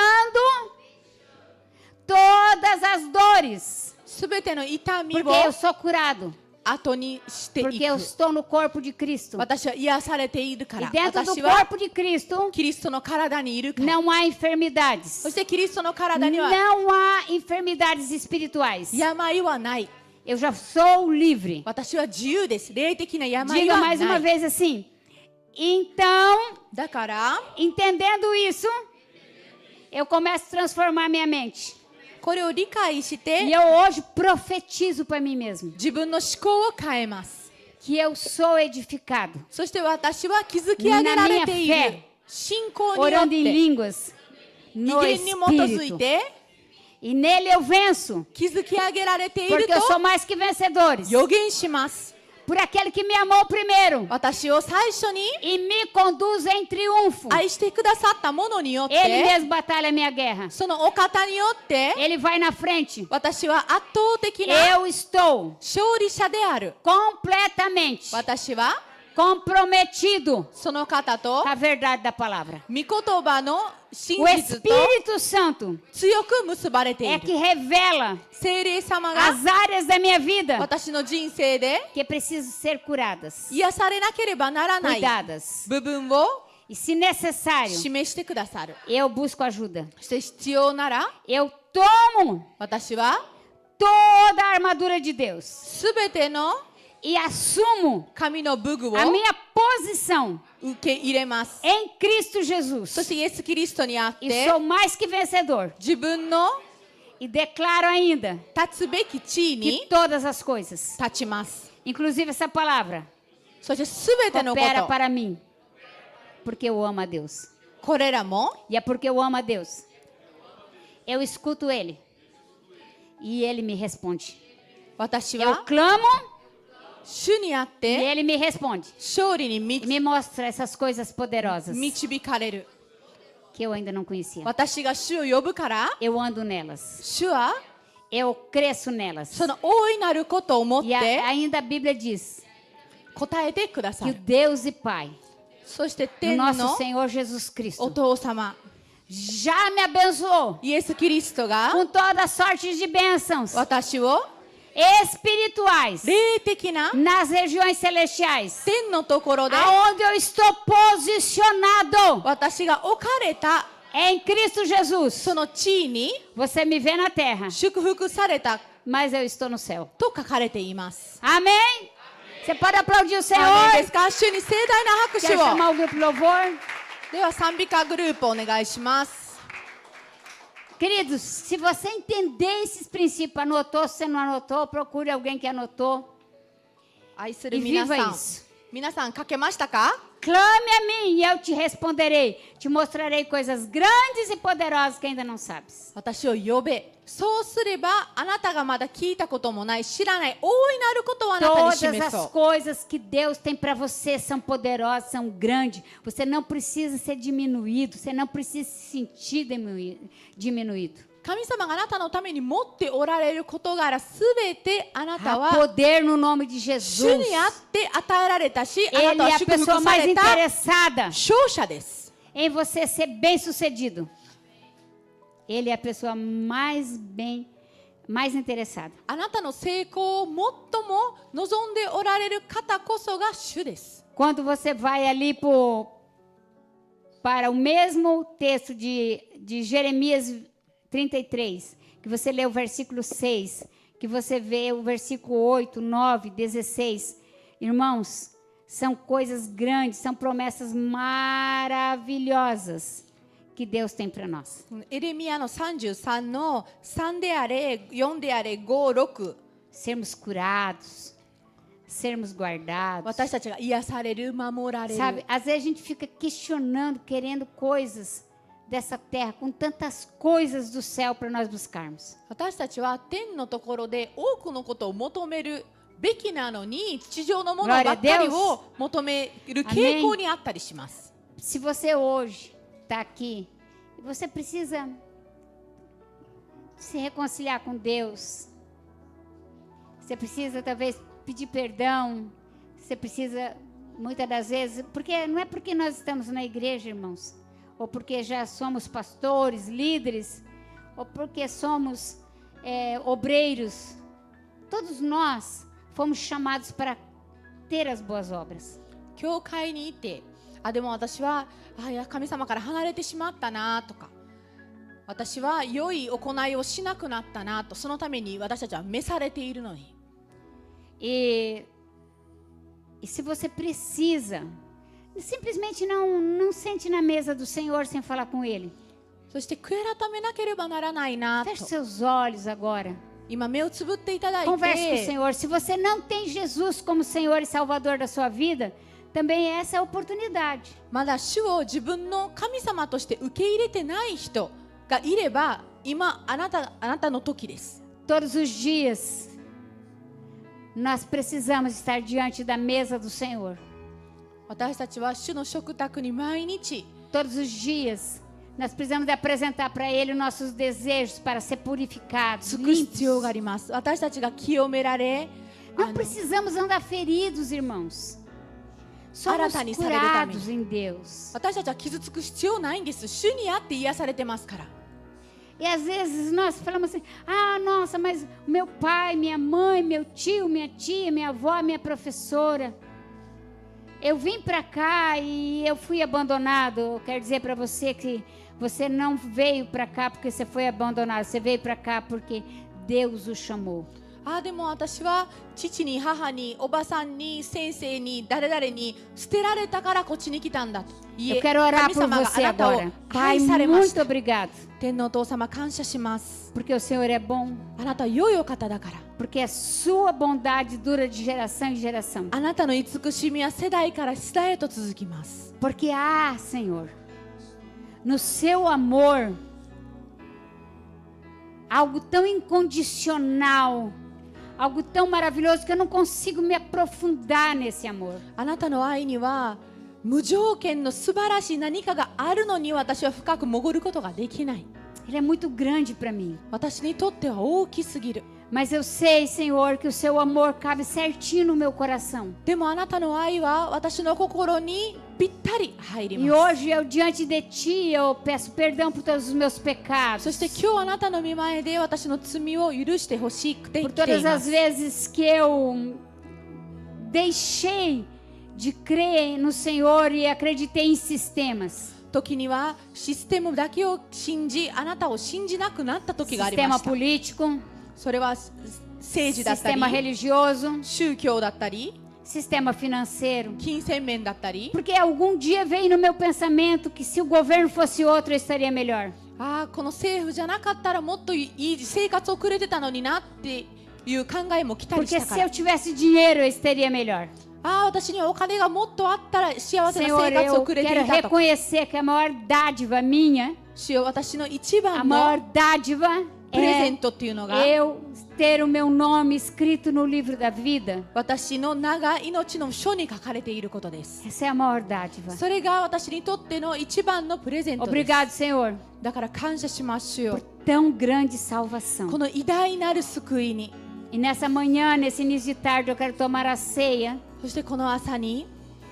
todas as dores, すべての痛み porque を eu sou curado, 後にしてい porque eu く estou no corpo de Cristo. 私は癒されているか E ら dentro do 私は corpo de Cristo キリストの体にいるから não há enfermidades. そしてキリストの体には Não há enfermidades espirituais. 病はない Eu já sou livre. 私は自由です霊的な病 Diga は mais な uma い vez assim. Então, だから entendendo isso, eu começo a transformar minha mente. これを理解し E て eu hoje profetizo para mim mesmo 自分の思考を変えます que eu sou edificado, そして私は築き上げられてい な る minha fé 信仰によっ orando em て línguas 威 no 厳に基づい Espírito. て E nele eu venço, 築き上げられている porque eu と sou mais que vencedores. 予言します Por aquele que me amou primeiro 私を最初に e me conduz em triunfo. 愛してくださったものによっ Ele て mesmo batalha a minha guerra. そのお方によって Ele vai na frente. 私は圧倒的な Eu estou 勝利者である completamente 私は comprometido その方と com a verdade da palavra. 御言葉の真 O 実と Espírito Santo 強く結ばれて é いる que revela 聖霊様が as áreas da minha vida 私の人生で que precisam ser curadas, 癒されなければならない cuidadas. 部分を E se necessário, 示してくださる eu busco ajuda. そして必要なら Eu tomo 私は toda a armadura de Deus すべての e assumo 神の武具を a minha posição 受け入れます em Cristo そ Jesus. してイエス・キリストにあっ E て sou mais que vencedor. 自分の E declaro ainda 立つべき地位 que に todas as coisas, 立ちます inclusive essa palavra, そしてすべてのこ coopera と para mim, porque eu amo a Deus. これらも E é porque eu amo a Deus. Eu escuto Ele e Ele me responde. 私 Eu は clamo 主にあっ e て Ele me responde. 勝利に E me mostra essas coisas poderosas 導かれる que eu ainda não conhecia. 私が主を呼ぶから Eu ando nelas. 主は Eu cresço nelas. その大いなることを持っ E て ainda a Bíblia diz 答えてくださ que o る Deus e Pai, そして o 天 nosso の Senhor Jesus お Cristo, 父様 já me abençoou イエス・キリストが com toda sorte de bênçãos 私を espirituais 霊的な nas regiões celestiais, 天のところで aonde eu estou posicionado 私が置かれた em Cristo Jesus. その地位に Você me vê na terra, 祝福された mas eu estou no céu. と書かれています。 Amém? Você pode aplaudir o アーメンで Senhor? すか？主に盛大な拍 Quer 手を。 chamar o grupo louvor? では賛美歌グループお願いします。 Queridos, se você entender esses princípios, anotou, se você não anotou, procure alguém que anotou. 愛する E 皆 viva さん、 isso. 皆さん書けましたか？ Clame a mim e eu te responderei. Te mostrarei coisas grandes e poderosas que ainda não sabes. 私を呼べ。そうすればあなたがまだ聞いたこともない知らない大いなることをあなたに Todas 示 as そう coisas que Deus tem para você são poderosas, são grandes. Você não precisa ser diminuído, você não precisa se sentir diminuído. 神様があなたのために持っておられる事柄すべてあなた Há は poder no nome de 主 Jesus. にあって与えられたしあな Ele た é は a 祝 pessoa 福さ mais れた interessada 勝者です em você ser bem-sucedido. Ele é a pessoa mais interessada. あなたの成功を最も望んでおられる方こそが主です Quando você vai ali para o mesmo texto de Jeremias 33, que você lê o versículo 6, que você vê o versículo 8, 9, 16, irmãos, são coisas grandes, são promessas maravilhosas que Deus tem para nós. エレミヤの33の3であれ4であれ5、6 Sermos curados, sermos guardados. 私たちが癒される守られる Sabe, às vezes a gente fica questionando, querendo coisas dessa terra, com tantas coisas do céu para nós buscarmos. 私たちは天のところで多くのことを求めるべきなのに地上のものばっかりを求める傾向にあったりします。se você hoje está aqui, e você precisa se reconciliar com Deus, você precisa talvez pedir perdão, você precisa muitas das vezes, porque não é porque nós estamos na igreja, irmãos, ou porque já somos pastores, líderes, ou porque somos obreiros. Todos nós fomos chamados para ter as boas obras. 教会にいて、でも私はいや神様から離れてしまったなとか、私は良い行いをしなくなったなと、そのために私たちは召されているのに。E se você precisa, simplesmente não sente na mesa do Senhor sem falar com Ele. そして悔い改めなければならないなと。 Feche seus olhos agora. 今目をつぶっていただい Converse com o て、 Senhor. Se você não tem Jesus como Senhor e Salvador da sua vida, também essa é a oportunidade. まだ主を自分の神様として受け入れてない人がいれば、今あなたの時です。 Todos os dias, nós precisamos estar diante da mesa do Senhor. 私たちは主の食卓に毎日、 Todos os dias, nós precisamos de apresentar para Ele os nossos desejos para ser purificados, 尽くす必要 limpos. があります。私たちが清められ、 Não precisamos andar feridos, irmãos. Somos 新たにされるために。 curados em Deus. 私たちは傷つく必要ないんです。主にあって癒されてますから。 E às vezes nós falamos assim: ah, nossa, mas meu pai, minha mãe, meu tio, minha tia, minha avó, minha professora. Eu vim para cá e eu fui abandonado. Eu quero dizer para você que você não veio para cá porque você foi abandonado. Você veio para cá porque Deus o chamou. でも私は父に母におばさんに先生に誰々に捨てられたからこっちに来たんだと。い Eu え、 quero orar 神 por 様があ você なたを agora. Pai, 愛されまし muito た。 obrigado. 天のお父様感謝します。 Porque o Senhor é bom. あなたは良いお方だから。 Porque a sua bondade dura de geração em geração. あなたの慈しみは世代から世代へと続きます。 Porque Senhor, no seu amor, algo tão incondicional, algo tão maravilhoso que eu não consigo me aprofundar nesse amor. あなたの愛には無条件の素晴らしい何かがあるのに私は深く潜ることができない。 Ele é muito grande para mim. 私にとっては大きすぎる。 Mas eu sei, Senhor, que o seu amor cabe certinho no meu coração. でもあなたの愛は私の心にぴったり入り E ます。 hoje eu diante de ti eu peço perdão por todos os meus pecados. そして今日あなたの御前で私の罪を許してほしくて Por 来て todas いま as す。 vezes que eu deixei de crer no Senhor e acreditei em sistemas. 時にはシステムだけを信じ、あなたを信じなくなった時がありま Sistema した。 político, それは政治だったり、 sistema religioso, 宗教だったり、 sistema financeiro. 金銭面だったり、 Porque algum dia veio no meu pensamento que se o governo fosse outro eu estaria melhor. この政府じゃなかったらもっといい生活をくれてたのになっていう考えも来たりし Porque たか se eu ら。 tivesse dinheiro eu estaria melhor. 私にはお金がもっとあったら幸せな Senhor, 生活を eu くれて quero いたと。 reconhecer que a maior dádiva minha, 主よ、私の一 a 番 maior の dádiva プレゼ é ントっていうのが、 eu ter o meu nome escrito no livro da vida. 私の名が命の書に書かれていることです。 Essa é a maior dádiva. それが私にとっての一番のプレゼントです。 Obrigado, Senhor, だから感謝します主よ。 tão grande salvação. この偉大なる救いに、 E nessa manhã, nesse início de tarde, eu quero tomar a ceia, そしてこの朝に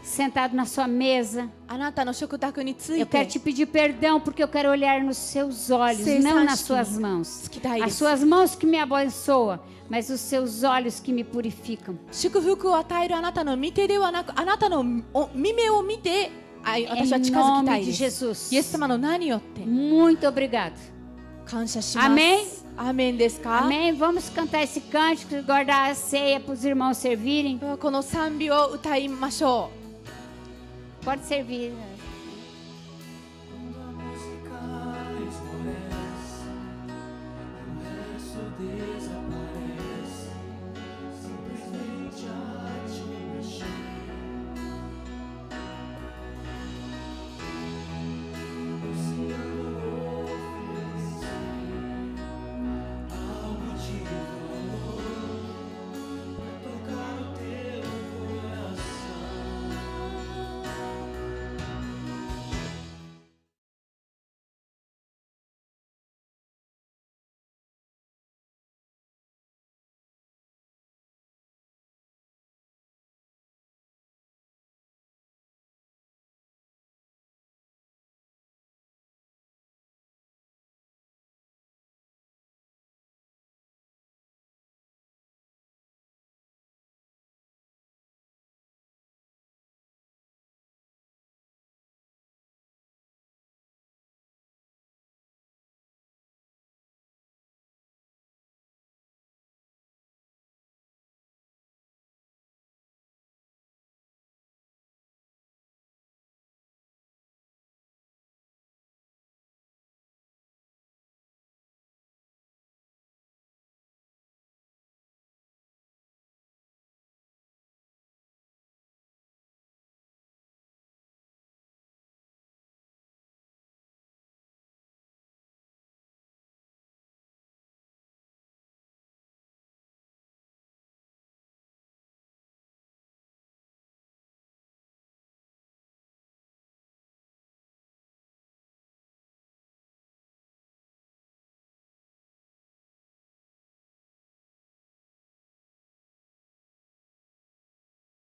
sentado na sua mesa. あなたの食卓につ Eu い quero て te pedir perdão porque eu quero olhar nos seus olhos, Sei, não Santi, nas suas mãos. que dá As isso. suas mãos que me abençoam, mas os seus olhos que me purificam. 祝福を与えるあなたの御手ではなく、あなたの御目を見て私は Em 近づきた nome い de です。 Jesus. イエス様の名によって Muito obrigado. 感謝します。 Amém? アーメンですか？ Amém? Vamos cantar esse cântico e guardar a ceia para os irmãos servirem. この賛美を歌いましょう。 Pode servir.